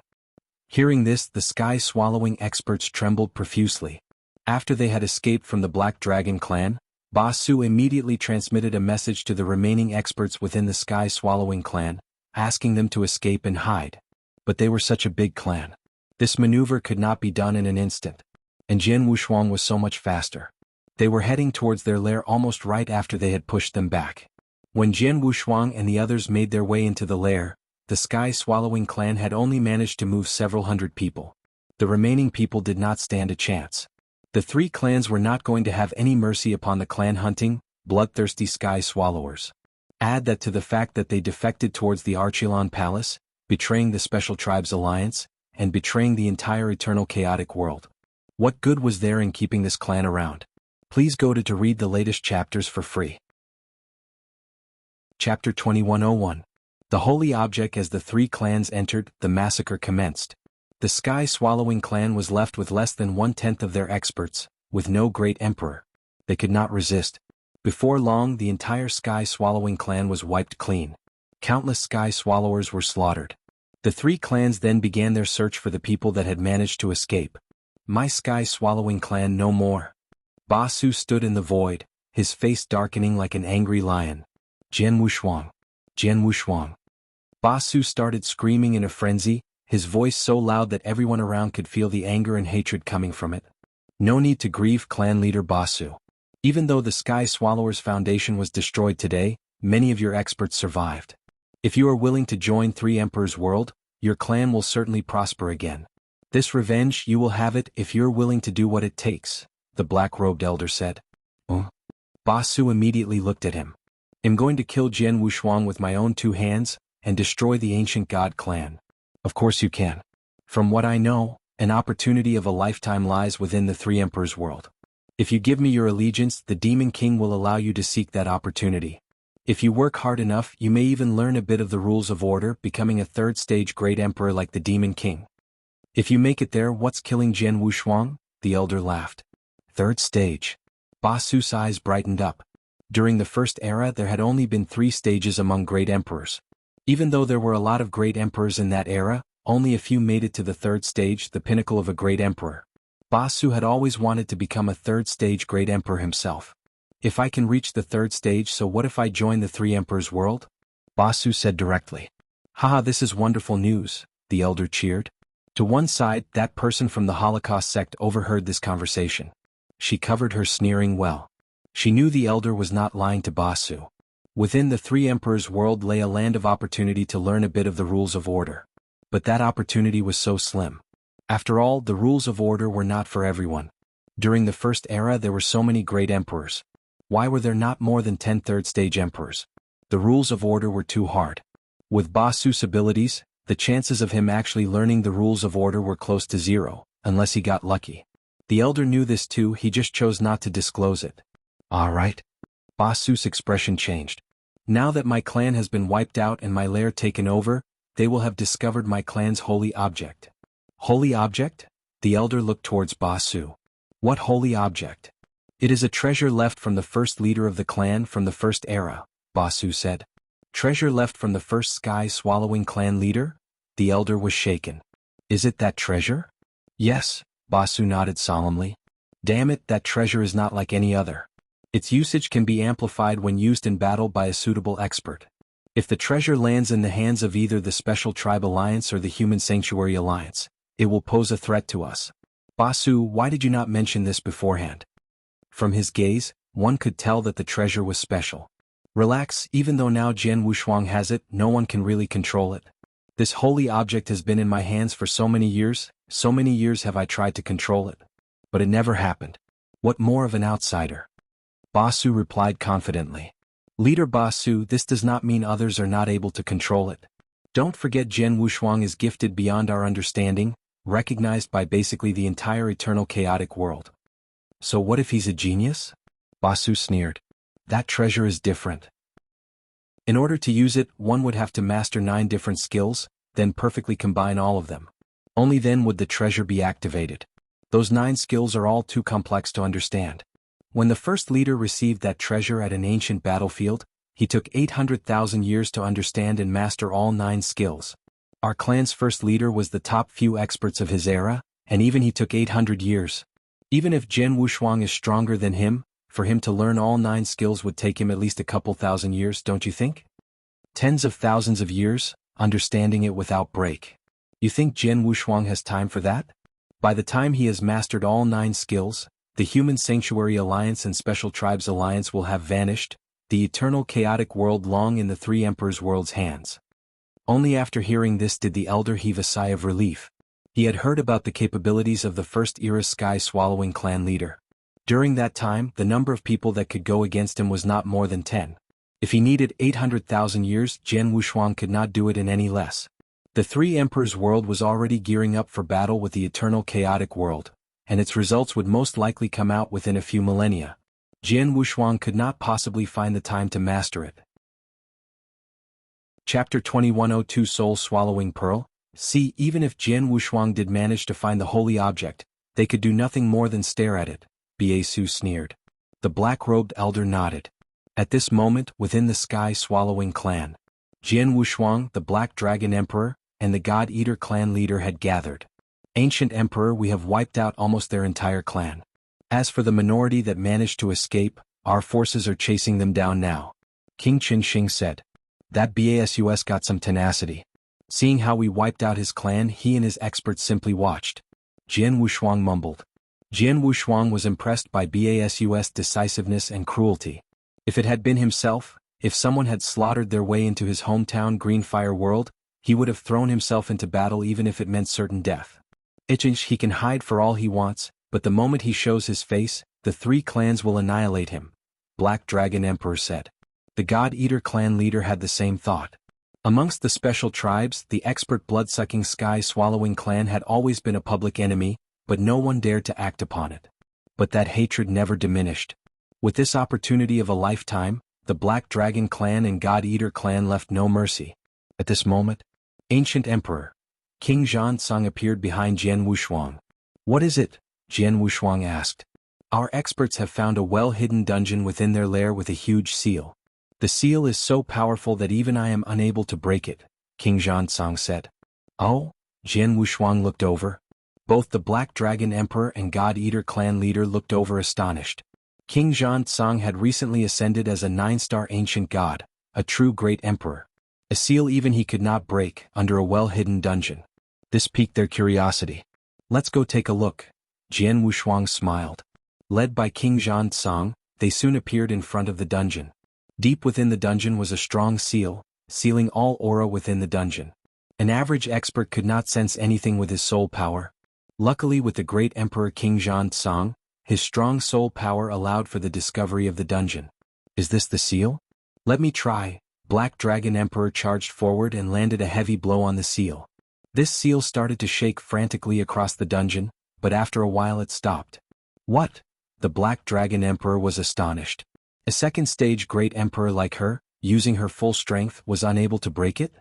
Hearing this, the Sky Swallowing experts trembled profusely. After they had escaped from the Black Dragon clan, Ba Su immediately transmitted a message to the remaining experts within the Sky Swallowing clan, asking them to escape and hide. But they were such a big clan. This maneuver could not be done in an instant. And Jianghu was so much faster. They were heading towards their lair almost right after they had pushed them back. When Jianghu and the others made their way into the lair, the Sky Swallowing clan had only managed to move several hundred people. The remaining people did not stand a chance. The three clans were not going to have any mercy upon the clan-hunting, bloodthirsty Sky Swallowers. Add that to the fact that they defected towards the Archelon Palace, betraying the Special Tribes Alliance, and betraying the entire Eternal Chaotic World. What good was there in keeping this clan around? Please go to read the latest chapters for free. Chapter 2101. The Holy Object. As the three clans entered, the massacre commenced. The Sky Swallowing clan was left with less than 1/10 of their experts, with no great emperor. They could not resist. Before long, the entire Sky Swallowing clan was wiped clean. Countless Sky Swallowers were slaughtered. The three clans then began their search for the people that had managed to escape. My Sky Swallowing clan no more. Ba Su stood in the void, his face darkening like an angry lion. Jianghu. Jianghu. Ba Su started screaming in a frenzy, his voice so loud that everyone around could feel the anger and hatred coming from it. No need to grieve, clan leader Ba Su. Even though the Sky Swallowers Foundation was destroyed today, many of your experts survived. If you are willing to join Three Emperors' world, your clan will certainly prosper again. This revenge, you will have it if you're willing to do what it takes, the black-robed elder said. Ba Su immediately looked at him. I'm going to kill Jianghu with my own two hands, and destroy the Ancient God clan. Of course you can. From what I know, an opportunity of a lifetime lies within the Three Emperors' world. If you give me your allegiance, the Demon King will allow you to seek that opportunity. If you work hard enough, you may even learn a bit of the rules of order, becoming a third-stage great emperor like the Demon King. If you make it there, what's killing Jianghu? The elder laughed. Third stage. Basu's eyes brightened up. During the First Era there had only been 3 stages among great emperors. Even though there were a lot of great emperors in that era, only a few made it to the 3rd stage, the pinnacle of a great emperor. Basu had always wanted to become a 3rd stage great emperor himself. If I can reach the 3rd stage, so what if I join the 3 emperors' world? Basu said directly. Haha, this is wonderful news, the elder cheered. To one side, that person from the Holocaust sect overheard this conversation. She covered her sneering well. She knew the elder was not lying to Basu. Within the 3 emperors' world lay a land of opportunity to learn a bit of the rules of order. But that opportunity was so slim. After all, the rules of order were not for everyone. During the First Era there were so many great emperors. Why were there not more than 10 third-stage emperors? The rules of order were too hard. With Basu's abilities, the chances of him actually learning the rules of order were close to 0, unless he got lucky. The elder knew this too, he just chose not to disclose it. Alright. Basu's expression changed. Now that my clan has been wiped out and my lair taken over, they will have discovered my clan's holy object. Holy object? The elder looked towards Basu. What holy object? It is a treasure left from the first leader of the clan from the First Era, Basu said. Treasure left from the first sky-swallowing clan leader? The elder was shaken. Is it that treasure? Yes, Basu nodded solemnly. Damn it, that treasure is not like any other. Its usage can be amplified when used in battle by a suitable expert. If the treasure lands in the hands of either the Special Tribe Alliance or the Human Sanctuary Alliance, it will pose a threat to us. Basu, why did you not mention this beforehand? From his gaze, one could tell that the treasure was special. Relax, even though now Jianghu has it, no one can really control it. This holy object has been in my hands for so many years have I tried to control it. But it never happened. What more of an outsider? Basu replied confidently. Leader Basu, this does not mean others are not able to control it. Don't forget Jianghu is gifted beyond our understanding, recognized by basically the entire eternal chaotic world. So what if he's a genius? Basu sneered. That treasure is different. In order to use it, one would have to master 9 different skills, then perfectly combine all of them. Only then would the treasure be activated. Those 9 skills are all too complex to understand. When the first leader received that treasure at an ancient battlefield, he took 800,000 years to understand and master all 9 skills. Our clan's first leader was the top few experts of his era, and even he took 800 years. Even if Jianghu is stronger than him, for him to learn all 9 skills would take him at least a couple thousand years, don't you think? Tens of thousands of years, understanding it without break. You think Jianghu has time for that? By the time he has mastered all 9 skills, the Human Sanctuary Alliance and Special Tribes Alliance will have vanished, the eternal chaotic world long in the 3 Emperors' world's hands. Only after hearing this did the elder heave a sigh of relief. He had heard about the capabilities of the First Era sky-swallowing clan leader. During that time, the number of people that could go against him was not more than 10. If he needed 800,000 years, Jianghu could not do it in any less. The 3 Emperors' world was already gearing up for battle with the eternal chaotic world, and its results would most likely come out within a few millennia. Jianghu could not possibly find the time to master it. Chapter 2102 Soul-Swallowing Pearl. See, even if Jianghu did manage to find the holy object, they could do nothing more than stare at it, Basu sneered. The black-robed elder nodded. At this moment, within the sky-swallowing clan, Jianghu, the Black Dragon Emperor, and the God-Eater clan leader had gathered. Ancient Emperor, we have wiped out almost their entire clan. As for the minority that managed to escape, our forces are chasing them down now. King Qinxing said. That Basus got some tenacity. Seeing how we wiped out his clan, he and his experts simply watched. Jianghu mumbled. Jianghu was impressed by Basus' decisiveness and cruelty. If it had been himself, if someone had slaughtered their way into his hometown Greenfire world, he would have thrown himself into battle even if it meant certain death. He can hide for all he wants, but the moment he shows his face, the 3 clans will annihilate him, Black Dragon Emperor said. The God-Eater clan leader had the same thought. Amongst the special tribes, the expert blood-sucking sky-swallowing clan had always been a public enemy, but no one dared to act upon it. But that hatred never diminished. With this opportunity of a lifetime, the Black Dragon clan and God-Eater clan left no mercy. At this moment, Ancient Emperor, King Zhansong appeared behind Jianghu. What is it? Jianghu asked. Our experts have found a well-hidden dungeon within their lair with a huge seal. The seal is so powerful that even I am unable to break it, King Zhansong said. Oh? Jian Wushuang looked over. Both the Black Dragon Emperor and God-Eater clan leader looked over astonished. King Zhansong had recently ascended as a 9-star ancient god, a true great emperor. A seal even he could not break, under a well-hidden dungeon. This piqued their curiosity. Let's go take a look. Jian Wushuang smiled. Led by King Zhansong, they soon appeared in front of the dungeon. Deep within the dungeon was a strong seal, sealing all aura within the dungeon. An average expert could not sense anything with his soul power. Luckily with the great emperor King Zhansong, his strong soul power allowed for the discovery of the dungeon. Is this the seal? Let me try. Black Dragon Emperor charged forward and landed a heavy blow on the seal. This seal started to shake frantically across the dungeon, but after a while it stopped. What? The Black Dragon Emperor was astonished. A second-stage great emperor like her, using her full strength, was unable to break it?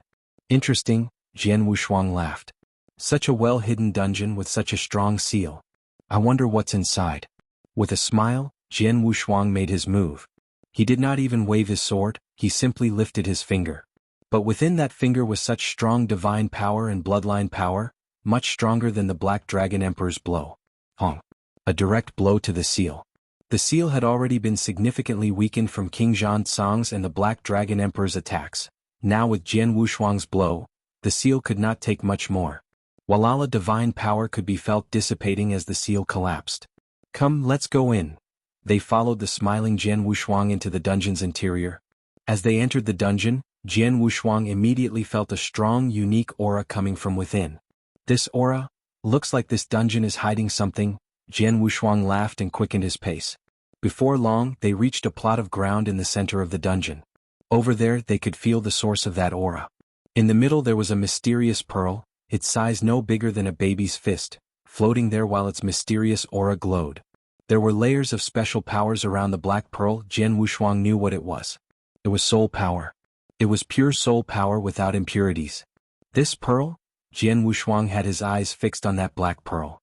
Interesting, Jian Wushuang laughed. Such a well-hidden dungeon with such a strong seal. I wonder what's inside. With a smile, Jian Wushuang made his move. He did not even wave his sword, he simply lifted his finger. But within that finger was such strong divine power and bloodline power, much stronger than the Black Dragon Emperor's blow. Hong. A direct blow to the seal. The seal had already been significantly weakened from King Zhansong's and the Black Dragon Emperor's attacks. Now with Jian Wushuang's blow, the seal could not take much more. Walala divine power could be felt dissipating as the seal collapsed. Come, let's go in. They followed the smiling Jian Wushuang into the dungeon's interior. As they entered the dungeon, Jian Wushuang immediately felt a strong, unique aura coming from within. This aura? Looks like this dungeon is hiding something. Jian Wushuang laughed and quickened his pace. Before long, they reached a plot of ground in the center of the dungeon. Over there, they could feel the source of that aura. In the middle there was a mysterious pearl, its size no bigger than a baby's fist, floating there while its mysterious aura glowed. There were layers of special powers around the black pearl. Jian Wushuang knew what it was. It was soul power. It was pure soul power without impurities. This pearl? Jian Wushuang had his eyes fixed on that black pearl.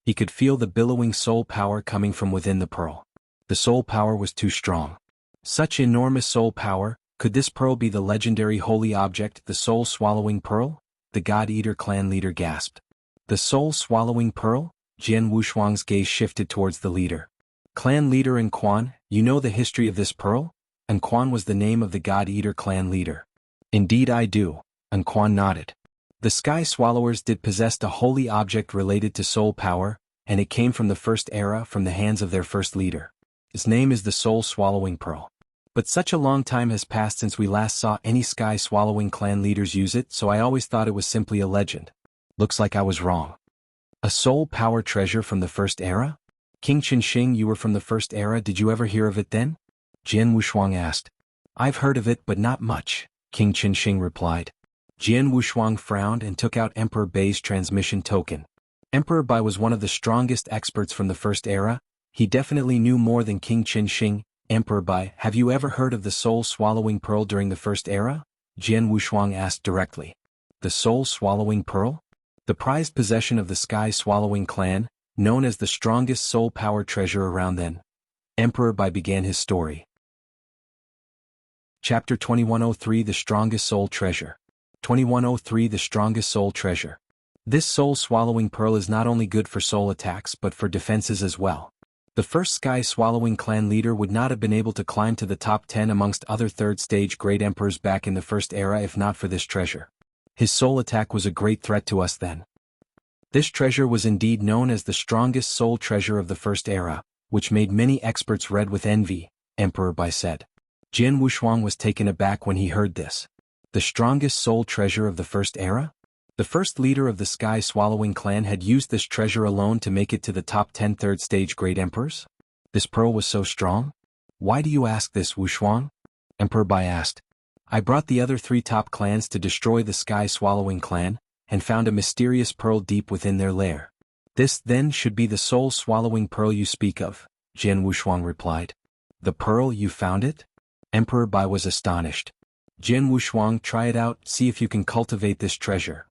He could feel the billowing soul power coming from within the pearl. The soul power was too strong. Such enormous soul power, could this pearl be the legendary holy object, the soul-swallowing pearl? The God-Eater clan leader gasped. The soul-swallowing pearl? Jian Wushuang's gaze shifted towards the leader. Clan leader Quan, you know the history of this pearl? Quan was the name of the God-Eater clan leader. Indeed I do, Quan nodded. The Sky Swallowers did possess a holy object related to soul power, and it came from the first era from the hands of their first leader. His name is the soul-swallowing pearl. But such a long time has passed since we last saw any sky-swallowing clan leaders use it, so I always thought it was simply a legend. Looks like I was wrong. A soul power treasure from the first era? King Qinsheng, you were from the first era, did you ever hear of it then? Jian Wushuang asked. I've heard of it but not much, King Qinsheng replied. Jian Wushuang frowned and took out Emperor Bai's transmission token. Emperor Bai was one of the strongest experts from the first era. He definitely knew more than King Qinsheng. Emperor Bai, have you ever heard of the soul-swallowing pearl during the first era? Jian Wushuang asked directly. The soul-swallowing pearl? The prized possession of the sky-swallowing clan, known as the strongest soul power treasure around then. Emperor Bai began his story. Chapter 2103 The Strongest Soul Treasure. 2103 The Strongest Soul Treasure. This soul-swallowing pearl is not only good for soul attacks but for defenses as well. The first sky-swallowing clan leader would not have been able to climb to the top 10 amongst other third-stage great emperors back in the first era if not for this treasure. His soul attack was a great threat to us then. This treasure was indeed known as the strongest soul treasure of the first era, which made many experts red with envy, Emperor Bai said. Jian Wushuang was taken aback when he heard this. The strongest soul treasure of the first era? The first leader of the sky-swallowing clan had used this treasure alone to make it to the top 10 third-stage great emperors? This pearl was so strong? Why do you ask this, Wushuang? Emperor Bai asked. I brought the other 3 top clans to destroy the sky-swallowing clan, and found a mysterious pearl deep within their lair. This, then, should be the soul-swallowing pearl you speak of, Jian Wushuang replied. The pearl, you found it? Emperor Bai was astonished. Jian Wushuang, try it out, see if you can cultivate this treasure.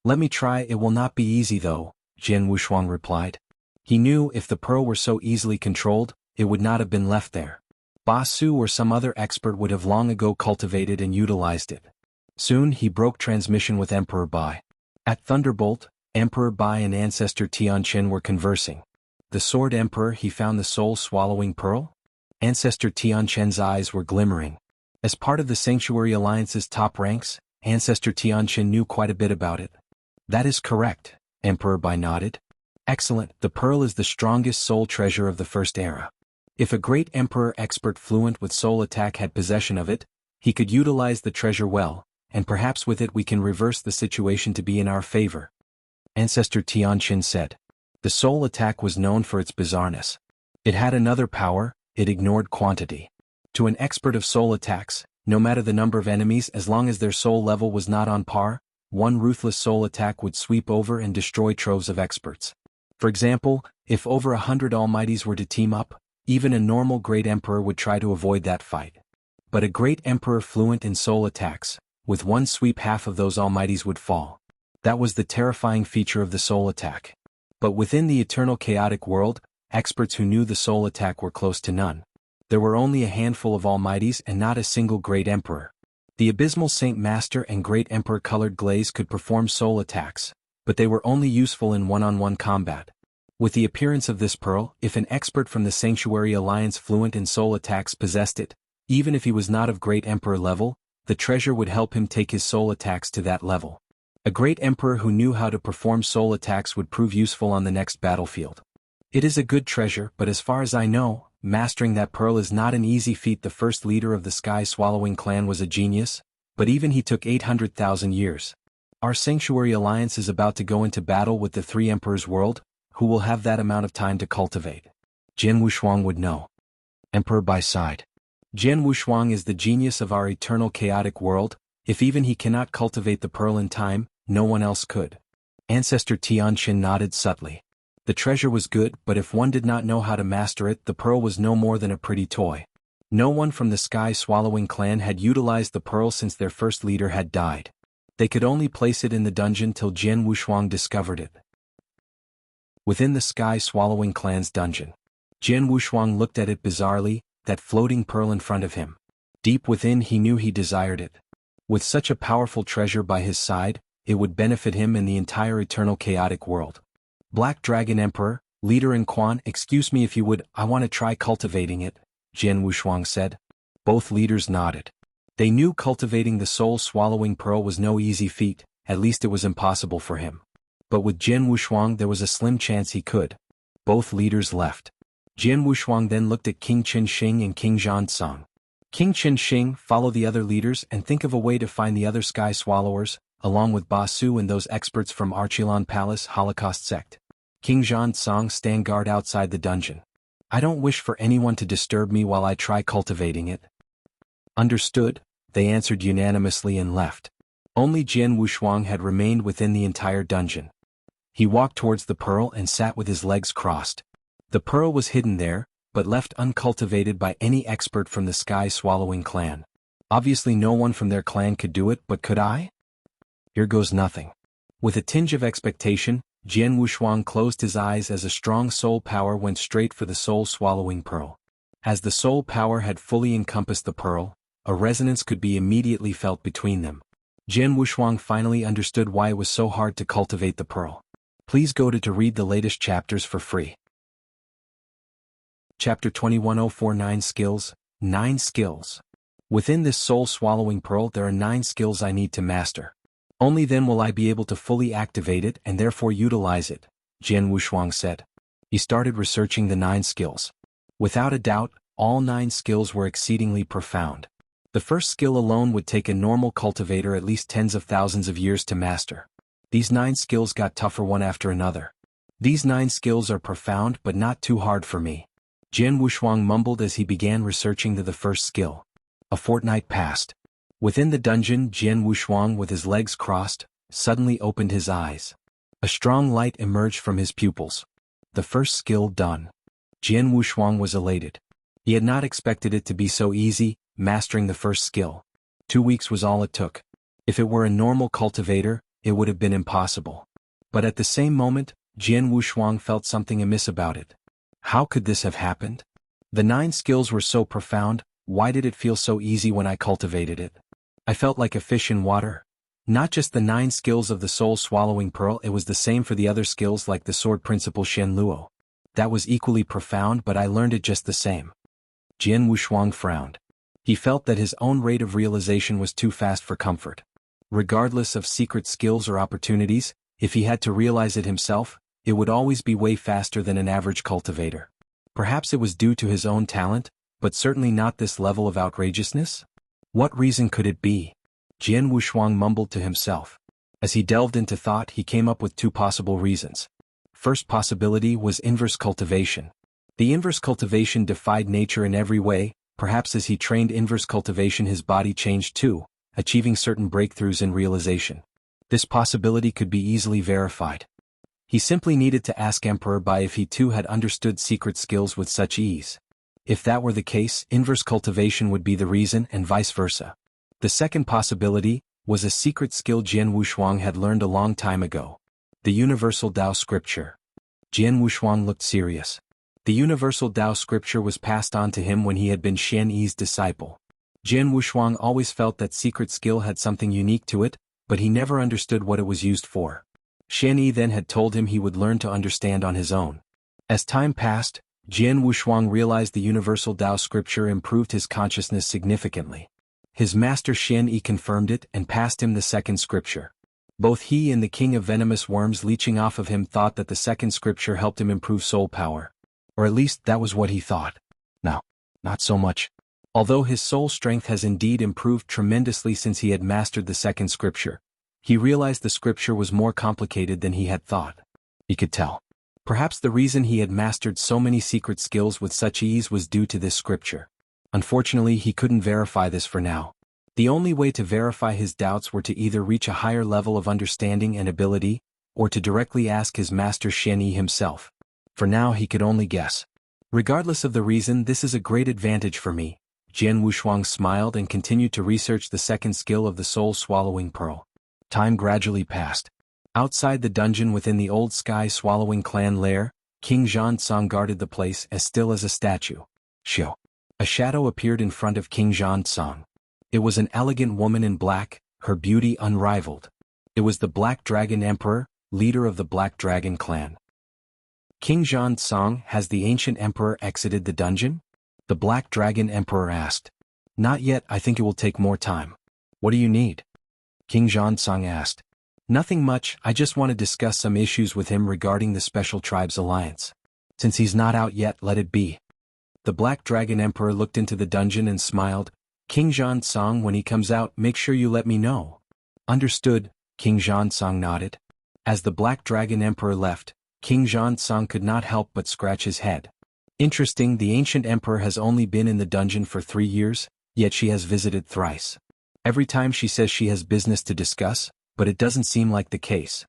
Let me try, it will not be easy though, Jian Wushuang replied. He knew if the pearl were so easily controlled, it would not have been left there. Ba Su or some other expert would have long ago cultivated and utilized it. Soon he broke transmission with Emperor Bai. At Thunderbolt, Emperor Bai and Ancestor Tianqin were conversing. The Sword Emperor, he found the soul-swallowing pearl? Ancestor Tianqin's eyes were glimmering. As part of the Sanctuary Alliance's top ranks, Ancestor Tianqin knew quite a bit about it. That is correct, Emperor Bai nodded. Excellent, the pearl is the strongest soul treasure of the First Era. If a great emperor expert fluent with soul attack had possession of it, he could utilize the treasure well, and perhaps with it we can reverse the situation to be in our favor. Ancestor Tianqin said. The soul attack was known for its bizarreness. It had another power, it ignored quantity. To an expert of soul attacks, no matter the number of enemies as long as their soul level was not on par, one ruthless soul attack would sweep over and destroy troves of experts. For example, if over 100 Almighties were to team up, even a normal great emperor would try to avoid that fight. But a great emperor fluent in soul attacks, with one sweep half of those Almighties would fall. That was the terrifying feature of the soul attack. But within the eternal chaotic world, experts who knew the soul attack were close to none. There were only a handful of Almighties and not a single great emperor. The abysmal Saint Master and great emperor Colored Glaze could perform soul attacks, but they were only useful in one-on-one combat. With the appearance of this pearl, if an expert from the Sanctuary Alliance fluent in soul attacks possessed it, even if he was not of great emperor level, the treasure would help him take his soul attacks to that level. A great emperor who knew how to perform soul attacks would prove useful on the next battlefield. It is a good treasure, but as far as I know, mastering that pearl is not an easy feat. The first leader of the Sky-Swallowing clan was a genius, but even he took 800,000 years. Our Sanctuary Alliance is about to go into battle with the Three Emperors world, who will have that amount of time to cultivate. Jian Wushuang would know. Emperor Bai sighed. Jian Wushuang is the genius of our eternal chaotic world. If even he cannot cultivate the pearl in time, no one else could. Ancestor Tianqin nodded subtly. The treasure was good, but if one did not know how to master it, the pearl was no more than a pretty toy. No one from the Sky-Swallowing clan had utilized the pearl since their first leader had died. They could only place it in the dungeon till Jian Wushuang discovered it. Within the Sky-Swallowing clan's dungeon, Jian Wushuang looked at it bizarrely, that floating pearl in front of him. Deep within he knew he desired it. With such a powerful treasure by his side, it would benefit him and the entire eternal chaotic world. Black Dragon Emperor, leader in Quan, excuse me if you would, I want to try cultivating it, Jian Wushuang said. Both leaders nodded. They knew cultivating the soul-swallowing pearl was no easy feat, at least it was impossible for him. But with Jian Wushuang there was a slim chance he could. Both leaders left. Jian Wushuang then looked at King Qin Shing and King Zhan Song. King Qin Shing, follow the other leaders and think of a way to find the other Sky Swallowers, along with Ba Su and those experts from Archilon Palace Holocaust Sect. King Zhan Song, stand guard outside the dungeon. I don't wish for anyone to disturb me while I try cultivating it. Understood, they answered unanimously and left. Only Jian Wushuang had remained within the entire dungeon. He walked towards the pearl and sat with his legs crossed. The pearl was hidden there, but left uncultivated by any expert from the Sky-Swallowing clan. Obviously no one from their clan could do it, but could I? Here goes nothing. With a tinge of expectation, Jian Wushuang closed his eyes as a strong soul power went straight for the soul-swallowing pearl. As the soul power had fully encompassed the pearl, a resonance could be immediately felt between them. Jian Wushuang finally understood why it was so hard to cultivate the pearl. Please go to read the latest chapters for free. Chapter 21049 Skills, 9 Skills. Within this soul-swallowing pearl there are 9 skills I need to master. Only then will I be able to fully activate it and therefore utilize it, Jian Wushuang said. He started researching the 9 skills. Without a doubt, all 9 skills were exceedingly profound. The first skill alone would take a normal cultivator at least tens of thousands of years to master. These 9 skills got tougher one after another. These 9 skills are profound but not too hard for me. Jian Wushuang mumbled as he began researching the first skill. A fortnight passed. Within the dungeon, Jian Wushuang, with his legs crossed, suddenly opened his eyes. A strong light emerged from his pupils. The first skill done. Jian Wushuang was elated. He had not expected it to be so easy, mastering the first skill. 2 weeks was all it took. If it were a normal cultivator, it would have been impossible. But at the same moment, Jian Wushuang felt something amiss about it. How could this have happened? The 9 skills were so profound, why did it feel so easy when I cultivated it? I felt like a fish in water. Not just the 9 skills of the soul-swallowing pearl, it was the same for the other skills like the sword principle Shen Luo. That was equally profound, but I learned it just the same. Jian Wushuang frowned. He felt that his own rate of realization was too fast for comfort. Regardless of secret skills or opportunities, if he had to realize it himself, it would always be way faster than an average cultivator. Perhaps it was due to his own talent, but certainly not this level of outrageousness? What reason could it be? Jian Wushuang mumbled to himself. As he delved into thought, he came up with 2 possible reasons. First possibility was inverse cultivation. The inverse cultivation defied nature in every way. Perhaps as he trained inverse cultivation his body changed too, achieving certain breakthroughs in realization. This possibility could be easily verified. He simply needed to ask Emperor Bai if he too had understood secret skills with such ease. If that were the case, inverse cultivation would be the reason and vice versa. The second possibility was a secret skill Jian Wushuang had learned a long time ago. The Universal Tao Scripture. Jian Wushuang looked serious. The Universal Tao Scripture was passed on to him when he had been Shen Yi's disciple. Jian Wushuang always felt that secret skill had something unique to it, but he never understood what it was used for. Shen Yi then had told him he would learn to understand on his own. As time passed, Jian Wushuang realized the Universal Tao Scripture improved his consciousness significantly. His master Shen Yi confirmed it and passed him the second scripture. Both he and the king of venomous worms leeching off of him thought that the second scripture helped him improve soul power. Or at least that was what he thought. No, not so much. Although his soul strength has indeed improved tremendously since he had mastered the second scripture, he realized the scripture was more complicated than he had thought. He could tell. Perhaps the reason he had mastered so many secret skills with such ease was due to this scripture. Unfortunately, he couldn't verify this for now. The only way to verify his doubts were to either reach a higher level of understanding and ability, or to directly ask his master Shen Yi himself. For now he could only guess. Regardless of the reason, this is a great advantage for me. Jian Wushuang smiled and continued to research the second skill of the soul-swallowing pearl. Time gradually passed. Outside the dungeon within the old sky-swallowing clan lair, King Zhansong guarded the place as still as a statue. Shio. A shadow appeared in front of King Zhansong. It was an elegant woman in black, her beauty unrivaled. It was the Black Dragon Emperor, leader of the Black Dragon clan. King Zhansong, has the ancient emperor exited the dungeon? The Black Dragon Emperor asked. Not yet, I think it will take more time. What do you need? King Zhansong asked. Nothing much, I just want to discuss some issues with him regarding the Special Tribes Alliance. Since he's not out yet, let it be. The Black Dragon Emperor looked into the dungeon and smiled. King Zhansong, when he comes out, make sure you let me know. Understood, King Zhansong nodded. As the Black Dragon Emperor left, King Zhansong could not help but scratch his head. Interesting, the ancient emperor has only been in the dungeon for 3 years, yet she has visited thrice. Every time she says she has business to discuss, but it doesn't seem like the case.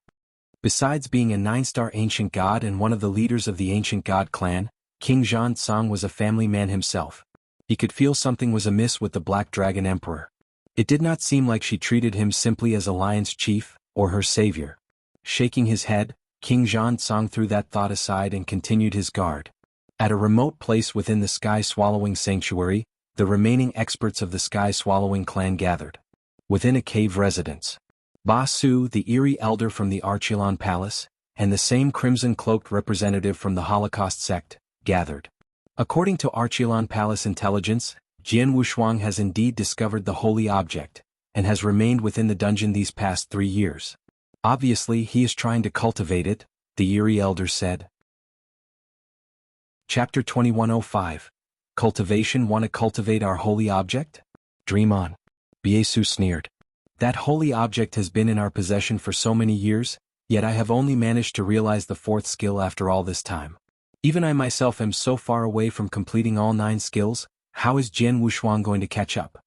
Besides being a 9-star ancient god and one of the leaders of the ancient god clan, King Zhansong was a family man himself. He could feel something was amiss with the Black Dragon Emperor. It did not seem like she treated him simply as alliance chief, or her savior. Shaking his head, King Zhansong threw that thought aside and continued his guard. At a remote place within the sky-swallowing sanctuary, the remaining experts of the sky-swallowing clan gathered. Within a cave residence, Ba Su, the eerie elder from the Archilon Palace, and the same crimson-cloaked representative from the Holocaust sect, gathered. According to Archilon Palace intelligence, Jian Wushuang has indeed discovered the holy object, and has remained within the dungeon these past 3 years. Obviously, he is trying to cultivate it, the eerie elder said. Chapter 2105. Cultivation. Want to cultivate our holy object? Dream on. Biesu sneered. That holy object has been in our possession for so many years, yet I have only managed to realize the 4th skill after all this time. Even I myself am so far away from completing all 9 skills, how is Jian Wushuang going to catch up?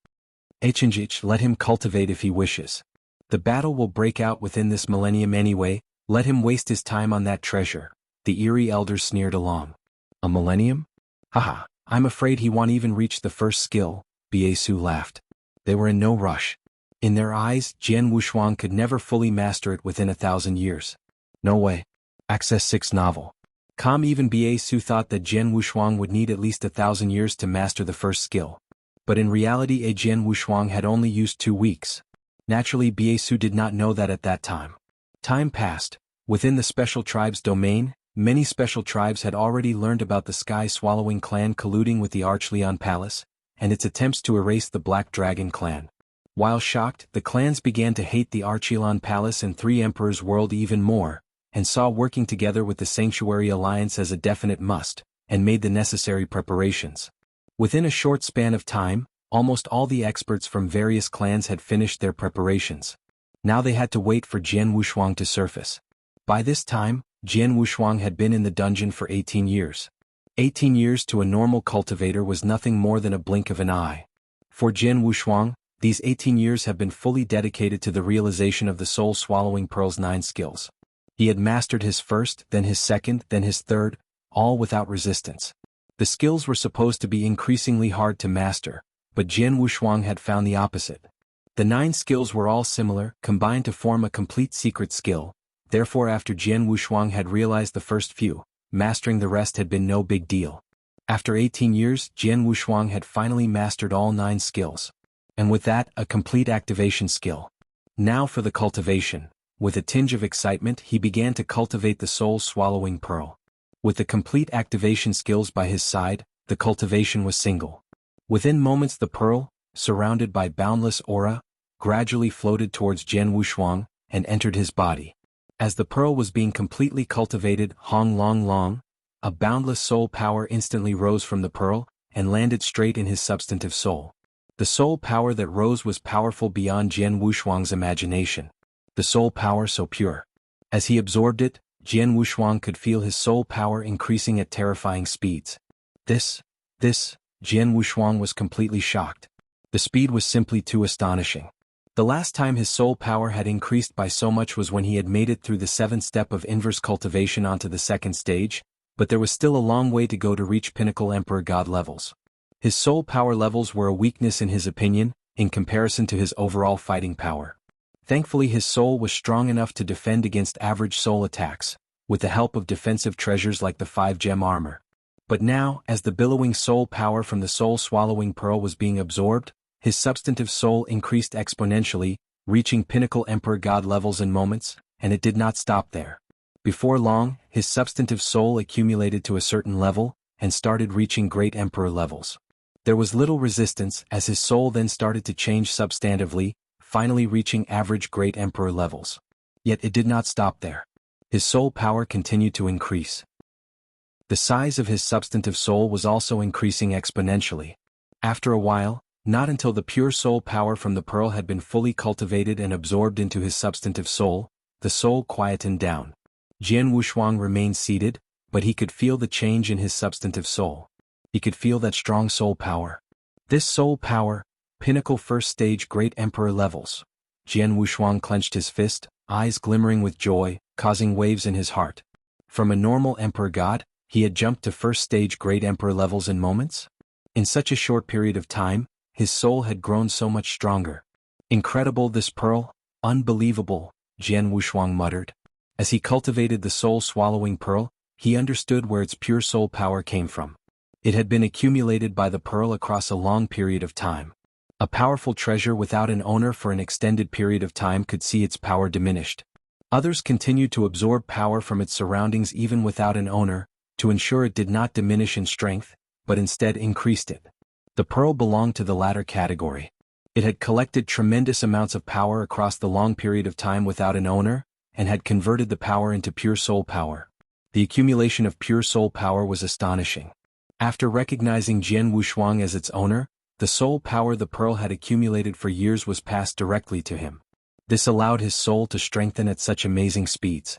Ichinjich, let him cultivate if he wishes. The battle will break out within this millennium anyway, let him waste his time on that treasure, the eerie elder sneered along. A millennium? Haha, I'm afraid he won't even reach the 1st skill, Biesu laughed. They were in no rush. In their eyes, Jian Wushuang could never fully master it within 1,000 years. No way. Access 6 novel. Even Biesu thought that Jian Wushuang would need at least 1,000 years to master the first skill. But in reality Jian Wushuang had only used 2 weeks. Naturally Biesu did not know that at that time. Time passed. Within the special tribe's domain, many special tribes had already learned about the sky-swallowing clan colluding with the Archleon Palace, and its attempts to erase the Black Dragon clan. While shocked, the clans began to hate the Archleon Palace and Three Emperors World even more, and saw working together with the Sanctuary Alliance as a definite must, and made the necessary preparations. Within a short span of time, almost all the experts from various clans had finished their preparations. Now they had to wait for Jian Wushuang to surface. By this time, Jian Wushuang had been in the dungeon for 18 years. 18 years to a normal cultivator was nothing more than a blink of an eye. For Jian Wushuang, these 18 years have been fully dedicated to the realization of the soul-swallowing pearl's 9 skills. He had mastered his first, then his second, then his third, all without resistance. The skills were supposed to be increasingly hard to master, but Jian Wushuang had found the opposite. The 9 skills were all similar, combined to form a complete secret skill. Therefore after Jian Wushuang had realized the first few, mastering the rest had been no big deal. After 18 years, Jian Wushuang had finally mastered all 9 skills. And with that, a complete activation skill. Now for the cultivation. With a tinge of excitement he began to cultivate the soul-swallowing pearl. With the complete activation skills by his side, the cultivation was single. Within moments the pearl, surrounded by boundless aura, gradually floated towards Jian Wushuang, and entered his body. As the pearl was being completely cultivated, Hong Long Long, a boundless soul power instantly rose from the pearl, and landed straight in his substantive soul. The soul power that rose was powerful beyond Jian Wushuang's imagination. The soul power so pure. As he absorbed it, Jian Wushuang could feel his soul power increasing at terrifying speeds. Jian Wushuang was completely shocked. The speed was simply too astonishing. The last time his soul power had increased by so much was when he had made it through the 7th step of inverse cultivation onto the 2nd stage, but there was still a long way to go to reach pinnacle Emperor God levels. His soul power levels were a weakness in his opinion, in comparison to his overall fighting power. Thankfully his soul was strong enough to defend against average soul attacks, with the help of defensive treasures like the 5-gem armor. But now, as the billowing soul power from the soul-swallowing pearl was being absorbed, his substantive soul increased exponentially, reaching pinnacle Emperor God levels in moments, and it did not stop there. Before long, his substantive soul accumulated to a certain level, and started reaching great Emperor levels. There was little resistance as his soul then started to change substantively, finally reaching average great Emperor levels. Yet it did not stop there. His soul power continued to increase. The size of his substantive soul was also increasing exponentially. After a while, not until the pure soul power from the pearl had been fully cultivated and absorbed into his substantive soul, the soul quietened down. Jian Wushuang remained seated, but he could feel the change in his substantive soul. He could feel that strong soul power. This soul power, pinnacle 1st stage great Emperor levels. Jian Wushuang clenched his fist, eyes glimmering with joy, causing waves in his heart. From a normal Emperor God, he had jumped to 1st stage great Emperor levels in moments? In such a short period of time, his soul had grown so much stronger. Incredible this pearl, unbelievable, Jian Wushuang muttered. As he cultivated the soul-swallowing pearl, he understood where its pure soul power came from. It had been accumulated by the pearl across a long period of time. A powerful treasure without an owner for an extended period of time could see its power diminished. Others continued to absorb power from its surroundings even without an owner, to ensure it did not diminish in strength, but instead increased it. The pearl belonged to the latter category. It had collected tremendous amounts of power across the long period of time without an owner, and had converted the power into pure soul power. The accumulation of pure soul power was astonishing. After recognizing Jian Wushuang as its owner, the soul power the pearl had accumulated for years was passed directly to him. This allowed his soul to strengthen at such amazing speeds.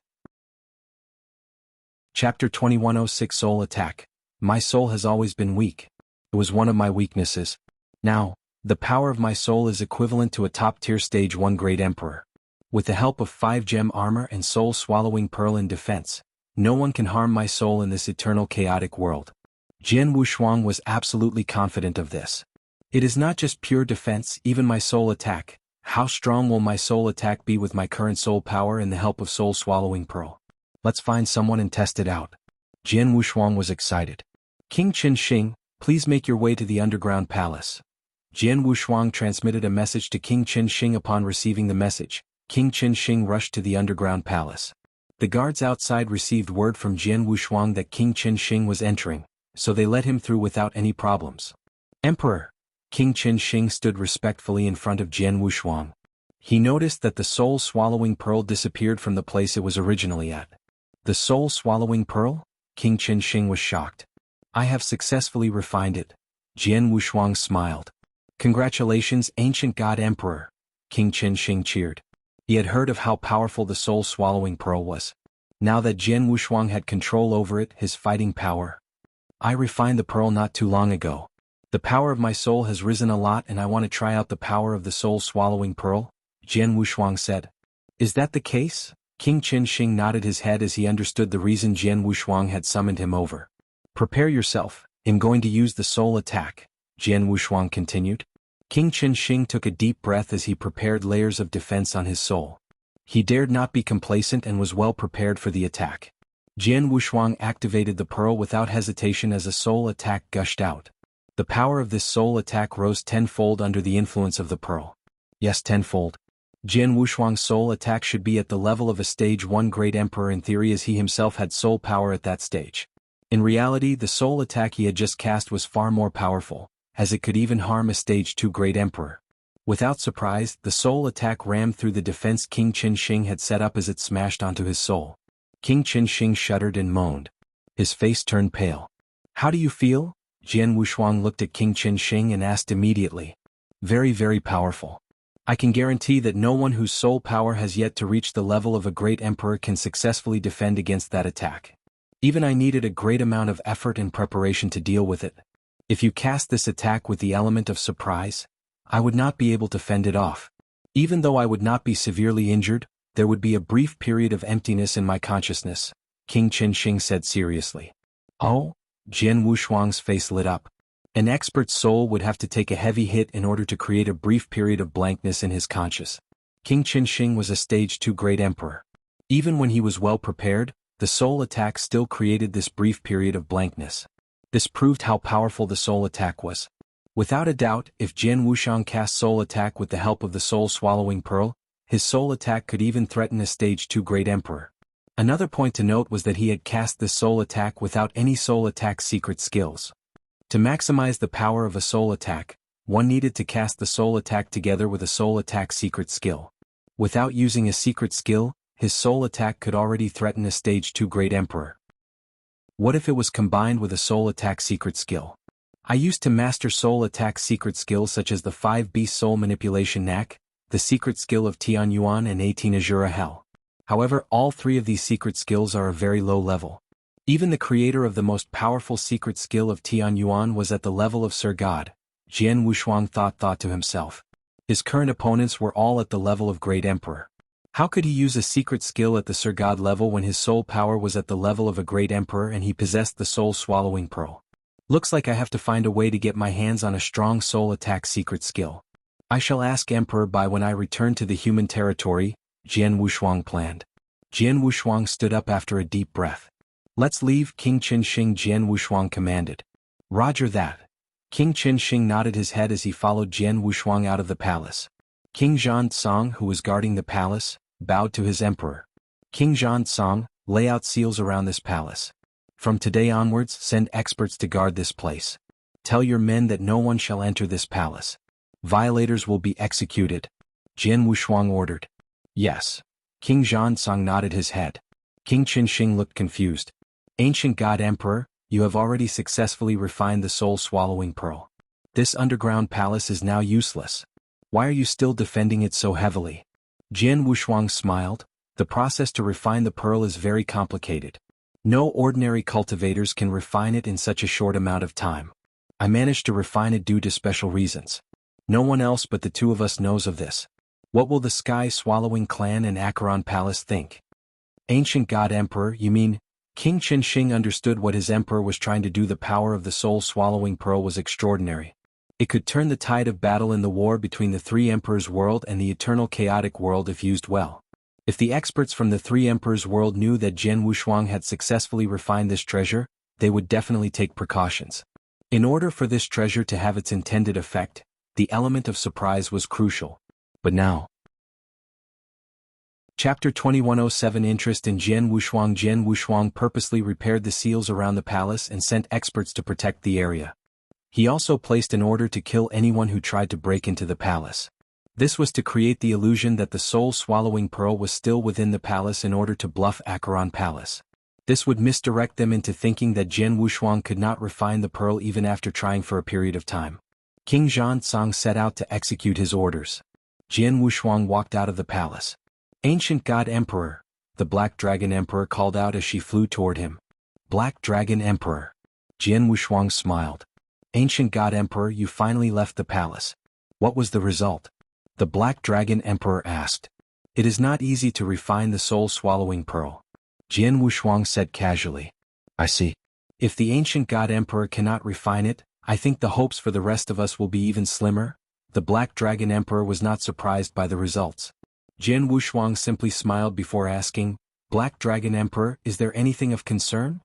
Chapter 2106 Soul Attack. My soul has always been weak. It was one of my weaknesses. Now, the power of my soul is equivalent to a top-tier stage 1 great emperor. With the help of 5-gem armor and soul-swallowing pearl in defense, no one can harm my soul in this eternal chaotic world. Jian Wushuang was absolutely confident of this. It is not just pure defense, even my soul attack. How strong will my soul attack be with my current soul power and the help of soul-swallowing pearl? Let's find someone and test it out. Jian Wushuang was excited. King Qinsheng, please make your way to the underground palace. Jian Wushuang transmitted a message to King Qinsheng. Upon receiving the message, King Qinsheng rushed to the underground palace. The guards outside received word from Jian Wushuang that King Qinsheng was entering, so they let him through without any problems. Emperor! King Qinsheng stood respectfully in front of Jian Wushuang. He noticed that the soul-swallowing pearl disappeared from the place it was originally at. The soul-swallowing pearl? King Qinsheng was shocked. I have successfully refined it. Jian Wushuang smiled. Congratulations, ancient god emperor. King Qinsheng cheered. He had heard of how powerful the soul-swallowing pearl was. Now that Jian Wushuang had control over it, his fighting power. I refined the pearl not too long ago. The power of my soul has risen a lot and I want to try out the power of the soul-swallowing pearl, Jian Wushuang said. Is that the case? King Qinsheng nodded his head as he understood the reason Jian Wushuang had summoned him over. Prepare yourself, I'm going to use the soul attack, Jian Wushuang continued. King Qinsheng took a deep breath as he prepared layers of defense on his soul. He dared not be complacent and was well prepared for the attack. Jian Wushuang activated the pearl without hesitation as a soul attack gushed out. The power of this soul attack rose tenfold under the influence of the pearl. Yes, tenfold. Jian Wushuang's soul attack should be at the level of a stage 1 great emperor in theory, as he himself had soul power at that stage. In reality, the soul attack he had just cast was far more powerful, as it could even harm a stage 2 great emperor. Without surprise, the soul attack rammed through the defense King Qinsheng had set up as it smashed onto his soul. King Qinsheng shuddered and moaned. His face turned pale. How do you feel? Jian Wushuang looked at King Qinsheng and asked immediately. Very, very powerful. I can guarantee that no one whose soul power has yet to reach the level of a great emperor can successfully defend against that attack. Even I needed a great amount of effort and preparation to deal with it. If you cast this attack with the element of surprise, I would not be able to fend it off. Even though I would not be severely injured, there would be a brief period of emptiness in my consciousness, King Qinsheng said seriously. Oh? Jian Wushuang's face lit up. An expert's soul would have to take a heavy hit in order to create a brief period of blankness in his conscious. King Qinsheng was a stage 2 great emperor. Even when he was well prepared, the soul attack still created this brief period of blankness. This proved how powerful the soul attack was. Without a doubt, if Jian Wushuang cast soul attack with the help of the soul-swallowing pearl, his soul attack could even threaten a stage 2 great emperor. Another point to note was that he had cast this soul attack without any soul attack secret skills. To maximize the power of a soul attack, one needed to cast the soul attack together with a soul attack secret skill. Without using a secret skill, his soul attack could already threaten a stage 2 great emperor. What if it was combined with a soul attack secret skill? I used to master soul attack secret skills such as the 5 Beast Soul Manipulation Knack, the secret skill of Tian Yuan and 18 Azura Hell. However, all 3 of these secret skills are a very low level. Even the creator of the most powerful secret skill of Tian Yuan was at the level of Sir God, Jian Wushuang thought to himself. His current opponents were all at the level of Great Emperor. How could he use a secret skill at the Sir God level when his soul power was at the level of a Great Emperor and he possessed the soul-swallowing pearl? Looks like I have to find a way to get my hands on a strong soul attack secret skill. I shall ask Emperor Bai when I return to the human territory, Jian Wushuang planned. Jian Wushuang stood up after a deep breath. Let's leave, King Qinsheng, Jian Wushuang commanded. Roger that. King Qinsheng nodded his head as he followed Jian Wushuang out of the palace. King Zhang, who was guarding the palace, bowed to his emperor. King Zhang, lay out seals around this palace. From today onwards, send experts to guard this place. Tell your men that no one shall enter this palace. Violators will be executed. Jian Wushuang ordered. Yes. King Zhang nodded his head. King Qinsheng looked confused. Ancient God Emperor, you have already successfully refined the soul-swallowing pearl. This underground palace is now useless. Why are you still defending it so heavily? Jian Wushuang smiled. The process to refine the pearl is very complicated. No ordinary cultivators can refine it in such a short amount of time. I managed to refine it due to special reasons. No one else but the 2 of us knows of this. What will the Sky-Swallowing Clan and Acheron Palace think? Ancient God Emperor, you mean? King Qinsheng understood what his emperor was trying to do. The power of the soul-swallowing pearl was extraordinary. It could turn the tide of battle in the war between the 3 emperors' world and the eternal chaotic world if used well. If the experts from the Three Emperors world knew that Jian Wushuang had successfully refined this treasure, they would definitely take precautions. In order for this treasure to have its intended effect, the element of surprise was crucial. But now, Chapter 2107 Interest in Jian Wushuang. Jian Wushuang purposely repaired the seals around the palace and sent experts to protect the area. He also placed an order to kill anyone who tried to break into the palace. This was to create the illusion that the soul-swallowing pearl was still within the palace in order to bluff Acheron Palace. This would misdirect them into thinking that Jian Wushuang could not refine the pearl even after trying for a period of time. King Zhansong set out to execute his orders. Jian Wushuang walked out of the palace. Ancient God Emperor, the Black Dragon Emperor called out as she flew toward him. Black Dragon Emperor. Jian Wushuang smiled. Ancient God Emperor, you finally left the palace. What was the result? The Black Dragon Emperor asked. It is not easy to refine the soul-swallowing pearl. Jian Wushuang said casually. I see. If the Ancient God Emperor cannot refine it, I think the hopes for the rest of us will be even slimmer. The Black Dragon Emperor was not surprised by the results. Jian Wushuang simply smiled before asking, Black Dragon Emperor, is there anything of concern?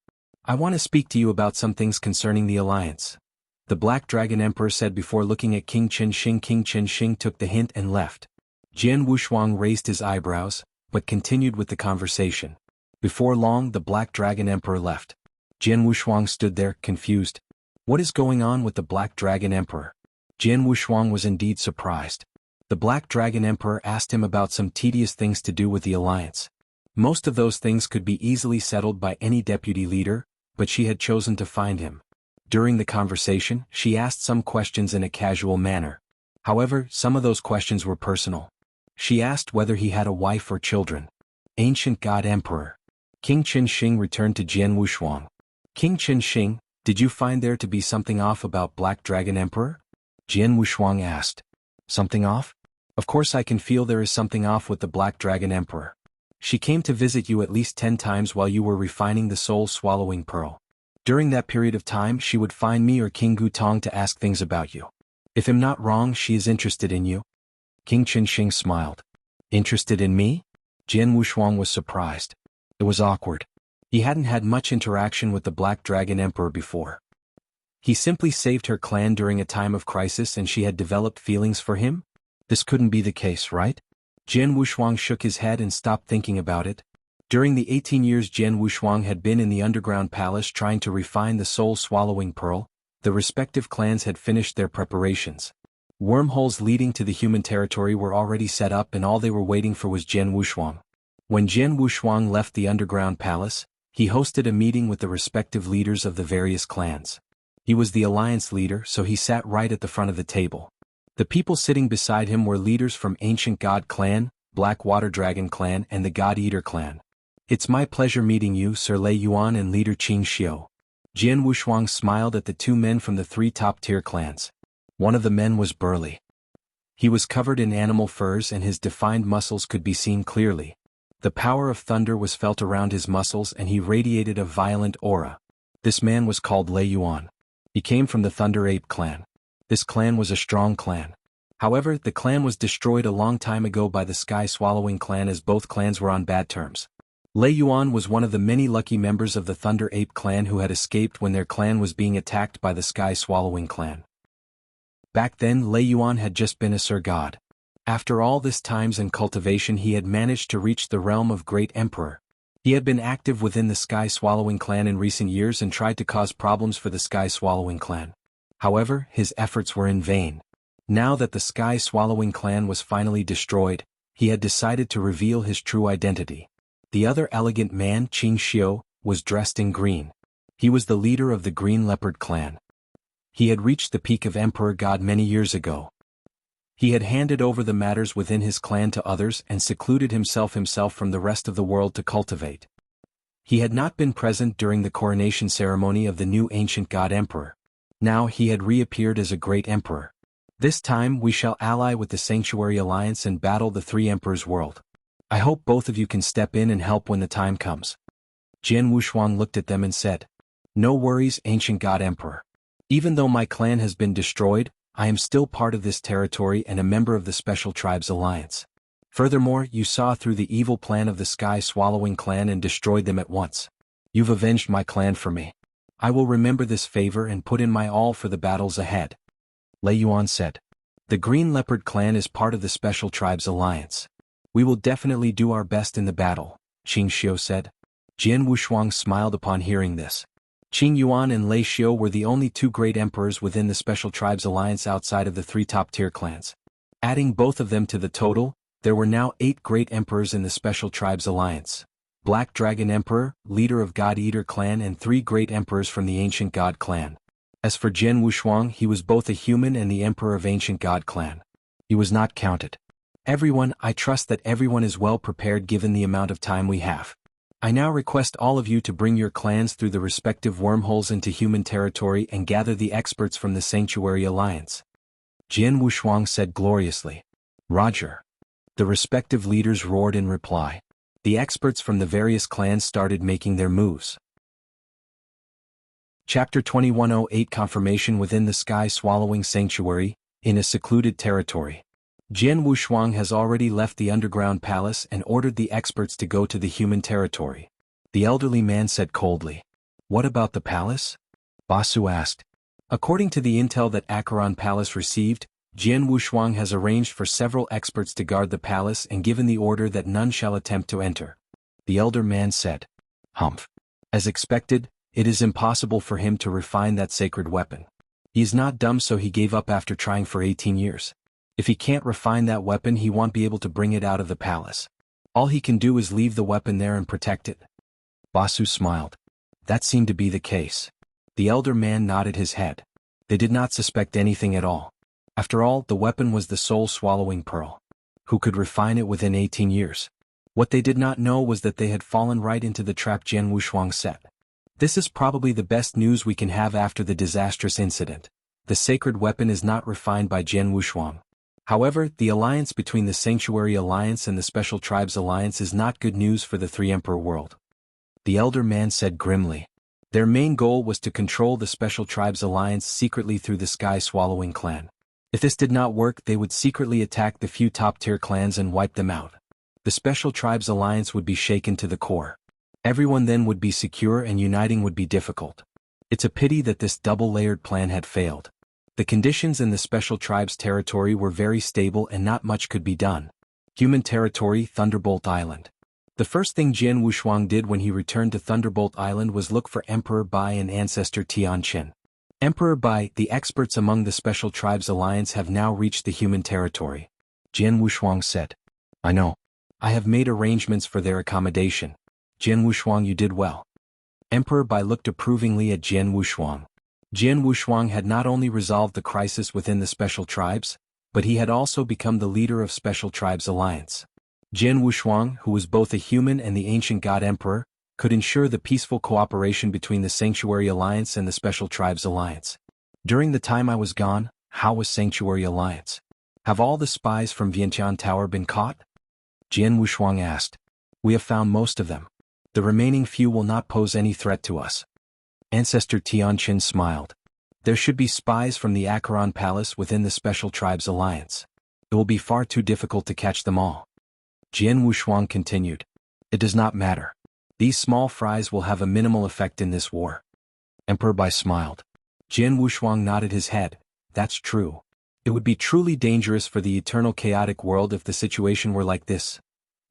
I want to speak to you about some things concerning the alliance. The Black Dragon Emperor said before looking at King Qinsheng. King Qinsheng took the hint and left. Jian Wushuang raised his eyebrows, but continued with the conversation. Before long the Black Dragon Emperor left. Jian Wushuang stood there, confused. What is going on with the Black Dragon Emperor? Jian Wushuang was indeed surprised. The Black Dragon Emperor asked him about some tedious things to do with the alliance. Most of those things could be easily settled by any deputy leader, but she had chosen to find him. During the conversation, she asked some questions in a casual manner. However, some of those questions were personal. She asked whether he had a wife or children. Ancient God Emperor. King Qinsheng returned to Jian Wushuang. King Qinsheng, did you find there to be something off about Black Dragon Emperor? Jian Wushuang asked. Something off? Of course I can feel there is something off with the Black Dragon Emperor. She came to visit you at least 10 times while you were refining the soul-swallowing pearl. During that period of time she would find me or King Gutong to ask things about you. If I'm not wrong, she is interested in you. King Qinsheng smiled. Interested in me? Jian Wushuang was surprised. It was awkward. He hadn't had much interaction with the Black Dragon Emperor before. He simply saved her clan during a time of crisis and she had developed feelings for him? This couldn't be the case, right? Jian Wushuang shook his head and stopped thinking about it. During the 18 years Jian Wushuang had been in the underground palace trying to refine the soul-swallowing pearl, the respective clans had finished their preparations. Wormholes leading to the human territory were already set up and all they were waiting for was Jian Wushuang. When Jian Wushuang left the underground palace, he hosted a meeting with the respective leaders of the various clans. He was the alliance leader, so he sat right at the front of the table. The people sitting beside him were leaders from Ancient God Clan, Black Water Dragon Clan and the God Eater Clan. It's my pleasure meeting you, Sir Lei Yuan and Leader Qing Xiu. Jian Wushuang smiled at the two men from the 3 top-tier clans. One of the men was burly. He was covered in animal furs and his defined muscles could be seen clearly. The power of thunder was felt around his muscles and he radiated a violent aura. This man was called Lei Yuan. He came from the Thunder Ape clan. This clan was a strong clan. However, the clan was destroyed a long time ago by the Sky-Swallowing clan as both clans were on bad terms. Lei Yuan was one of the many lucky members of the Thunder Ape clan who had escaped when their clan was being attacked by the Sky-Swallowing clan. Back then Lei Yuan had just been a Sir God. After all this times and cultivation he had managed to reach the realm of Great Emperor. He had been active within the Sky-Swallowing clan in recent years and tried to cause problems for the Sky-Swallowing clan. However, his efforts were in vain. Now that the Sky-Swallowing clan was finally destroyed, he had decided to reveal his true identity. The other elegant man, Qing Xiu, was dressed in green. He was the leader of the Green Leopard clan. He had reached the peak of Emperor God many years ago. He had handed over the matters within his clan to others and secluded himself from the rest of the world to cultivate. He had not been present during the coronation ceremony of the new ancient God Emperor. Now he had reappeared as a great emperor. This time we shall ally with the Sanctuary Alliance and battle the 3 Emperors world. I hope both of you can step in and help when the time comes. Jian Wushuang looked at them and said, No worries, ancient God Emperor. Even though my clan has been destroyed, I am still part of this territory and a member of the Special Tribes Alliance. Furthermore, you saw through the evil plan of the sky-swallowing clan and destroyed them at once. You've avenged my clan for me. I will remember this favor and put in my all for the battles ahead. Lei Yuan said. The Green Leopard clan is part of the Special Tribes Alliance. We will definitely do our best in the battle, Qing Xiu said. Jian Wushuang smiled upon hearing this. Qing Yuan and Lei Xiu were the only two great emperors within the Special Tribes Alliance outside of the three top-tier clans. Adding both of them to the total, there were now 8 great emperors in the Special Tribes Alliance. Black Dragon Emperor, leader of God Eater clan, and 3 great emperors from the Ancient God clan. As for Jian Wushuang, he was both a human and the emperor of Ancient God clan. He was not counted. I trust that everyone is well prepared given the amount of time we have. I now request all of you to bring your clans through the respective wormholes into human territory and gather the experts from the Sanctuary Alliance. Jian Wushuang said gloriously. Roger. The respective leaders roared in reply. The experts from the various clans started making their moves. Chapter 2108 Confirmation within the Sky-Swallowing Sanctuary, in a secluded territory. Jian Wushuang has already left the underground palace and ordered the experts to go to the human territory. The elderly man said coldly. What about the palace? Basu asked. According to the intel that Acheron Palace received, Jian Wushuang has arranged for several experts to guard the palace and given the order that none shall attempt to enter. The elder man said. Humph. As expected, it is impossible for him to refine that sacred weapon. He is not dumb, so he gave up after trying for 18 years. If he can't refine that weapon, he won't be able to bring it out of the palace. All he can do is leave the weapon there and protect it. Basu smiled. That seemed to be the case. The elder man nodded his head. They did not suspect anything at all. After all, the weapon was the soul-swallowing pearl. Who could refine it within 18 years? What they did not know was that they had fallen right into the trap Jian Wushuang set. This is probably the best news we can have after the disastrous incident. The sacred weapon is not refined by Jian Wushuang. However, the alliance between the Sanctuary Alliance and the Special Tribes Alliance is not good news for the Three-Emperor world. The elder man said grimly. Their main goal was to control the Special Tribes Alliance secretly through the Sky-Swallowing clan. If this did not work, they would secretly attack the few top-tier clans and wipe them out. The Special Tribes Alliance would be shaken to the core. Everyone then would be secure and uniting would be difficult. It's a pity that this double-layered plan had failed. The conditions in the Special Tribes territory were very stable and not much could be done. Human territory, Thunderbolt Island. The first thing Jian Wushuang did when he returned to Thunderbolt Island was look for Emperor Bai and Ancestor Tianqin. Emperor Bai, the experts among the Special Tribes Alliance have now reached the human territory. Jian Wushuang said. I know. I have made arrangements for their accommodation. Jian Wushuang, you did well. Emperor Bai looked approvingly at Jian Wushuang. Jian Wushuang had not only resolved the crisis within the Special Tribes, but he had also become the leader of Special Tribes Alliance. Jian Wushuang, who was both a human and the Ancient God Emperor, could ensure the peaceful cooperation between the Sanctuary Alliance and the Special Tribes Alliance. During the time I was gone, how was Sanctuary Alliance? Have all the spies from Vientiane Tower been caught? Jian Wushuang asked. We have found most of them. The remaining few will not pose any threat to us. Ancestor Tianqin smiled. There should be spies from the Acheron Palace within the Special Tribes Alliance. It will be far too difficult to catch them all. Jian Wushuang continued. It does not matter. These small fries will have a minimal effect in this war. Emperor Bai smiled. Jian Wushuang nodded his head. That's true. It would be truly dangerous for the eternal chaotic world if the situation were like this.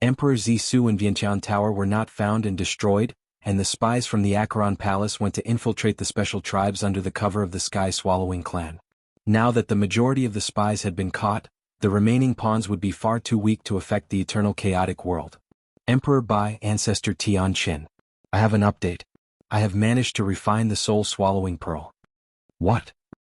Emperor Zixu and Vientiane Tower were not found and destroyed, and the spies from the Acheron Palace went to infiltrate the Special Tribes under the cover of the Sky-Swallowing clan. Now that the majority of the spies had been caught, the remaining pawns would be far too weak to affect the eternal chaotic world. Emperor Bai, Ancestor Tianqin. I have an update. I have managed to refine the soul-swallowing pearl. What?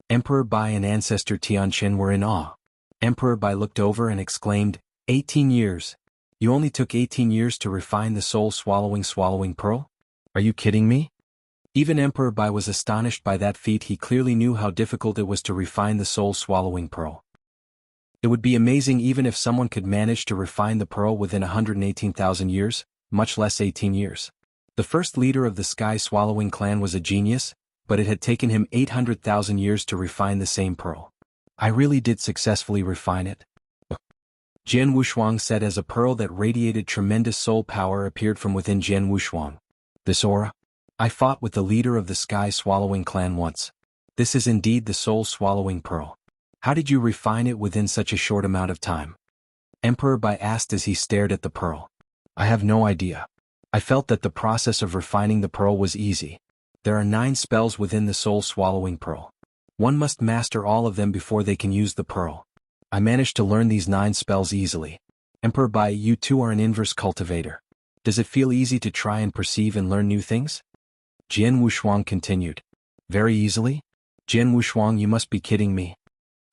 Emperor Bai and Ancestor Tianqin were in awe. Emperor Bai looked over and exclaimed, 18 years. You only took 18 years to refine the soul-swallowing pearl? Are you kidding me? Even Emperor Bai was astonished by that feat. He clearly knew how difficult it was to refine the soul-swallowing pearl. It would be amazing even if someone could manage to refine the pearl within 118,000 years, much less 18 years. The first leader of the Sky-Swallowing clan was a genius, but it had taken him 800,000 years to refine the same pearl. I really did successfully refine it. Jian Wushuang said as a pearl that radiated tremendous soul power appeared from within Jian Wushuang. This aura? I fought with the leader of the Sky-Swallowing clan once. This is indeed the soul-swallowing pearl. How did you refine it within such a short amount of time? Emperor Bai asked as he stared at the pearl. I have no idea. I felt that the process of refining the pearl was easy. There are 9 spells within the soul-swallowing pearl. One must master all of them before they can use the pearl. I managed to learn these 9 spells easily. Emperor Bai, you too are an inverse cultivator. Does it feel easy to try and perceive and learn new things? Jian Wushuang continued. Very easily? Jian Wushuang, you must be kidding me.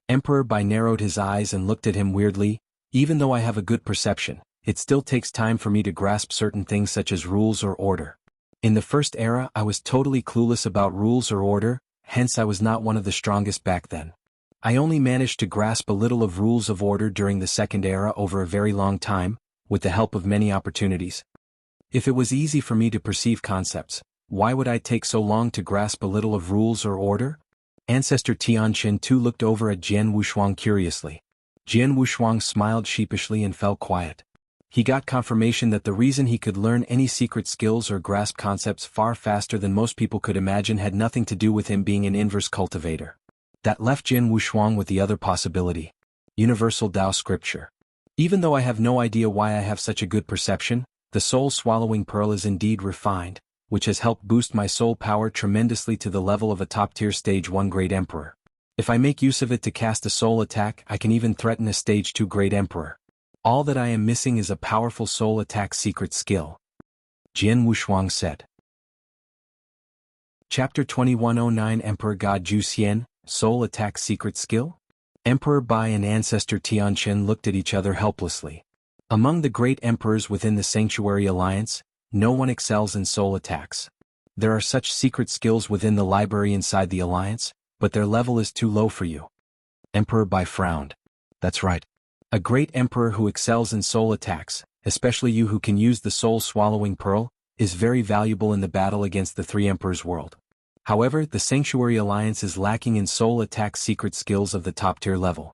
Emperor Bai narrowed his eyes and looked at him weirdly. Even though I have a good perception, it still takes time for me to grasp certain things such as rules or order. In the first era I was totally clueless about rules or order, hence I was not one of the strongest back then. I only managed to grasp a little of rules of order during the second era over a very long time, with the help of many opportunities. If it was easy for me to perceive concepts, why would I take so long to grasp a little of rules or order? Ancestor Tianqin too looked over at Jian Wushuang curiously. Jian Wushuang smiled sheepishly and fell quiet. He got confirmation that the reason he could learn any secret skills or grasp concepts far faster than most people could imagine had nothing to do with him being an inverse cultivator. That left Jian Wushuang with the other possibility. Universal Tao Scripture. Even though I have no idea why I have such a good perception, the soul-swallowing pearl is indeed refined, which has helped boost my soul power tremendously to the level of a top-tier Stage 1 Great Emperor. If I make use of it to cast a soul attack, I can even threaten a Stage 2 Great Emperor. All that I am missing is a powerful soul attack secret skill. Jian Wushuang said. Chapter 2109 Emperor God Zhu Xian, Soul Attack Secret Skill? Emperor Bai and Ancestor Tianqin looked at each other helplessly. Among the great emperors within the Sanctuary Alliance, no one excels in soul attacks. There are such secret skills within the library inside the Alliance, but their level is too low for you. Emperor Bai frowned. That's right. A great emperor who excels in soul attacks, especially you who can use the soul-swallowing pearl, is very valuable in the battle against the 3 emperors world. However, the Sanctuary Alliance is lacking in soul attack secret skills of the top-tier level.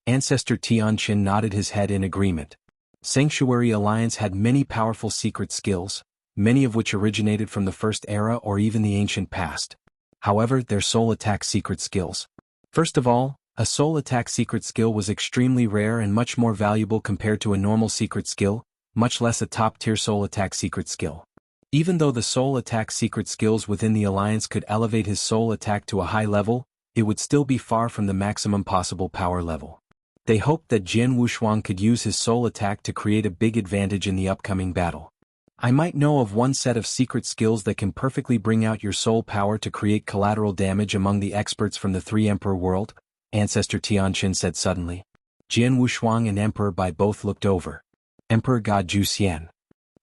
Ancestor Tianqin nodded his head in agreement. Sanctuary Alliance had many powerful secret skills, many of which originated from the first era or even the ancient past. However, their soul attack secret skills. First of all, a soul attack secret skill was extremely rare and much more valuable compared to a normal secret skill, much less a top-tier soul attack secret skill. Even though the soul attack secret skills within the Alliance could elevate his soul attack to a high level, it would still be far from the maximum possible power level. They hoped that Jian Wushuang could use his soul attack to create a big advantage in the upcoming battle. I might know of one set of secret skills that can perfectly bring out your soul power to create collateral damage among the experts from the 3 Emperor world, Ancestor Tianqin said suddenly. Jian Wushuang and Emperor Bai both looked over. Emperor God Zhu Xian.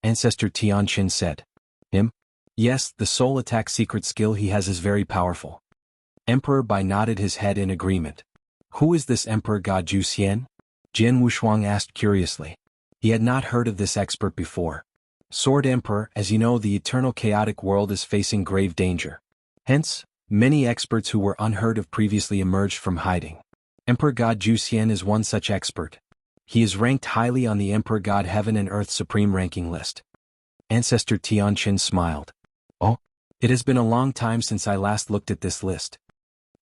Ancestor Tianqin said. Him? Yes, the soul attack secret skill he has is very powerful. Emperor Bai nodded his head in agreement. Who is this Emperor God Zhu Xian? Jian Wushuang asked curiously. He had not heard of this expert before. Sword Emperor, as you know, the eternal chaotic world is facing grave danger. Hence, many experts who were unheard of previously emerged from hiding. Emperor God Zhu Xian is one such expert. He is ranked highly on the Emperor God Heaven and Earth Supreme ranking list. Ancestor Tianqin smiled. Oh, it has been a long time since I last looked at this list.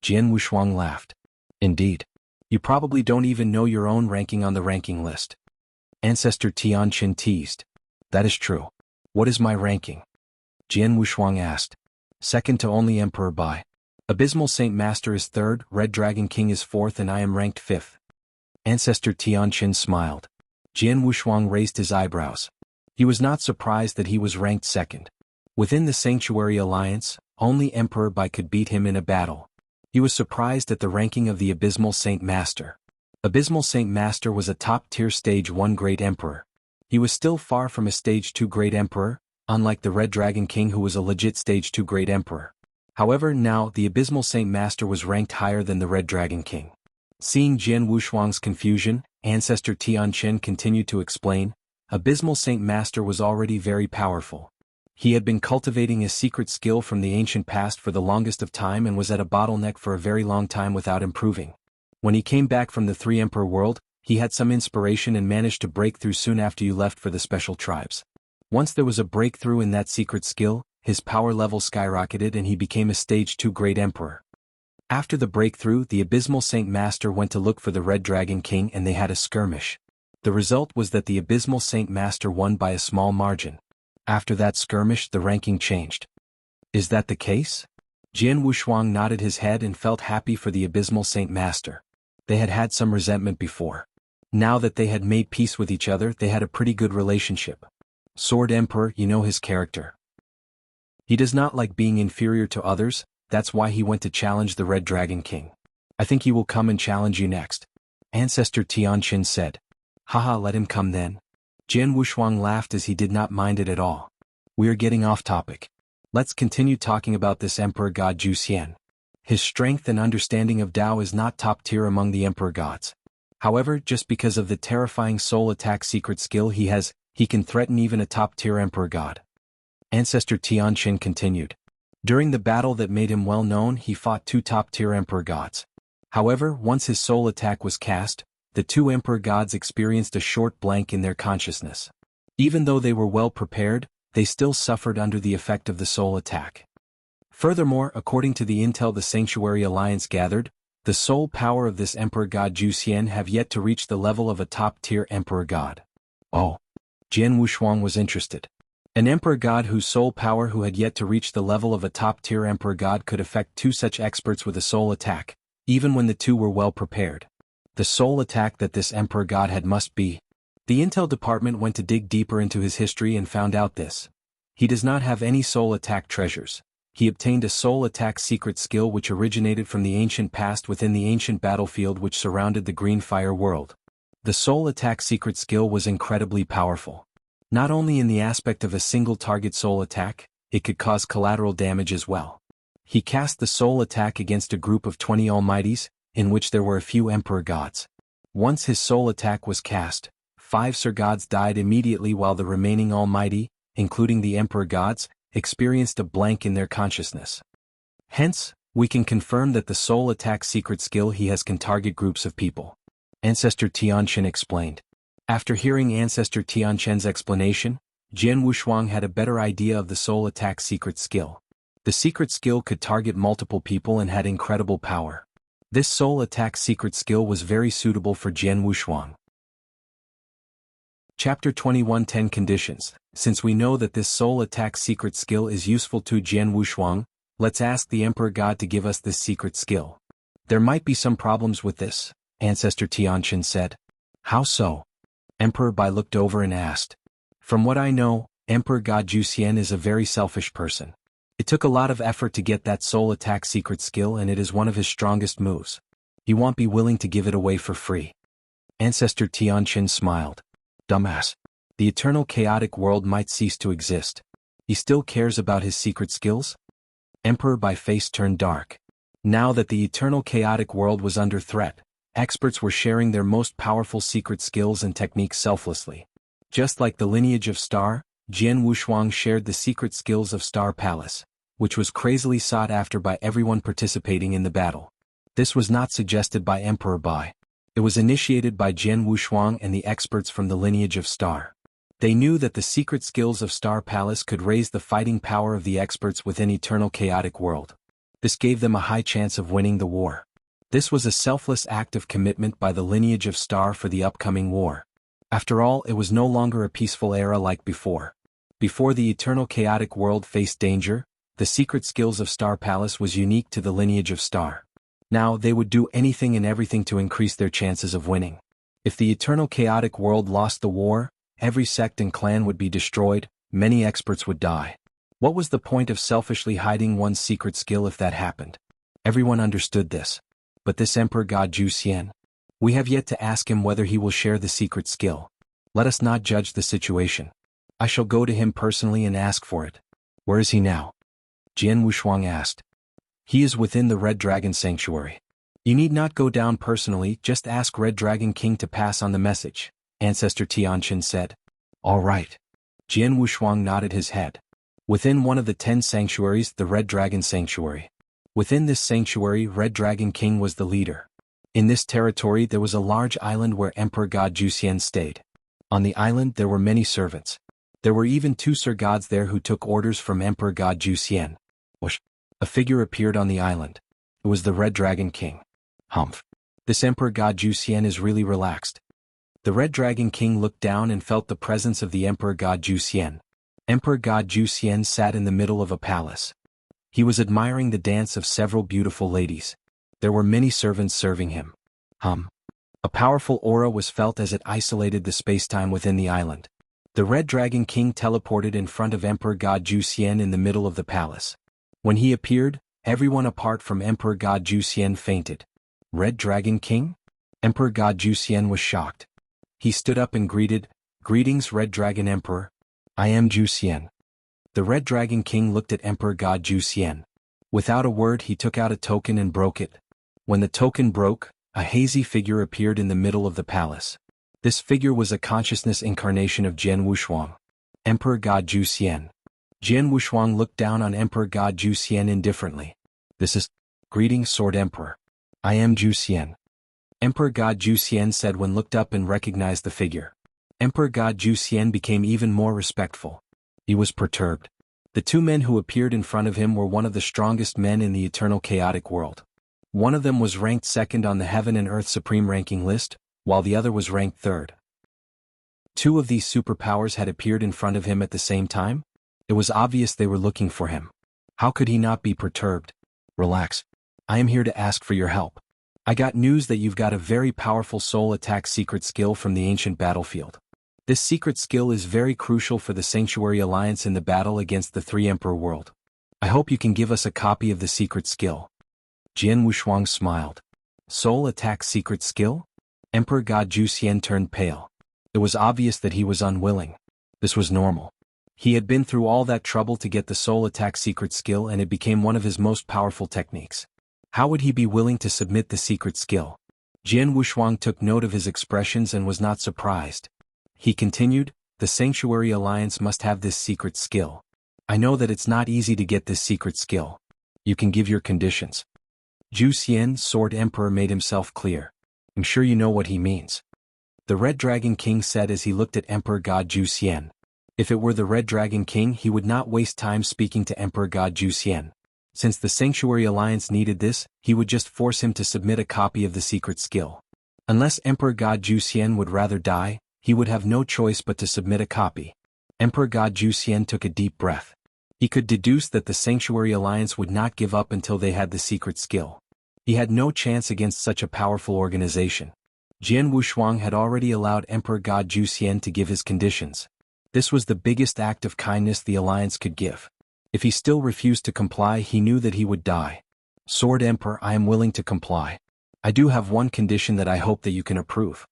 Jian Wushuang laughed. Indeed. You probably don't even know your own ranking on the ranking list. Ancestor Tianqin teased. That is true. What is my ranking? Jian Wushuang asked. Second to only Emperor Bai. Abysmal Saint Master is 3rd, Red Dragon King is 4th and I am ranked 5th. Ancestor Tianqin smiled. Jian Wushuang raised his eyebrows. He was not surprised that he was ranked 2nd. Within the Sanctuary Alliance, only Emperor Bai could beat him in a battle. He was surprised at the ranking of the Abysmal Saint Master. Abysmal Saint Master was a top-tier Stage 1 Great Emperor. He was still far from a Stage 2 Great Emperor, unlike the Red Dragon King who was a legit Stage 2 Great Emperor. However, now the Abysmal Saint Master was ranked higher than the Red Dragon King. Seeing Jian Wushuang's confusion, Ancestor Tianqin continued to explain. Abysmal Saint Master was already very powerful. He had been cultivating a secret skill from the ancient past for the longest of time and was at a bottleneck for a very long time without improving. When he came back from the 3 Emperor world, He had some inspiration and managed to break through soon after you left for the special tribes. Once there was a breakthrough in that secret skill, his power level skyrocketed and he became a stage 2 great emperor. After the breakthrough, the Abysmal Saint Master went to look for the Red Dragon King and they had a skirmish. The result was that the Abysmal Saint Master won by a small margin. After that skirmish, the ranking changed. Is that the case? Jianghu nodded his head and felt happy for the Abysmal Saint Master. They had had some resentment before. Now that they had made peace with each other, they had a pretty good relationship. Sword Emperor, you know his character. He does not like being inferior to others, that's why he went to challenge the Red Dragon King. I think he will come and challenge you next. Ancestor Tianqin said. Haha, let him come then. Jianghu laughed as he did not mind it at all. We are getting off topic. Let's continue talking about this Emperor God Zhu Xian. His strength and understanding of Dao is not top tier among the Emperor gods. However, just because of the terrifying soul attack secret skill he has, he can threaten even a top tier Emperor god. Ancestor Tianqin continued. During the battle that made him well known, he fought 2 top tier Emperor gods. However, once his soul attack was cast, the 2 Emperor gods experienced a short blank in their consciousness. Even though they were well prepared, they still suffered under the effect of the soul attack. Furthermore, according to the intel the Sanctuary Alliance gathered, the soul power of this Emperor God Zhu Xian have yet to reach the level of a top-tier Emperor God. Oh. Jianghu was interested. An Emperor God whose soul power who had yet to reach the level of a top-tier Emperor God could affect 2 such experts with a soul attack, even when the 2 were well prepared. The soul attack that this Emperor God had must be. The Intel Department went to dig deeper into his history and found out this. He does not have any soul attack treasures. He obtained a soul attack secret skill which originated from the ancient past within the ancient battlefield which surrounded the Green Fire world. The soul attack secret skill was incredibly powerful. Not only in the aspect of a single target soul attack, it could cause collateral damage as well. He cast the soul attack against a group of 20 Almighties, in which there were a few Emperor gods. Once his soul attack was cast, 5 Sir gods died immediately while the remaining Almighty, including the Emperor gods, experienced a blank in their consciousness. Hence, we can confirm that the soul attack secret skill he has can target groups of people. Ancestor Tianqin explained. After hearing Ancestor Tianqin's explanation, Jianghu had a better idea of the soul attack secret skill. The secret skill could target multiple people and had incredible power. This soul attack secret skill was very suitable for Jianghu. Chapter 21 10 Conditions. Since we know that this soul attack secret skill is useful to Jianghu, let's ask the Emperor God to give us this secret skill. There might be some problems with this, Ancestor Tianqin said. How so? Emperor Bai looked over and asked. From what I know, Emperor God Zhu Xian is a very selfish person. It took a lot of effort to get that soul attack secret skill and it is one of his strongest moves. He won't be willing to give it away for free. Ancestor Tianqin smiled. Dumbass. The eternal chaotic world might cease to exist. He still cares about his secret skills? Emperor Bai's face turned dark. Now that the eternal chaotic world was under threat, experts were sharing their most powerful secret skills and techniques selflessly. Just like the lineage of Star, Jianghu shared the secret skills of Star Palace, which was crazily sought after by everyone participating in the battle. This was not suggested by Emperor Bai. It was initiated by Jianghu and the experts from the lineage of Star. They knew that the secret skills of Star Palace could raise the fighting power of the experts within eternal chaotic world. This gave them a high chance of winning the war. This was a selfless act of commitment by the lineage of Star for the upcoming war. After all, it was no longer a peaceful era like before. Before the eternal chaotic world faced danger, the secret skills of Star Palace was unique to the lineage of Star. Now they would do anything and everything to increase their chances of winning. If the eternal chaotic world lost the war, every sect and clan would be destroyed, many experts would die. What was the point of selfishly hiding one's secret skill if that happened? Everyone understood this. But this Emperor God Zhu Xian, we have yet to ask him whether he will share the secret skill. Let us not judge the situation. I shall go to him personally and ask for it. Where is he now? Jianghu asked. He is within the Red Dragon Sanctuary. You need not go down personally, just ask Red Dragon King to pass on the message, Ancestor Tianqin said. All right. Jianghu nodded his head. Within one of the 10 sanctuaries, the Red Dragon Sanctuary. Within this sanctuary, Red Dragon King was the leader. In this territory there was a large island where Emperor God Juxian stayed. On the island there were many servants. There were even 2 Sir Gods there who took orders from Emperor God Juxian. Whoosh! A figure appeared on the island. It was the Red Dragon King. Humph! This Emperor God Juxian is really relaxed. The Red Dragon King looked down and felt the presence of the Emperor God Juxian. Emperor God Juxian sat in the middle of a palace. He was admiring the dance of several beautiful ladies. There were many servants serving him. A powerful aura was felt as it isolated the spacetime within the island. The Red Dragon King teleported in front of Emperor God Juxian in the middle of the palace. When he appeared, everyone apart from Emperor God Juxian fainted. Red Dragon King? Emperor God Juxian was shocked. He stood up and greeted, "Greetings, Red Dragon Emperor. I am Juxian." The Red Dragon King looked at Emperor God Juxian. Without a word he took out a token and broke it. When the token broke, a hazy figure appeared in the middle of the palace. This figure was a consciousness incarnation of Jianghu, Emperor God Juxian. Jianghu looked down on Emperor God Juxian indifferently. "This is... Greetings, Sword Emperor. I am Juxian." Emperor God Juxian said when looked up and recognized the figure. Emperor God Juxian became even more respectful. He was perturbed. The 2 men who appeared in front of him were one of the strongest men in the eternal chaotic world. One of them was ranked 2nd on the Heaven and Earth Supreme ranking list, while the other was ranked 3rd. 2 of these superpowers had appeared in front of him at the same time. It was obvious they were looking for him. How could he not be perturbed? "Relax. I am here to ask for your help. I got news that you've got a very powerful soul attack secret skill from the ancient battlefield. This secret skill is very crucial for the Sanctuary Alliance in the battle against the 3 Emperor world. I hope you can give us a copy of the secret skill." Jianghu smiled. Soul attack secret skill? Emperor God Juxian turned pale. It was obvious that he was unwilling. This was normal. He had been through all that trouble to get the soul attack secret skill and it became one of his most powerful techniques. How would he be willing to submit the secret skill? Jianghu took note of his expressions and was not surprised. He continued, "The Sanctuary Alliance must have this secret skill. I know that it's not easy to get this secret skill. You can give your conditions." Juxian, Sword Emperor, made himself clear. "I'm sure you know what he means." The Red Dragon King said as he looked at Emperor God Juxian. If it were the Red Dragon King, he would not waste time speaking to Emperor God Juxian. Since the Sanctuary Alliance needed this, he would just force him to submit a copy of the secret skill. Unless Emperor God Juxian would rather die, he would have no choice but to submit a copy. Emperor God Juxian took a deep breath. He could deduce that the Sanctuary Alliance would not give up until they had the secret skill. He had no chance against such a powerful organization. Jianghu had already allowed Emperor God Juxian to give his conditions. This was the biggest act of kindness the Alliance could give. If he still refused to comply, he knew that he would die. "Sword Emperor, I am willing to comply. I do have one condition that I hope that you can approve."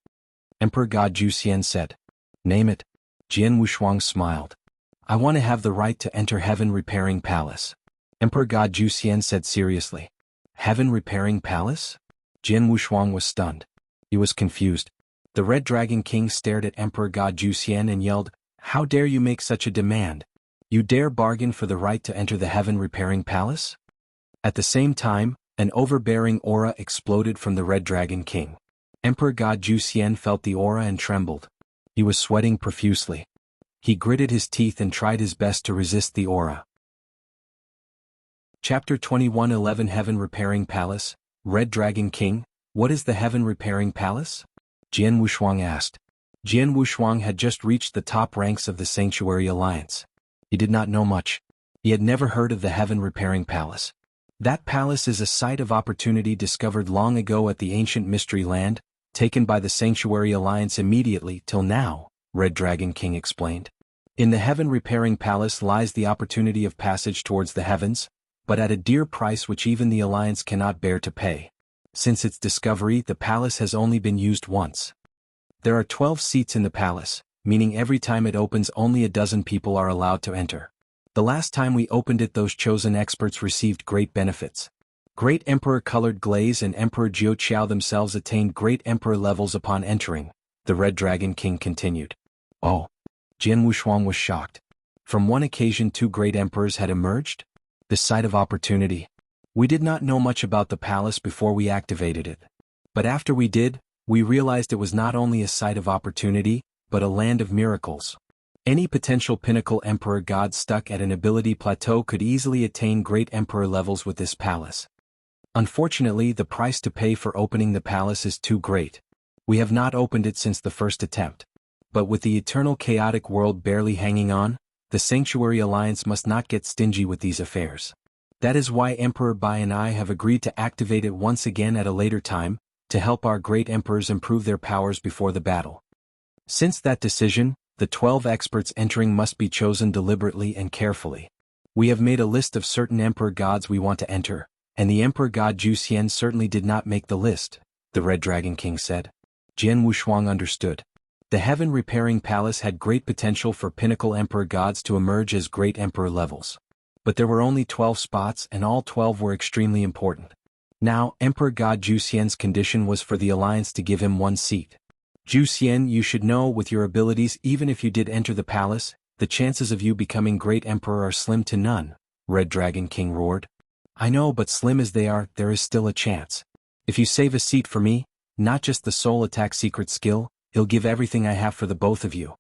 Emperor God Juxian said. "Name it." Jianghu smiled. "I want to have the right to enter Heaven Repairing Palace." Emperor God Juxian said seriously. "Heaven Repairing Palace?" Jianghu was stunned. He was confused. The Red Dragon King stared at Emperor God Juxian and yelled, "How dare you make such a demand? You dare bargain for the right to enter the Heaven Repairing Palace?" At the same time, an overbearing aura exploded from the Red Dragon King. Emperor God Juxian felt the aura and trembled. He was sweating profusely. He gritted his teeth and tried his best to resist the aura. Chapter 21:11 Heaven Repairing Palace. Red Dragon King, what is the Heaven Repairing Palace? Jianghu asked. Jianghu had just reached the top ranks of the Sanctuary Alliance. He did not know much. He had never heard of the Heaven Repairing Palace. That palace is a site of opportunity discovered long ago at the ancient Mystery Land, taken by the Sanctuary Alliance immediately till now, Red Dragon King explained. In the Heaven Repairing Palace lies the opportunity of passage towards the heavens, but at a dear price which even the Alliance cannot bear to pay. Since its discovery, the palace has only been used once. There are 12 seats in the palace, meaning every time it opens only a dozen people are allowed to enter. The last time we opened it, those chosen experts received great benefits. Great Emperor Colored Glaze and Emperor Jiu Qiao themselves attained Great Emperor levels upon entering, the Red Dragon King continued. Oh! Jianghu was shocked. From one occasion 2 great emperors had emerged? This site of opportunity. We did not know much about the palace before we activated it. But after we did, we realized it was not only a site of opportunity, but a land of miracles. Any potential pinnacle emperor god stuck at an ability plateau could easily attain great emperor levels with this palace. Unfortunately, the price to pay for opening the palace is too great. We have not opened it since the first attempt. But with the eternal chaotic world barely hanging on, the Sanctuary Alliance must not get stingy with these affairs. That is why Emperor Bai and I have agreed to activate it once again at a later time, to help our great emperors improve their powers before the battle. Since that decision, the 12 experts entering must be chosen deliberately and carefully. We have made a list of certain emperor gods we want to enter, and the emperor god Zhu Xian certainly did not make the list, the Red Dragon King said. Jian Wushuang understood. The Heaven Repairing Palace had great potential for pinnacle emperor gods to emerge as great emperor levels. But there were only 12 spots and all 12 were extremely important. Now, Emperor God Zhu Xian's condition was for the Alliance to give him one seat. Zhu Xian, you should know with your abilities even if you did enter the palace, the chances of you becoming great emperor are slim to none, Red Dragon King roared. I know, but slim as they are, there is still a chance. If you save a seat for me, not just the soul attack secret skill, I'll give everything I have for the both of you.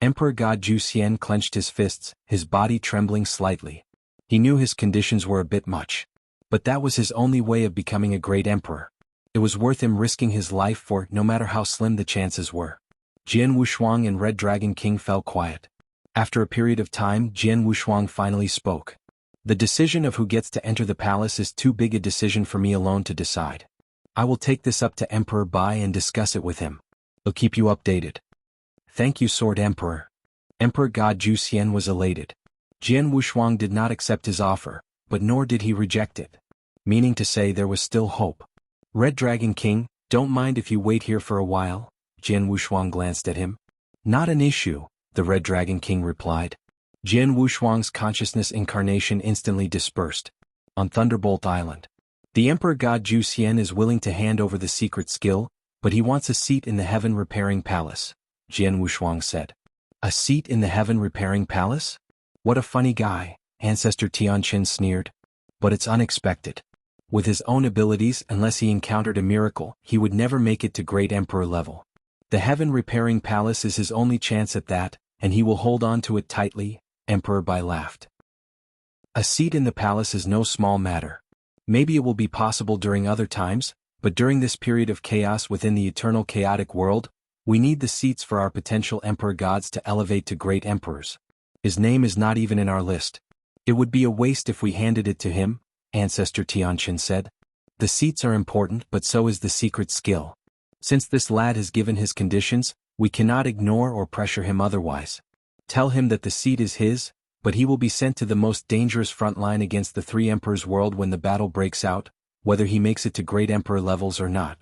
Emperor God Zhu Xian clenched his fists, his body trembling slightly. He knew his conditions were a bit much. But that was his only way of becoming a great emperor. It was worth him risking his life for, no matter how slim the chances were. Jian Wushuang and Red Dragon King fell quiet. After a period of time, Jian Wushuang finally spoke. The decision of who gets to enter the palace is too big a decision for me alone to decide. I will take this up to Emperor Bai and discuss it with him. I'll keep you updated. Thank you, Sword Emperor. Emperor God Zhu Xian was elated. Jian Wushuang did not accept his offer, but nor did he reject it. Meaning to say there was still hope. Red Dragon King, don't mind if you wait here for a while? Jian Wushuang glanced at him. Not an issue, the Red Dragon King replied. Jian Wushuang's consciousness incarnation instantly dispersed. On Thunderbolt Island. The Emperor God Zhu Xian is willing to hand over the secret skill, but he wants a seat in the Heaven Repairing Palace, Jian Wushuang said. A seat in the Heaven Repairing Palace? What a funny guy, Ancestor Tianqin sneered. But it's unexpected. With his own abilities, unless he encountered a miracle, he would never make it to great emperor level. The Heaven Repairing Palace is his only chance at that, and he will hold on to it tightly, Emperor Bai laughed. A seat in the palace is no small matter. Maybe it will be possible during other times, but during this period of chaos within the eternal chaotic world, we need the seats for our potential emperor gods to elevate to great emperors. His name is not even in our list. It would be a waste if we handed it to him, Ancestor Tianqin said. The seats are important, but so is the secret skill. Since this lad has given his conditions, we cannot ignore or pressure him otherwise. Tell him that the seat is his, but he will be sent to the most dangerous front line against the three emperors world when the battle breaks out, whether he makes it to great emperor levels or not.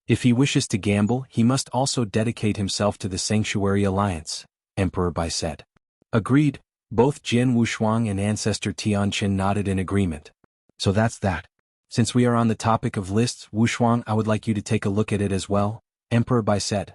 If he wishes to gamble, he must also dedicate himself to the Sanctuary Alliance, Emperor Bai said. Agreed, both Jian Wushuang and Ancestor Tianqin nodded in agreement. So that's that. Since we are on the topic of lists, Wushuang, I would like you to take a look at it as well, Emperor Bai said.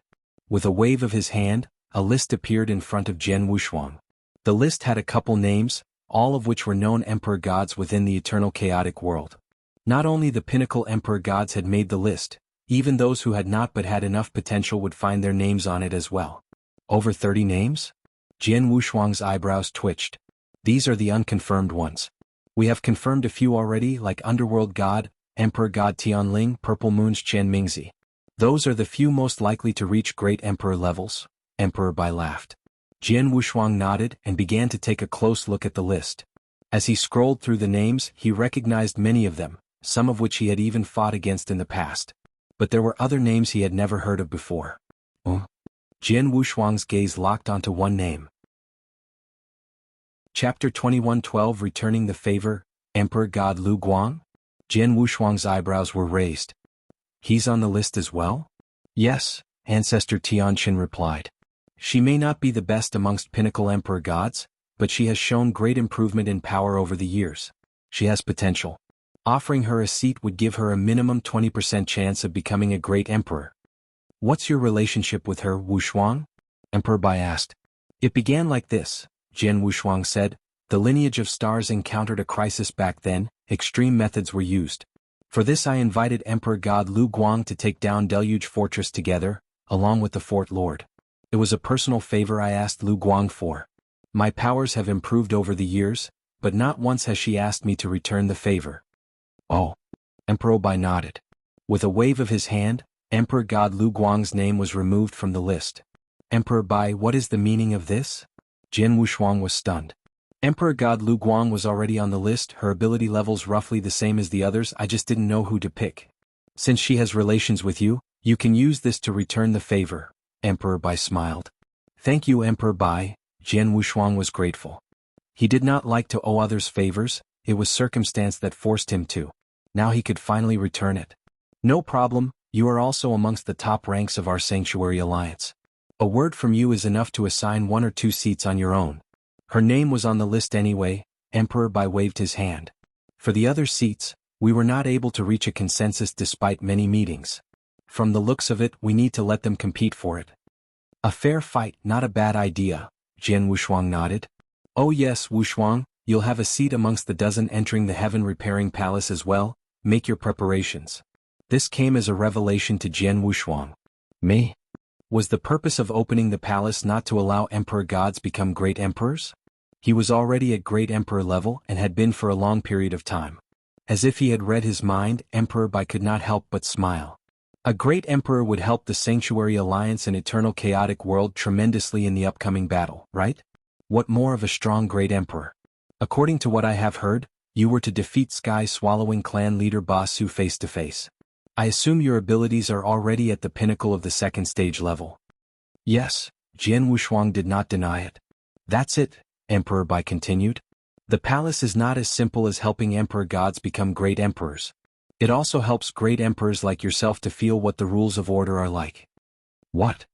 With a wave of his hand, a list appeared in front of Jian Wushuang. The list had a couple names, all of which were known emperor gods within the eternal chaotic world. Not only the pinnacle emperor gods had made the list, even those who had not but had enough potential would find their names on it as well. Over 30 names? Jian Wushuang's eyebrows twitched. These are the unconfirmed ones. We have confirmed a few already, like Underworld God, Emperor God Tianling, Purple Moon's Chen Mingzi. Those are the few most likely to reach great emperor levels, Emperor Bai laughed. Jian Wushuang nodded and began to take a close look at the list. As he scrolled through the names, he recognized many of them, some of which he had even fought against in the past. But there were other names he had never heard of before. Jian Wushuang's gaze locked onto one name. Chapter 21:12 Returning the Favor, Emperor God Lu Guang? Jian Wushuang's eyebrows were raised. He's on the list as well? Yes, Ancestor Tianqin replied. She may not be the best amongst pinnacle emperor gods, but she has shown great improvement in power over the years. She has potential. Offering her a seat would give her a minimum 20% chance of becoming a great emperor. What's your relationship with her, Wushuang? Emperor Bai asked. It began like this, Jian Wushuang said. The lineage of stars encountered a crisis back then, extreme methods were used. For this I invited Emperor God Lu Guang to take down Deluge Fortress together, along with the Fort Lord. It was a personal favor I asked Lu Guang for. My powers have improved over the years, but not once has she asked me to return the favor. Oh. Emperor Bai nodded. With a wave of his hand, Emperor God Lu Guang's name was removed from the list. Emperor Bai, what is the meaning of this? Jian Wushuang was stunned. Emperor God Lu Guang was already on the list, her ability levels roughly the same as the others, I just didn't know who to pick. Since she has relations with you, you can use this to return the favor, Emperor Bai smiled. Thank you, Emperor Bai, Jian Wushuang was grateful. He did not like to owe others favors, it was circumstance that forced him to. Now he could finally return it. No problem, you are also amongst the top ranks of our Sanctuary Alliance. A word from you is enough to assign 1 or 2 seats on your own. Her name was on the list anyway, Emperor Bai waved his hand. For the other seats, we were not able to reach a consensus despite many meetings. From the looks of it, we need to let them compete for it. A fair fight, not a bad idea, Jian Wushuang nodded. Oh yes, Wushuang, you'll have a seat amongst the dozen entering the Heaven Repairing Palace as well, make your preparations. This came as a revelation to Jian Wushuang. Me? Was the purpose of opening the palace not to allow emperor gods become great emperors? He was already at great emperor level and had been for a long period of time. As if he had read his mind, Emperor Bai could not help but smile. A great emperor would help the Sanctuary Alliance and Eternal Chaotic World tremendously in the upcoming battle, right? What more of a strong great emperor? According to what I have heard, you were to defeat Sky Swallowing clan leader Basu face to face. I assume your abilities are already at the pinnacle of the 2nd stage level. Yes, Jian Wushuang did not deny it. That's it, Emperor Bai continued. The palace is not as simple as helping emperor gods become great emperors. It also helps great emperors like yourself to feel what the rules of order are like. What?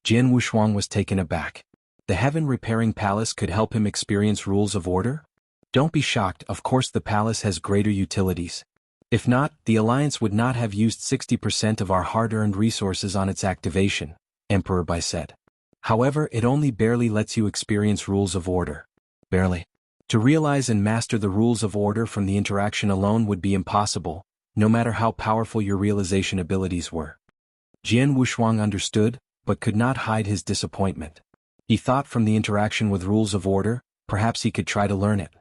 Jian Wushuang was taken aback. The Heaven Repairing Palace could help him experience rules of order? Don't be shocked, of course the palace has greater utilities. If not, the Alliance would not have used 60% of our hard-earned resources on its activation, Emperor Bai said. However, it only barely lets you experience rules of order. Barely. To realize and master the rules of order from the interaction alone would be impossible, no matter how powerful your realization abilities were. Jian Wushuang understood, but could not hide his disappointment. He thought from the interaction with rules of order, perhaps he could try to learn it.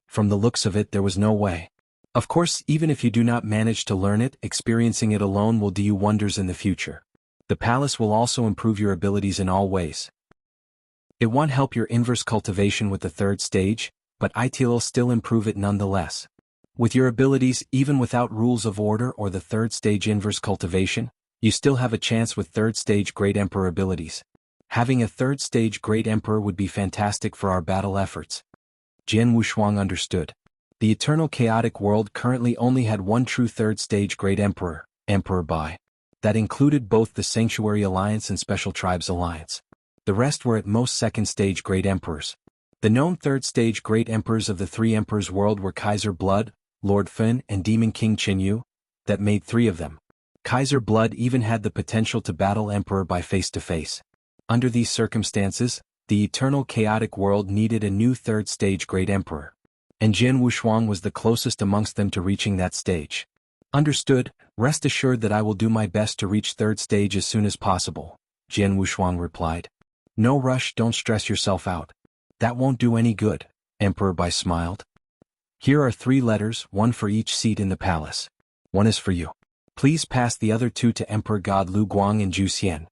From the looks of it, there was no way. Of course, even if you do not manage to learn it, experiencing it alone will do you wonders in the future. The palace will also improve your abilities in all ways. It won't help your inverse cultivation with the 3rd stage, but it'll still improve it nonetheless. With your abilities, even without rules of order or the 3rd stage inverse cultivation, you still have a chance with 3rd stage Great Emperor abilities. Having a 3rd stage Great Emperor would be fantastic for our battle efforts. Jian Wushuang understood. The Eternal Chaotic World currently only had one true 3rd stage Great Emperor, Emperor Bai. That included both the Sanctuary Alliance and Special Tribes Alliance. The rest were at most 2nd stage Great Emperors. The known 3rd stage Great Emperors of the 3 Emperors world were Kaiser Blood, Lord Fin and Demon King Qinyu. That made 3 of them. Kaiser Blood even had the potential to battle Emperor Bai face to face. Under these circumstances, the Eternal Chaotic World needed a new 3rd stage Great Emperor. And Jian Wushuang was the closest amongst them to reaching that stage. Understood, rest assured that I will do my best to reach 3rd stage as soon as possible, Jian Wushuang replied. No rush, don't stress yourself out. That won't do any good, Emperor Bai smiled. Here are 3 letters, 1 for each seat in the palace. 1 is for you. Please pass the other 2 to Emperor God Lu Guang and Zhu Xian.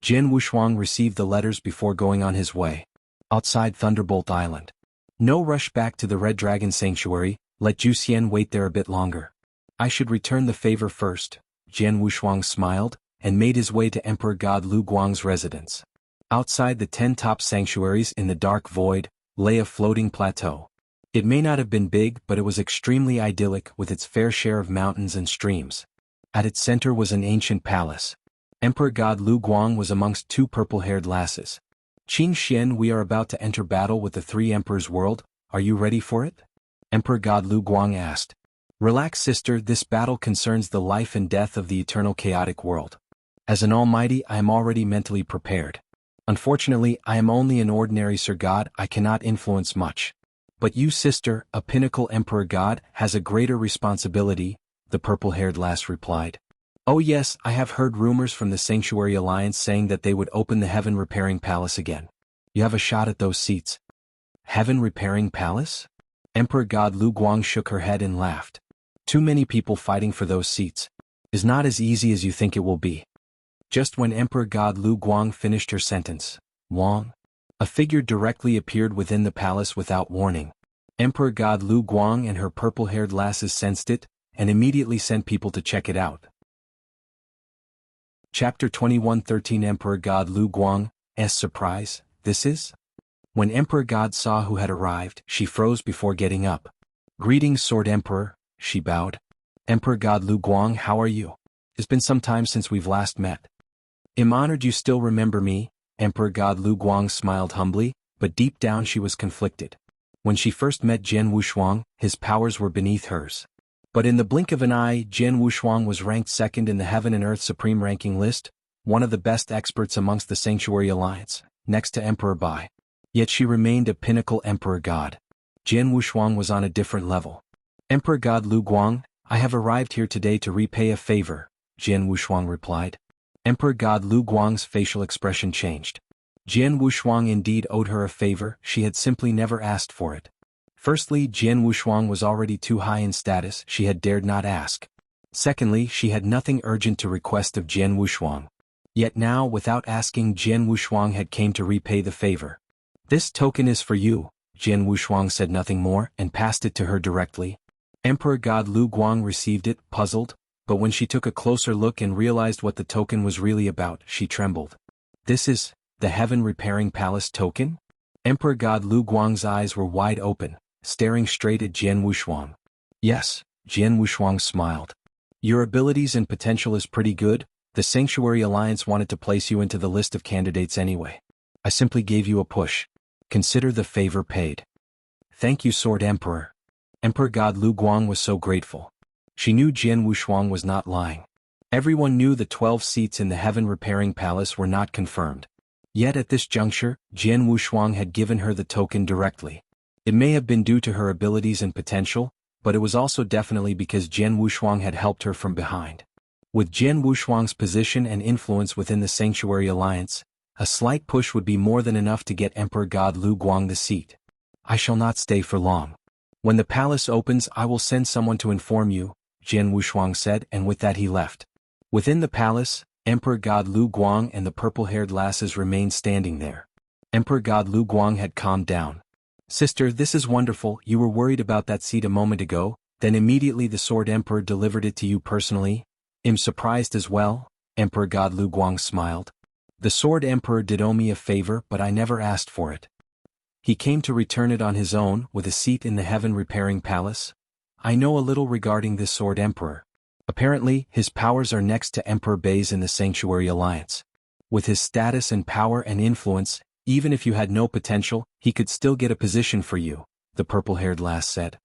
Jian Wushuang received the letters before going on his way. Outside Thunderbolt Island. No rush back to the Red Dragon Sanctuary, let Zhu Xian wait there a bit longer. I should return the favor first, Jian Wushuang smiled, and made his way to Emperor God Lu Guang's residence. Outside the 10 top sanctuaries in the dark void, lay a floating plateau. It may not have been big, but it was extremely idyllic with its fair share of mountains and streams. At its center was an ancient palace. Emperor God Lu Guang was amongst 2 purple-haired lasses. Qin Xian, we are about to enter battle with the 3 Emperors world, are you ready for it? Emperor God Lu Guang asked. Relax sister, this battle concerns the life and death of the Eternal Chaotic World. As an almighty, I am already mentally prepared. Unfortunately, I am only an ordinary Sir God, I cannot influence much. But you sister, a pinnacle Emperor God, has a greater responsibility, the purple-haired lass replied. Oh yes, I have heard rumors from the Sanctuary Alliance saying that they would open the Heaven Repairing Palace again. You have a shot at those seats. Heaven Repairing Palace? Emperor God Lu Guang shook her head and laughed. Too many people fighting for those seats. Is not as easy as you think it will be. Just when Emperor God Lu Guang finished her sentence, Wang, a figure directly appeared within the palace without warning. Emperor God Lu Guang and her purple-haired lasses sensed it, and immediately sent people to check it out. Chapter 21:13 Emperor God Lu Guang's surprise, this is? When Emperor God saw who had arrived, she froze before getting up. Greetings, Sword Emperor, she bowed. Emperor God Lu Guang, how are you? It's been some time since we've last met. I'm honored you still remember me, Emperor God Lu Guang smiled humbly, but deep down she was conflicted. When she first met Jian Wushuang, his powers were beneath hers. But in the blink of an eye, Jian Wushuang was ranked second in the Heaven and Earth Supreme Ranking list, one of the best experts amongst the Sanctuary Alliance, next to Emperor Bai. Yet she remained a pinnacle Emperor God. Jian Wushuang was on a different level. Emperor God Lu Guang, I have arrived here today to repay a favor, Jian Wushuang replied. Emperor God Lu Guang's facial expression changed. Jian Wushuang indeed owed her a favor, she had simply never asked for it. Firstly, Jian Wushuang was already too high in status, she had dared not ask. Secondly, she had nothing urgent to request of Jian Wushuang. Yet now, without asking, Jian Wushuang had came to repay the favor. This token is for you, Jian Wushuang said nothing more, and passed it to her directly. Emperor God Lu Guang received it, puzzled, but when she took a closer look and realized what the token was really about, she trembled. This is the Heaven Repairing Palace token? Emperor God Lu Guang's eyes were wide open, staring straight at Jian Wushuang. Yes, Jian Wushuang smiled. Your abilities and potential is pretty good, the Sanctuary Alliance wanted to place you into the list of candidates anyway. I simply gave you a push. Consider the favor paid. Thank you, Sword Emperor. Emperor God Lu Guang was so grateful. She knew Jian Wushuang was not lying. Everyone knew the 12 seats in the Heaven Repairing Palace were not confirmed. Yet at this juncture, Jian Wushuang had given her the token directly. It may have been due to her abilities and potential, but it was also definitely because Jian Wushuang had helped her from behind. With Jian Wushuang's position and influence within the Sanctuary Alliance, a slight push would be more than enough to get Emperor God Lu Guang the seat. I shall not stay for long. When the palace opens, I will send someone to inform you, Jian Wushuang said, and with that he left. Within the palace, Emperor God Lu Guang and the purple-haired lasses remained standing there. Emperor God Lu Guang had calmed down. Sister, this is wonderful, you were worried about that seat a moment ago, then immediately the Sword Emperor delivered it to you personally? I'm surprised as well, Emperor God Lu Guang smiled. The Sword Emperor did owe me a favor, but I never asked for it. He came to return it on his own, with a seat in the Heaven Repairing Palace. I know a little regarding this Sword Emperor. Apparently, his powers are next to Emperor Bai's in the Sanctuary Alliance. With his status and power and influence, even if you had no potential, he could still get a position for you, the purple-haired lass said.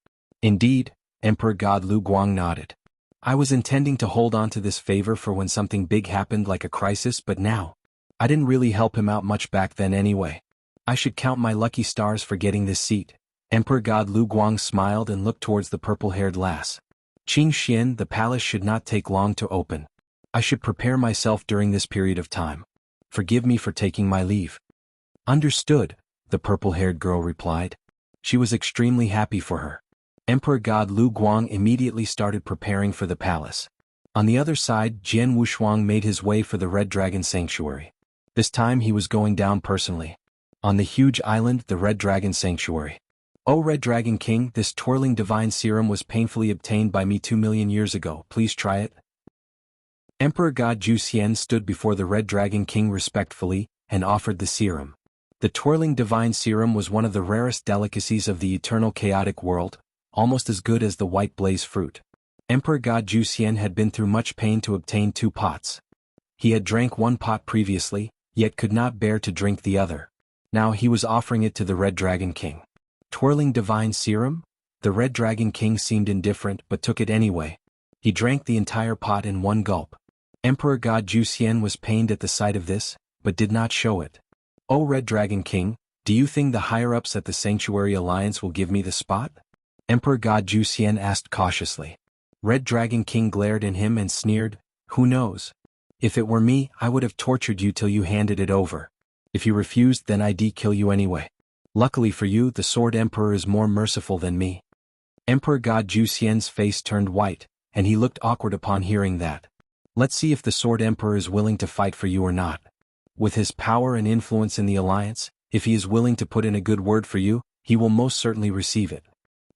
Indeed, Emperor God Lu Guang nodded. I was intending to hold on to this favor for when something big happened like a crisis, but now, I didn't really help him out much back then anyway. I should count my lucky stars for getting this seat. Emperor God Lu Guang smiled and looked towards the purple-haired lass. Qing Xian, the palace should not take long to open. I should prepare myself during this period of time. Forgive me for taking my leave. Understood, the purple-haired girl replied. She was extremely happy for her. Emperor God Lu Guang immediately started preparing for the palace. On the other side, Jian Wushuang made his way for the Red Dragon Sanctuary. This time he was going down personally. On the huge island, the Red Dragon Sanctuary. O Red Dragon King, this twirling divine serum was painfully obtained by me 2 million years ago, please try it. Emperor God Ju Xian stood before the Red Dragon King respectfully, and offered the serum. The twirling divine serum was one of the rarest delicacies of the eternal chaotic world, almost as good as the white blaze fruit. Emperor God Ju Xian had been through much pain to obtain 2 pots. He had drank 1 pot previously, yet could not bear to drink the other. Now he was offering it to the Red Dragon King. Twirling divine serum? The Red Dragon King seemed indifferent but took it anyway. He drank the entire pot in 1 gulp. Emperor God Ju Xian was pained at the sight of this, but did not show it. O Red Dragon King, do you think the higher-ups at the Sanctuary Alliance will give me the spot? Emperor God Ju Xian asked cautiously. Red Dragon King glared at him and sneered, "Who knows? If it were me, I would have tortured you till you handed it over. If you refused, then I'd kill you anyway. Luckily for you, the Sword Emperor is more merciful than me." Emperor God Ju Xian's face turned white, and he looked awkward upon hearing that. "Let's see if the Sword Emperor is willing to fight for you or not. With his power and influence in the alliance, if he is willing to put in a good word for you, he will most certainly receive it.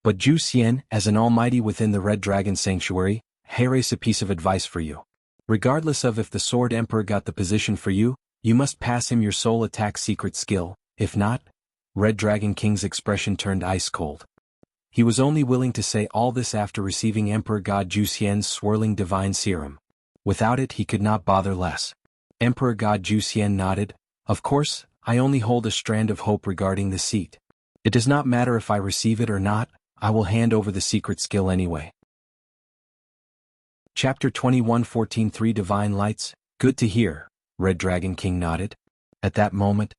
But Ju Xian, as an almighty within the Red Dragon Sanctuary, here's a piece of advice for you. Regardless of if the Sword Emperor got the position for you, you must pass him your soul attack secret skill. If not..." Red Dragon King's expression turned ice cold. He was only willing to say all this after receiving Emperor God Ju Xian's swirling divine serum. Without it he could not bother less. Emperor God Ju Xian nodded. "Of course, I only hold a strand of hope regarding the seat. It does not matter if I receive it or not, I will hand over the secret skill anyway." Chapter 21 14 Divine Lights. "Good to hear," Red Dragon King nodded. At that moment,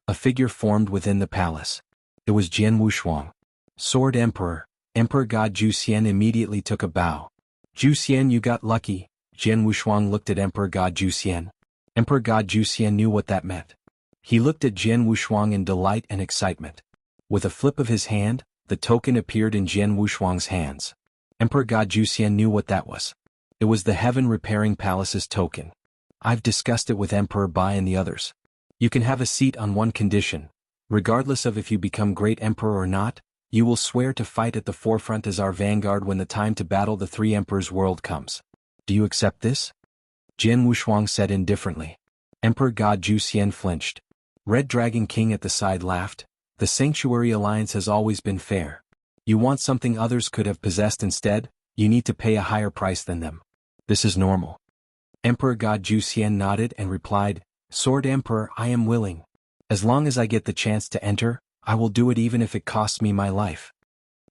a figure formed within the palace. It was Jianghu Shuang. "Sword Emperor." Emperor God Ju Xian immediately took a bow. "Ju Xian, you got lucky." Jianghu Shuang looked at Emperor God Ju Xian. Emperor God Ju Xian knew what that meant. He looked at Jianghu Shuang in delight and excitement. With a flip of his hand, the token appeared in Jianghu Shuang's hands. Emperor God Ju Xian knew what that was. It was the Heaven Repairing Palace's token. "I've discussed it with Emperor Bai and the others. You can have a seat on one condition. Regardless of if you become great emperor or not, you will swear to fight at the forefront as our vanguard when the time to battle the three emperors' world comes. Do you accept this?" Jianghu Shuang said indifferently. Emperor God Ju Xian flinched. Red Dragon King at the side laughed. "The Sanctuary Alliance has always been fair. You want something others could have possessed instead, you need to pay a higher price than them. This is normal." Emperor God Ju Xian nodded and replied, "Sword Emperor, I am willing. As long as I get the chance to enter, I will do it even if it costs me my life."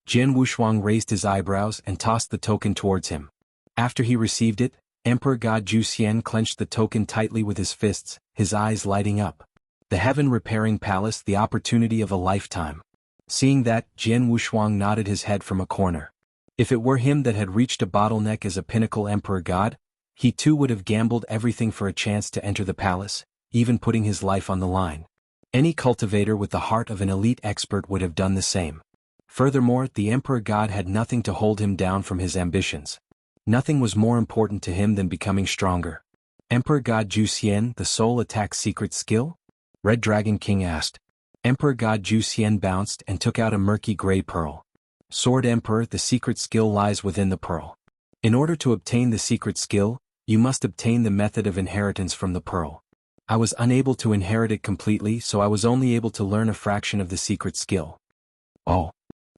Jianghu Shuang raised his eyebrows and tossed the token towards him. After he received it, Emperor God Ju Xian clenched the token tightly with his fists, his eyes lighting up. The Heaven Repairing Palace, the opportunity of a lifetime. Seeing that, Jianghu Shuang nodded his head from a corner. If it were him that had reached a bottleneck as a pinnacle emperor god, he too would have gambled everything for a chance to enter the palace, even putting his life on the line. Any cultivator with the heart of an elite expert would have done the same. Furthermore, the emperor god had nothing to hold him down from his ambitions. Nothing was more important to him than becoming stronger. "Emperor God Ju Xian, the soul attack secret skill?" Red Dragon King asked. Emperor God Ju Xian bounced and took out a murky gray pearl. "Sword Emperor, the secret skill lies within the pearl. In order to obtain the secret skill, you must obtain the method of inheritance from the pearl. I was unable to inherit it completely, so I was only able to learn a fraction of the secret skill." "Oh."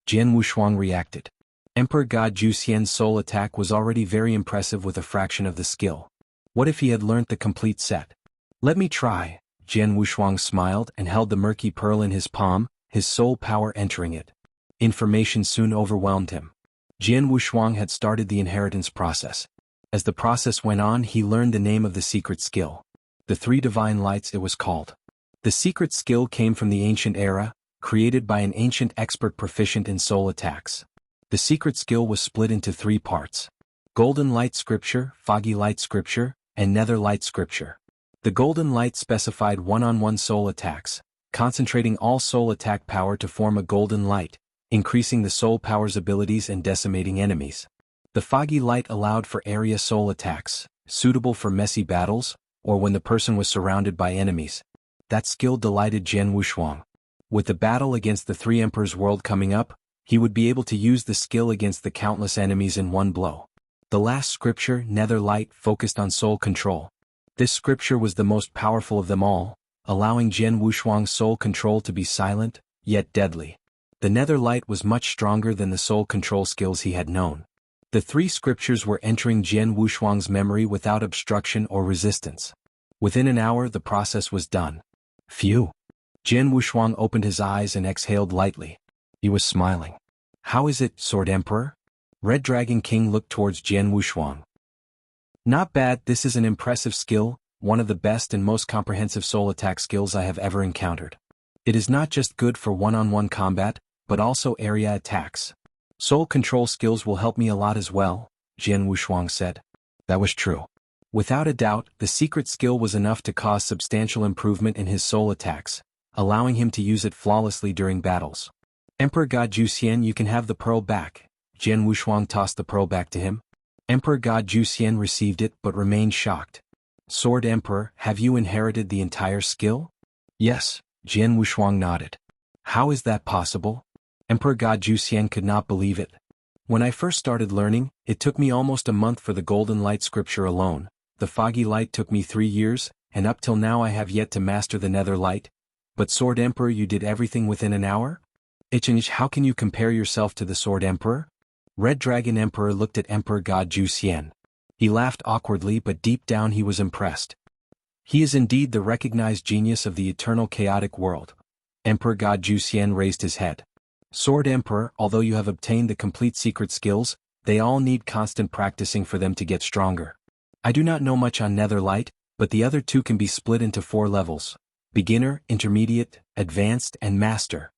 Jianghu Shuang reacted. Emperor God Ju Xian's soul attack was already very impressive with a fraction of the skill. What if he had learnt the complete set? "Let me try." Jianghu Shuang smiled and held the murky pearl in his palm, his soul power entering it. Information soon overwhelmed him. Jianghu Shuang had started the inheritance process. As the process went on, he learned the name of the secret skill. The Three Divine Lights, it was called. The secret skill came from the ancient era, created by an ancient expert proficient in soul attacks. The secret skill was split into three parts: Golden Light Scripture, Foggy Light Scripture, and Nether Light Scripture. The Golden Light specified one-on-one soul attacks, concentrating all soul attack power to form a golden light, increasing the soul power's abilities and decimating enemies. The Foggy Light allowed for area soul attacks, suitable for messy battles, or when the person was surrounded by enemies. That skill delighted Jianghu Shuang. With the battle against the Three Emperors world coming up, he would be able to use the skill against the countless enemies in one blow. The last scripture, Nether Light, focused on soul control. This scripture was the most powerful of them all, allowing Jianghu Shuang's soul control to be silent, yet deadly. The Nether Light was much stronger than the soul control skills he had known. The three scriptures were entering Jianghu Shuang's memory without obstruction or resistance. Within an hour the process was done. Phew! Jianghu Shuang opened his eyes and exhaled lightly. He was smiling. "How is it, Sword Emperor?" Red Dragon King looked towards Jianghu Shuang. "Not bad, this is an impressive skill, one of the best and most comprehensive soul attack skills I have ever encountered. It is not just good for one-on-one combat, but also area attacks. Soul control skills will help me a lot as well, Jianghu said. That was true. Without a doubt, the secret skill was enough to cause substantial improvement in his soul attacks, allowing him to use it flawlessly during battles. Emperor God Juxian, you can have the pearl back. Jianghu tossed the pearl back to him. Emperor God Juxian received it but remained shocked. Sword Emperor, have you inherited the entire skill? Yes, Jianghu nodded. How is that possible? Emperor God Juxian could not believe it. When I first started learning, it took me almost a month for the Golden Light scripture alone. The Foggy Light took me 3 years, and up till now I have yet to master the Nether Light. But Sword Emperor, you did everything within an hour? Ichinich, how can you compare yourself to the Sword Emperor? Red Dragon Emperor looked at Emperor God Juxian. He laughed awkwardly, but deep down he was impressed. He is indeed the recognized genius of the eternal chaotic world. Emperor God Juxian raised his head. Sword Emperor, although you have obtained the complete secret skills, they all need constant practicing for them to get stronger. I do not know much on Nether Light, but the other 2 can be split into 4 levels: Beginner, Intermediate, Advanced, and Master.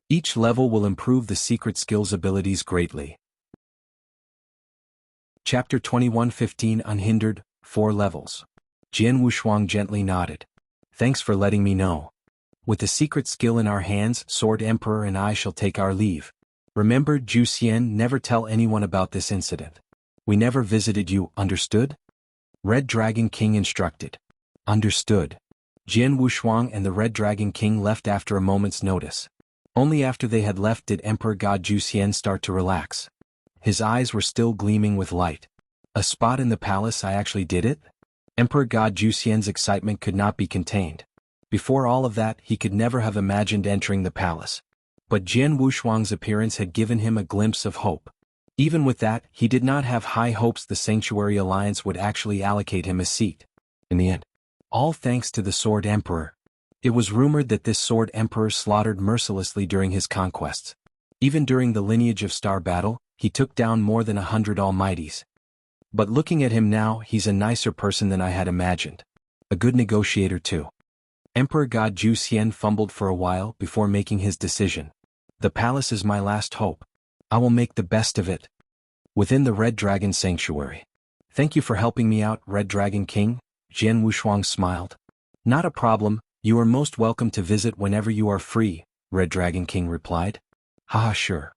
Each level will improve the secret skills abilities greatly. Chapter 21:15 Unhindered, 4 levels. Jianghu gently nodded. Thanks for letting me know. With the secret skill in our hands, Sword Emperor and I shall take our leave. Remember, Juxian, never tell anyone about this incident. We never visited you, understood? Red Dragon King instructed. Understood. Jianghu and the Red Dragon King left after a moment's notice. Only after they had left did Emperor God Juxian start to relax. His eyes were still gleaming with light. A spot in the palace, I actually did it? Emperor God Juxian's excitement could not be contained. Before all of that, he could never have imagined entering the palace. But Jianghu appearance had given him a glimpse of hope. Even with that, he did not have high hopes the Sanctuary Alliance would actually allocate him a seat. In the end, all thanks to the Sword Emperor. It was rumored that this Sword Emperor slaughtered mercilessly during his conquests. Even during the Lineage of Star battle, he took down more than 100 Almighties. But looking at him now, he's a nicer person than I had imagined. A good negotiator too. Emperor God Juxian fumbled for a while before making his decision. The palace is my last hope. I will make the best of it. Within the Red Dragon Sanctuary. Thank you for helping me out, Red Dragon King, Jianghu smiled. Not a problem, you are most welcome to visit whenever you are free, Red Dragon King replied. Haha, sure.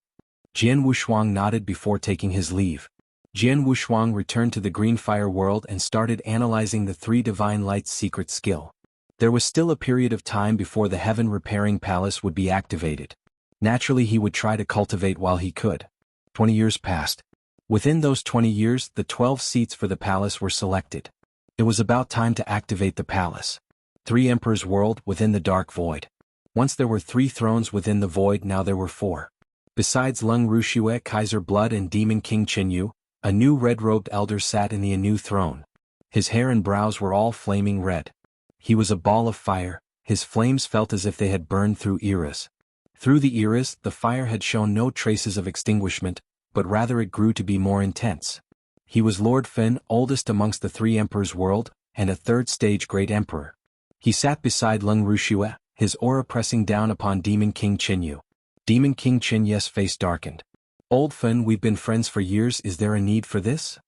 Jianghu nodded before taking his leave. Jianghu returned to the Green Fire world and started analyzing the 3 Divine Lights secret skill. There was still a period of time before the Heaven Repairing Palace would be activated. Naturally, he would try to cultivate while he could. 20 years passed. Within those 20 years, the 12 seats for the palace were selected. It was about time to activate the palace. 3 Emperors' World within the Dark Void. Once there were 3 thrones within the void, now there were 4. Besides Lung Rushue, Kaiser Blood, and Demon King Chenyu, a new red-robed elder sat in the new throne. His hair and brows were all flaming red. He was a ball of fire, his flames felt as if they had burned through eras. Through the eras, the fire had shown no traces of extinguishment, but rather it grew to be more intense. He was Lord Fin, oldest amongst the 3 Emperors' World, and a 3rd-stage Great Emperor. He sat beside Lung Rushue, his aura pressing down upon Demon King Chenyu. Demon King Chenyu's face darkened. Old Fin, we've been friends for years, is there a need for this?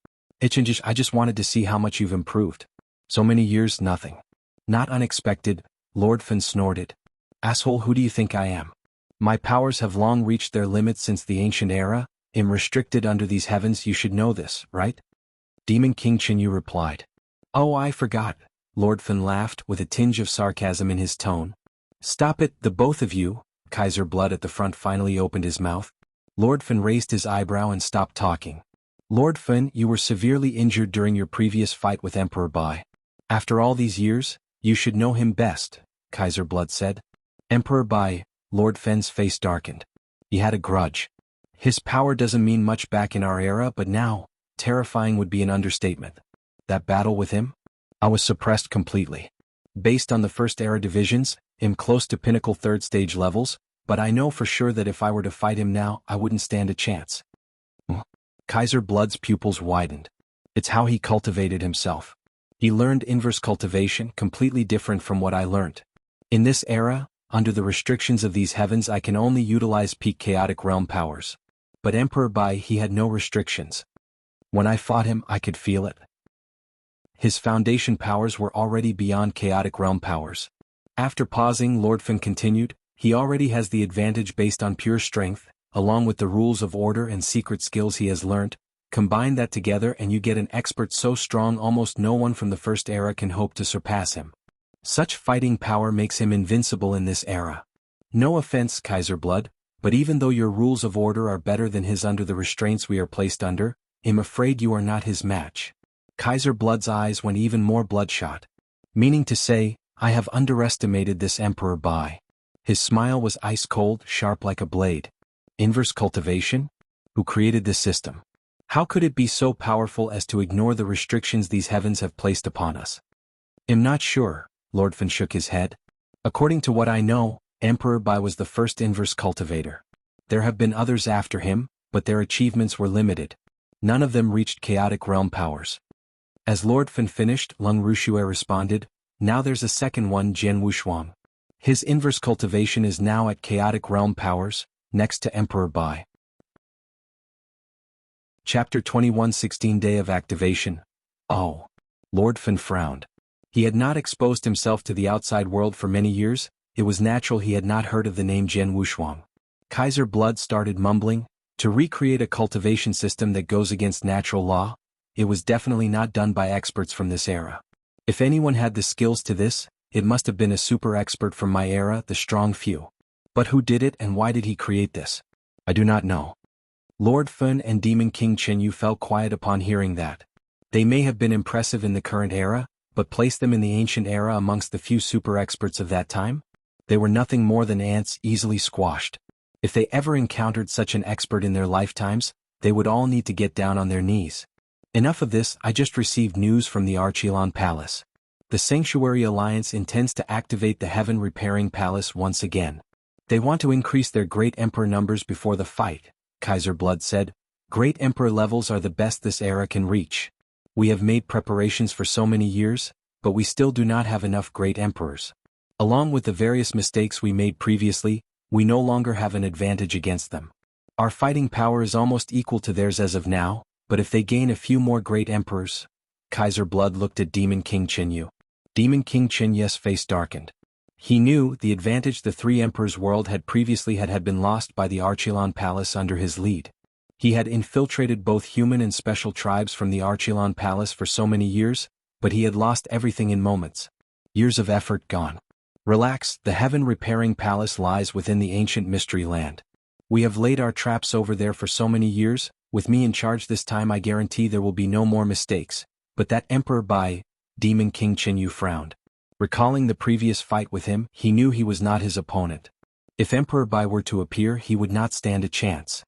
Ichinjish, I just wanted to see how much you've improved. So many years, nothing. Not unexpected, Lord Fin snorted. Asshole, who do you think I am? My powers have long reached their limits since the ancient era. I'm restricted under these heavens, you should know this, right? Demon King Chenyu replied. Oh, I forgot. Lord Fin laughed with a tinge of sarcasm in his tone. Stop it, the both of you. Kaiser Blood at the front finally opened his mouth. Lord Fin raised his eyebrow and stopped talking. Lord Fin, you were severely injured during your previous fight with Emperor Bai. After all these years, you should know him best, Kaiser Blood said. Emperor Bai, Lord Fin's face darkened. He had a grudge. His power doesn't mean much back in our era, but now, terrifying would be an understatement. That battle with him? I was suppressed completely. Based on the First Era divisions, I'm close to pinnacle 3rd stage levels, but I know for sure that if I were to fight him now, I wouldn't stand a chance. Kaiser Blood's pupils widened. It's how he cultivated himself. He learned inverse cultivation, completely different from what I learned. In this era, under the restrictions of these heavens, I can only utilize peak chaotic realm powers. But Emperor Bai, he had no restrictions. When I fought him, I could feel it. His foundation powers were already beyond chaotic realm powers. After pausing, Lord Fan continued, he already has the advantage based on pure strength, along with the rules of order and secret skills he has learnt. Combine that together and you get an expert so strong almost no one from the first era can hope to surpass him. Such fighting power makes him invincible in this era. No offense, Kaiser Blood, but even though your rules of order are better than his under the restraints we are placed under, I'm afraid you are not his match. Kaiser Blood's eyes went even more bloodshot. Meaning to say, I have underestimated this Emperor Bai. His smile was ice-cold, sharp like a blade. Inverse cultivation? Who created this system? How could it be so powerful as to ignore the restrictions these heavens have placed upon us? I'm not sure, Lord Fan shook his head. According to what I know, Emperor Bai was the first inverse cultivator. There have been others after him, but their achievements were limited. None of them reached chaotic realm powers. As Lord Fan finished, Lung Rushue responded, now there's a second one, Jianghu Shuang. His inverse cultivation is now at chaotic realm powers, next to Emperor Bai. Chapter 21 16 Day of Activation. Oh. Lord Fan frowned. He had not exposed himself to the outside world for many years, it was natural he had not heard of the name Jianghu Shuang. Kaiser Blood started mumbling, to recreate a cultivation system that goes against natural law? It was definitely not done by experts from this era. If anyone had the skills to this, it must have been a super expert from my era, the strong few. But who did it and why did he create this? I do not know. Lord Fan and Demon King Chenyu fell quiet upon hearing that. They may have been impressive in the current era, but place them in the ancient era amongst the few super experts of that time? They were nothing more than ants easily squashed. If they ever encountered such an expert in their lifetimes, they would all need to get down on their knees. Enough of this, I just received news from the Archelon Palace. The Sanctuary Alliance intends to activate the Heaven Repairing Palace once again. They want to increase their Great Emperor numbers before the fight, Kaiser Blood said. Great Emperor levels are the best this era can reach. We have made preparations for so many years, but we still do not have enough Great Emperors. Along with the various mistakes we made previously, we no longer have an advantage against them. Our fighting power is almost equal to theirs as of now, but if they gain a few more Great Emperors... Kaiser Blood looked at Demon King Chenyu. Demon King Chenyu's face darkened. He knew the advantage the Three Emperors world had previously had been lost by the Archelon Palace under his lead. He had infiltrated both human and special tribes from the Archelon Palace for so many years, but he had lost everything in moments. Years of effort gone. Relax, the Heaven Repairing Palace lies within the ancient Mystery Land. We have laid our traps over there for so many years, with me in charge this time I guarantee there will be no more mistakes. But that Emperor Bai, Demon King Chenyu frowned. Recalling the previous fight with him, he knew he was not his opponent. If Emperor Bai were to appear, he would not stand a chance.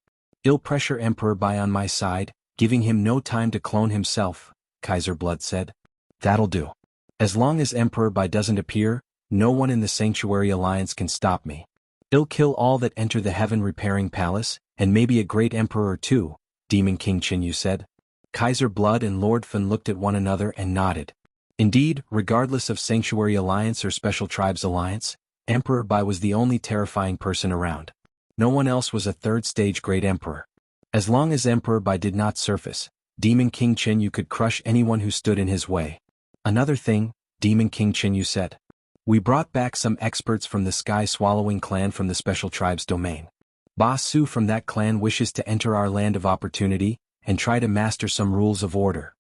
I'll pressure Emperor Bai on my side, giving him no time to clone himself, Kaiser Blood said. That'll do. As long as Emperor Bai doesn't appear, no one in the Sanctuary Alliance can stop me. I'll kill all that enter the Heaven Repairing Palace, and maybe a great emperor or two, Demon King Chenyu said. Kaiser Blood and Lord Fan looked at one another and nodded. Indeed, regardless of Sanctuary Alliance or Special Tribes Alliance, Emperor Bai was the only terrifying person around. No one else was a third-stage Great Emperor. As long as Emperor Bai did not surface, Demon King Chenyu could crush anyone who stood in his way. Another thing, Demon King Chenyu said. We brought back some experts from the Sky-Swallowing clan from the Special Tribes domain. Ba Su from that clan wishes to enter our land of opportunity, and try to master some rules of order.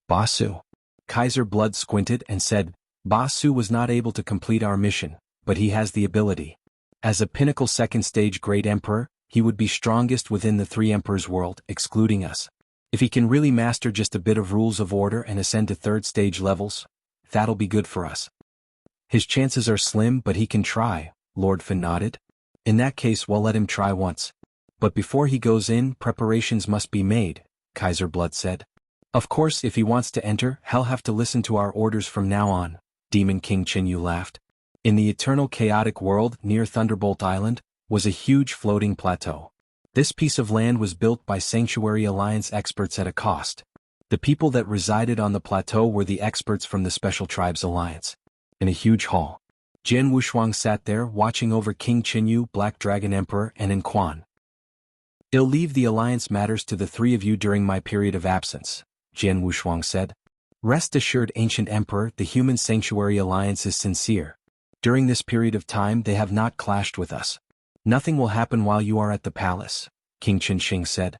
Ba Su. Kaiser Blood squinted and said, Ba Su was not able to complete our mission, but he has the ability. As a pinnacle second-stage Great Emperor, he would be strongest within the Three Emperors world, excluding us. If he can really master just a bit of rules of order and ascend to third-stage levels, that'll be good for us. His chances are slim, but he can try, Lord Fan nodded. In that case, we'll let him try once. But before he goes in, preparations must be made, Kaiser Blood said. Of course, if he wants to enter, he'll have to listen to our orders from now on, Demon King Chenyu laughed. In the eternal chaotic world near Thunderbolt Island, was a huge floating plateau. This piece of land was built by Sanctuary Alliance experts at a cost. The people that resided on the plateau were the experts from the Special Tribes Alliance. In a huge hall, Jianghu Shuang sat there watching over King Chenyu, Black Dragon Emperor, and Quan. "I'll leave the alliance matters to the three of you during my period of absence," Jian Wushuang said. "Rest assured, Ancient Emperor, the Human Sanctuary Alliance is sincere. During this period of time they have not clashed with us. Nothing will happen while you are at the palace," King Qinsheng said.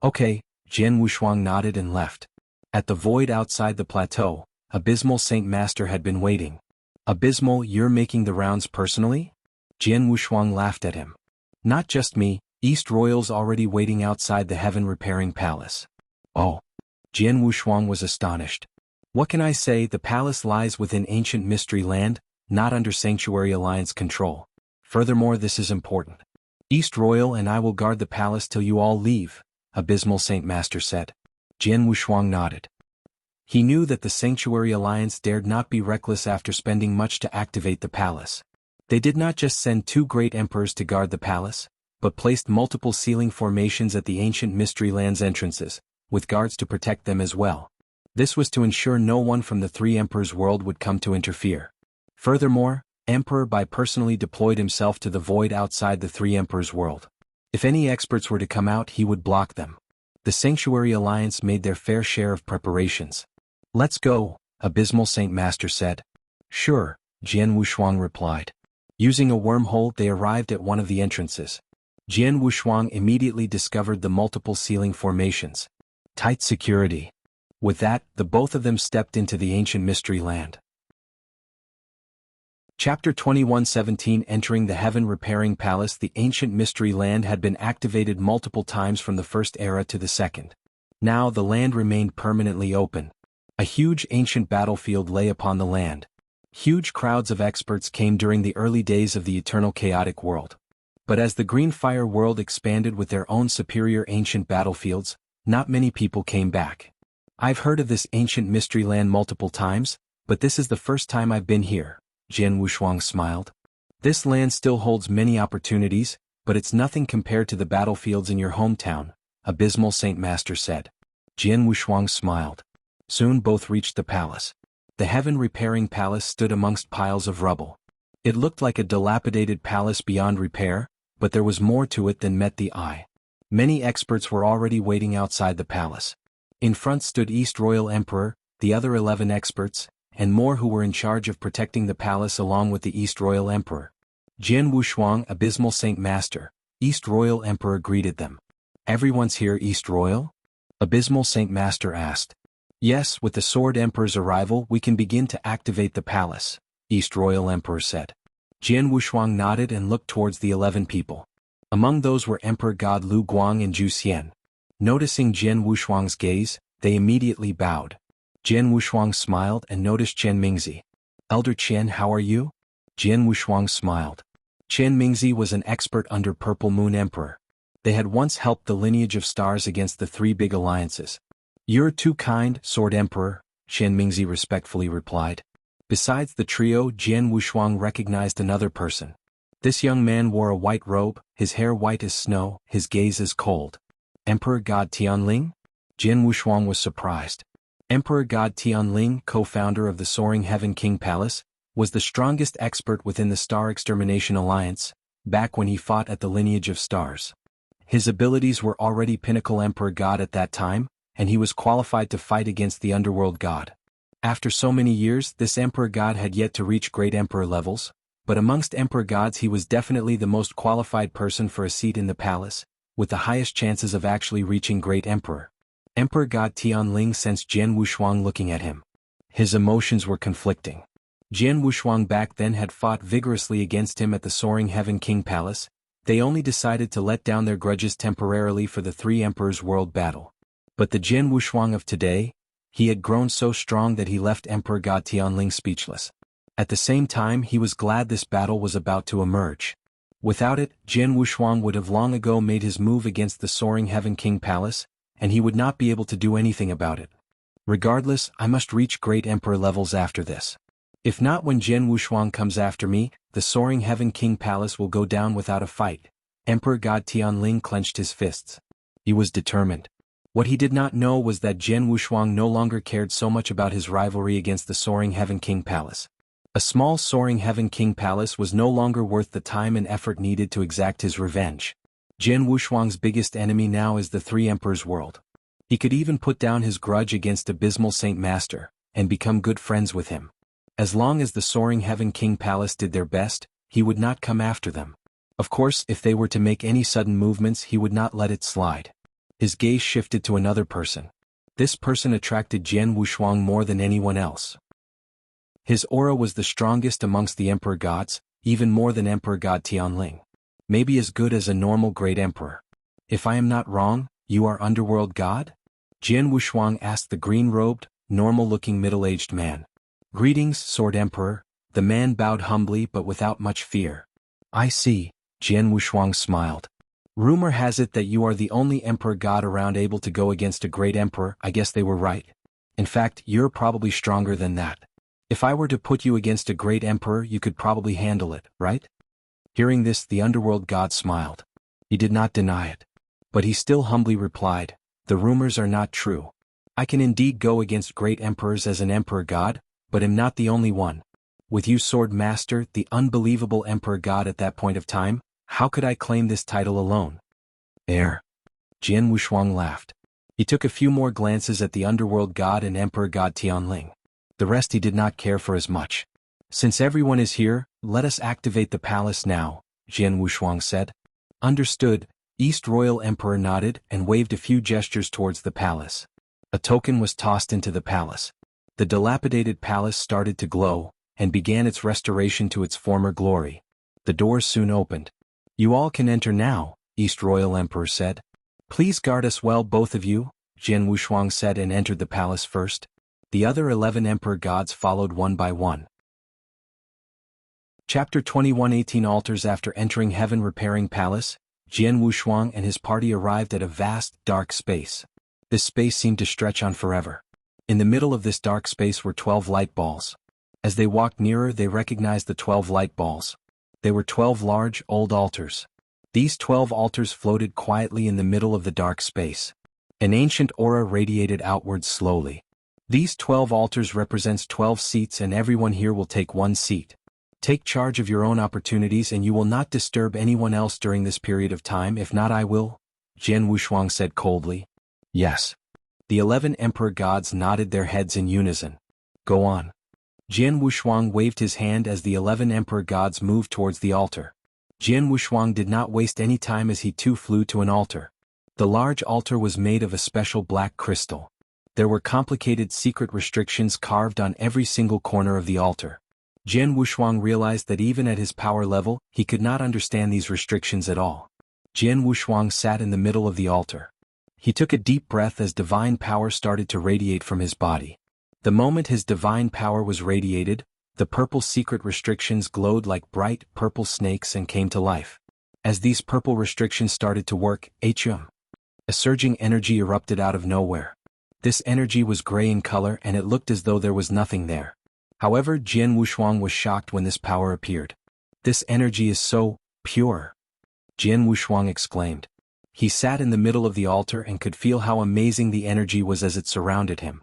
"Okay," Jian Wushuang nodded and left. At the void outside the plateau, Abysmal Saint Master had been waiting. "Abysmal, you're making the rounds personally?" Jian Wushuang laughed at him. "Not just me, East Royal's already waiting outside the Heaven Repairing Palace." "Oh." Jian Wushuang was astonished. "What can I say? The palace lies within ancient mystery land, not under Sanctuary Alliance control. Furthermore, this is important. East Royal and I will guard the palace till you all leave," Abysmal Saint Master said. Jian Wushuang nodded. He knew that the Sanctuary Alliance dared not be reckless after spending much to activate the palace. They did not just send 2 great emperors to guard the palace, but placed multiple sealing formations at the ancient mystery land's entrances, with guards to protect them as well. This was to ensure no one from the 3 emperors' world would come to interfere. Furthermore, Emperor Bai personally deployed himself to the void outside the 3 emperors' world. If any experts were to come out, he would block them. The Sanctuary Alliance made their fair share of preparations. "Let's go," Abysmal Saint Master said. "Sure," Jian Wushuang replied. Using a wormhole, they arrived at one of the entrances. Jian Wushuang immediately discovered the multiple sealing formations. Tight security. With that, the both of them stepped into the ancient mystery land. Chapter 21:17 Entering the Heaven Repairing Palace. The ancient mystery land had been activated multiple times from the first era to the second. Now the land remained permanently open. A huge ancient battlefield lay upon the land. Huge crowds of experts came during the early days of the eternal chaotic world. But as the Green Fire world expanded with their own superior ancient battlefields, not many people came back. "I've heard of this ancient mystery land multiple times, but this is the first time I've been here," Jian Wushuang smiled. "This land still holds many opportunities, but it's nothing compared to the battlefields in your hometown," Abysmal Saint Master said. Jian Wushuang smiled. Soon both reached the palace. The Heaven Repairing Palace stood amongst piles of rubble. It looked like a dilapidated palace beyond repair, but there was more to it than met the eye. Many experts were already waiting outside the palace. In front stood East Royal Emperor, the other 11 experts, and more who were in charge of protecting the palace along with the East Royal Emperor. Jian Wushuang, Abysmal Saint Master, East Royal Emperor greeted them. "Everyone's here, East Royal?" Abysmal Saint Master asked. "Yes, with the Sword Emperor's arrival we can begin to activate the palace," East Royal Emperor said. Jian Wushuang nodded and looked towards the 11 people. Among those were Emperor God Lu Guang and Zhu Xian. Noticing Jian Wushuang's gaze, they immediately bowed. Jian Wushuang smiled and noticed Chen Mingzi. "Elder Chen, how are you?" Jian Wushuang smiled. Chen Mingzi was an expert under Purple Moon Emperor. They had once helped the lineage of stars against the 3 big alliances. "You're too kind, Sword Emperor," Chen Mingzi respectfully replied. Besides the trio, Jian Wushuang recognized another person. This young man wore a white robe, his hair white as snow, his gaze as cold. "Emperor God Tianling?" Jian Wushuang was surprised. Emperor God Tianling, co-founder of the Soaring Heaven King Palace, was the strongest expert within the Star Extermination Alliance, back when he fought at the lineage of stars. His abilities were already pinnacle Emperor God at that time, and he was qualified to fight against the Underworld God. After so many years, this Emperor God had yet to reach Great Emperor levels, but amongst Emperor Gods he was definitely the most qualified person for a seat in the palace, with the highest chances of actually reaching Great Emperor. Emperor God Tianling sensed Jian Wushuang looking at him. His emotions were conflicting. Jian Wushuang back then had fought vigorously against him at the Soaring Heaven King Palace. They only decided to let down their grudges temporarily for the 3 Emperors World battle. But the Jian Wushuang of today, he had grown so strong that he left Emperor God Tianling speechless. At the same time, he was glad this battle was about to emerge. Without it, Jian Wushuang would have long ago made his move against the Soaring Heaven King Palace, and he would not be able to do anything about it. Regardless, I must reach Great Emperor levels after this. If not when Jian Wushuang comes after me, the Soaring Heaven King Palace will go down without a fight. Emperor God Tianling clenched his fists. He was determined. What he did not know was that Jian Wushuang no longer cared so much about his rivalry against the Soaring Heaven King Palace. A small Soaring Heaven King Palace was no longer worth the time and effort needed to exact his revenge. Jian Wushuang's biggest enemy now is the Three Emperors world. He could even put down his grudge against Abysmal Saint Master, and become good friends with him. As long as the Soaring Heaven King Palace did their best, he would not come after them. Of course, if they were to make any sudden movements, he would not let it slide. His gaze shifted to another person. This person attracted Jian Wushuang more than anyone else. His aura was the strongest amongst the Emperor Gods, even more than Emperor God Tianling. Maybe as good as a normal Great Emperor. If I am not wrong, you are Underworld God? Jian Wushuang asked the green-robed, normal-looking middle-aged man. Greetings, Sword Emperor. The man bowed humbly but without much fear. I see, Jian Wushuang smiled. Rumor has it that you are the only Emperor God around able to go against a Great Emperor. I guess they were right. In fact, you're probably stronger than that. If I were to put you against a Great Emperor, you could probably handle it, right? Hearing this, the Underworld God smiled. He did not deny it. But he still humbly replied, the rumors are not true. I can indeed go against great emperors as an Emperor God, but am not the only one. With you, Sword Master, the unbelievable Emperor God at that point of time, how could I claim this title alone? Jian Wushuang laughed. He took a few more glances at the Underworld God and Emperor God Tianling. The rest he did not care for as much. Since everyone is here, let us activate the palace now, Jian Wushuang said. Understood. East Royal Emperor nodded and waved a few gestures towards the palace. A token was tossed into the palace. The dilapidated palace started to glow, and began its restoration to its former glory. The doors soon opened. You all can enter now, East Royal Emperor said. Please guard us well, both of you, Jian Wushuang said, and entered the palace first. The other 11 Emperor Gods followed one by one. Chapter 21:18 Altars. After entering Heaven Repairing Palace, Jian Wushuang and his party arrived at a vast, dark space. This space seemed to stretch on forever. In the middle of this dark space were 12 light balls. As they walked nearer, they recognized the 12 light balls. They were 12 large, old altars. These 12 altars floated quietly in the middle of the dark space. An ancient aura radiated outwards slowly. These 12 altars represents 12 seats, and everyone here will take one seat. Take charge of your own opportunities, and you will not disturb anyone else during this period of time. If not, I will, Jian Wushuang said coldly. Yes. The 11 Emperor Gods nodded their heads in unison. Go on. Jian Wushuang waved his hand as the 11 Emperor Gods moved towards the altar. Jian Wushuang did not waste any time as he too flew to an altar. The large altar was made of a special black crystal. There were complicated secret restrictions carved on every single corner of the altar. Jian Wushuang realized that even at his power level, he could not understand these restrictions at all. Jian Wushuang sat in the middle of the altar. He took a deep breath as divine power started to radiate from his body. The moment his divine power was radiated, the purple secret restrictions glowed like bright purple snakes and came to life. As these purple restrictions started to work, a surging energy erupted out of nowhere. This energy was gray in color, and it looked as though there was nothing there. However, Jian Wushuang was shocked when this power appeared. This energy is so pure, Jian Wushuang exclaimed. He sat in the middle of the altar and could feel how amazing the energy was as it surrounded him.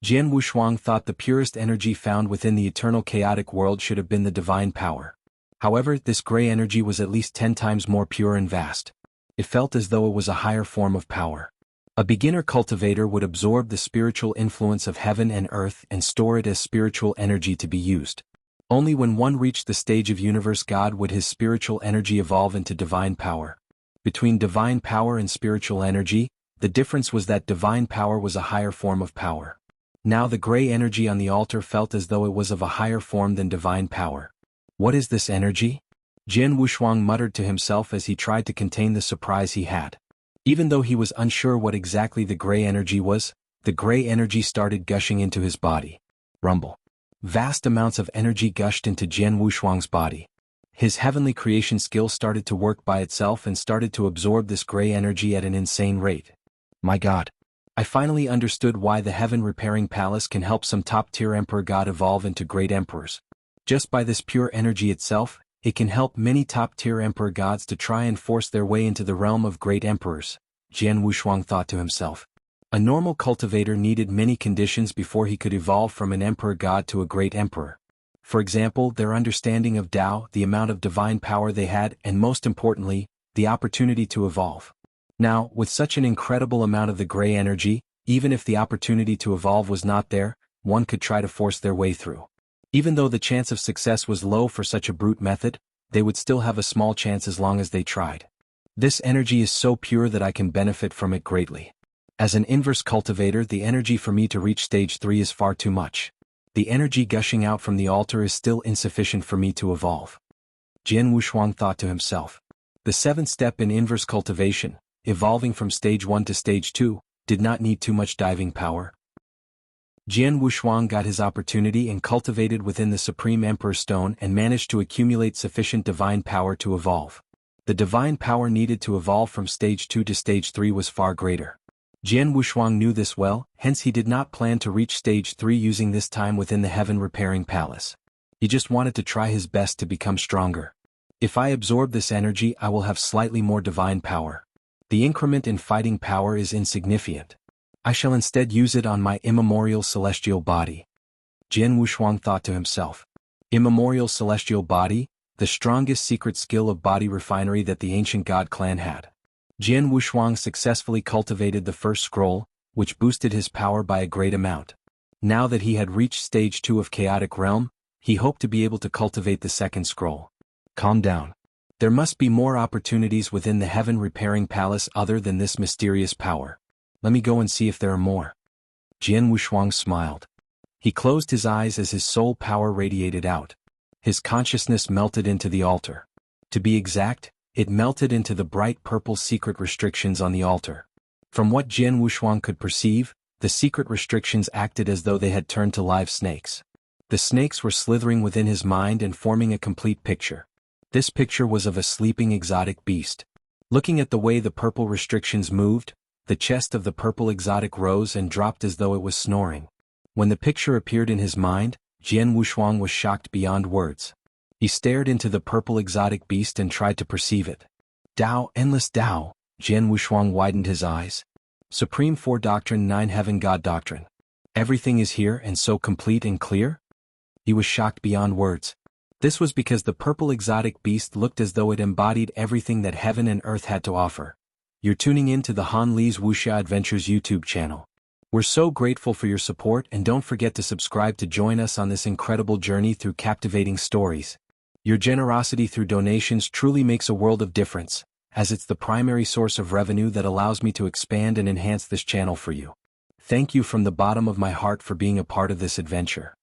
Jian Wushuang thought the purest energy found within the eternal chaotic world should have been the divine power. However, this gray energy was at least 10 times more pure and vast. It felt as though it was a higher form of power. A beginner cultivator would absorb the spiritual influence of heaven and earth and store it as spiritual energy to be used. Only when one reached the stage of universe God would his spiritual energy evolve into divine power. Between divine power and spiritual energy, the difference was that divine power was a higher form of power. Now the gray energy on the altar felt as though it was of a higher form than divine power. What is this energy? Jian Wushuang muttered to himself as he tried to contain the surprise he had. Even though he was unsure what exactly the gray energy was, the gray energy started gushing into his body. Rumble. Vast amounts of energy gushed into Jian Wushuang's body. His heavenly creation skill started to work by itself and started to absorb this gray energy at an insane rate. My God. I finally understood why the Heaven Repairing Palace can help some top-tier Emperor God evolve into great emperors. Just by this pure energy itself, it can help many top-tier Emperor Gods to try and force their way into the realm of great emperors, Jian Wushuang thought to himself. A normal cultivator needed many conditions before he could evolve from an Emperor God to a great emperor. For example, their understanding of Tao, the amount of divine power they had, and most importantly, the opportunity to evolve. Now, with such an incredible amount of the gray energy, even if the opportunity to evolve was not there, one could try to force their way through. Even though the chance of success was low for such a brute method, they would still have a small chance as long as they tried. This energy is so pure that I can benefit from it greatly. As an inverse cultivator, the energy for me to reach stage 3 is far too much. The energy gushing out from the altar is still insufficient for me to evolve. Jianghu thought to himself. The 7th step in inverse cultivation, evolving from stage 1 to stage 2, did not need too much diving power. Jianghu got his opportunity and cultivated within the Supreme Emperor's Stone and managed to accumulate sufficient divine power to evolve. The divine power needed to evolve from stage 2 to stage 3 was far greater. Jianghu knew this well, hence he did not plan to reach stage 3 using this time within the Heaven Repairing Palace. He just wanted to try his best to become stronger. If I absorb this energy, I will have slightly more divine power. The increment in fighting power is insignificant. I shall instead use it on my immemorial celestial body. Jianghu thought to himself. Immemorial celestial body, the strongest secret skill of body refinery that the ancient god clan had. Jianghu successfully cultivated the first scroll, which boosted his power by a great amount. Now that he had reached stage 2 of Chaotic Realm, he hoped to be able to cultivate the second scroll. Calm down. There must be more opportunities within the Heaven Repairing Palace other than this mysterious power. Let me go and see if there are more. Jianghu smiled. He closed his eyes as his soul power radiated out. His consciousness melted into the altar. To be exact, it melted into the bright purple secret restrictions on the altar. From what Jianghu could perceive, the secret restrictions acted as though they had turned to live snakes. The snakes were slithering within his mind and forming a complete picture. This picture was of a sleeping exotic beast. Looking at the way the purple restrictions moved, the chest of the purple exotic rose and dropped as though it was snoring. When the picture appeared in his mind, Jianghu was shocked beyond words. He stared into the purple exotic beast and tried to perceive it. Tao, endless Tao, Jianghu widened his eyes. Supreme 4 Doctrine 9 Heaven God Doctrine. Everything is here and so complete and clear? He was shocked beyond words. This was because the purple exotic beast looked as though it embodied everything that heaven and earth had to offer. You're tuning in to the Han Li's Wuxia Adventures YouTube channel. We're so grateful for your support, and don't forget to subscribe to join us on this incredible journey through captivating stories. Your generosity through donations truly makes a world of difference, as it's the primary source of revenue that allows me to expand and enhance this channel for you. Thank you from the bottom of my heart for being a part of this adventure.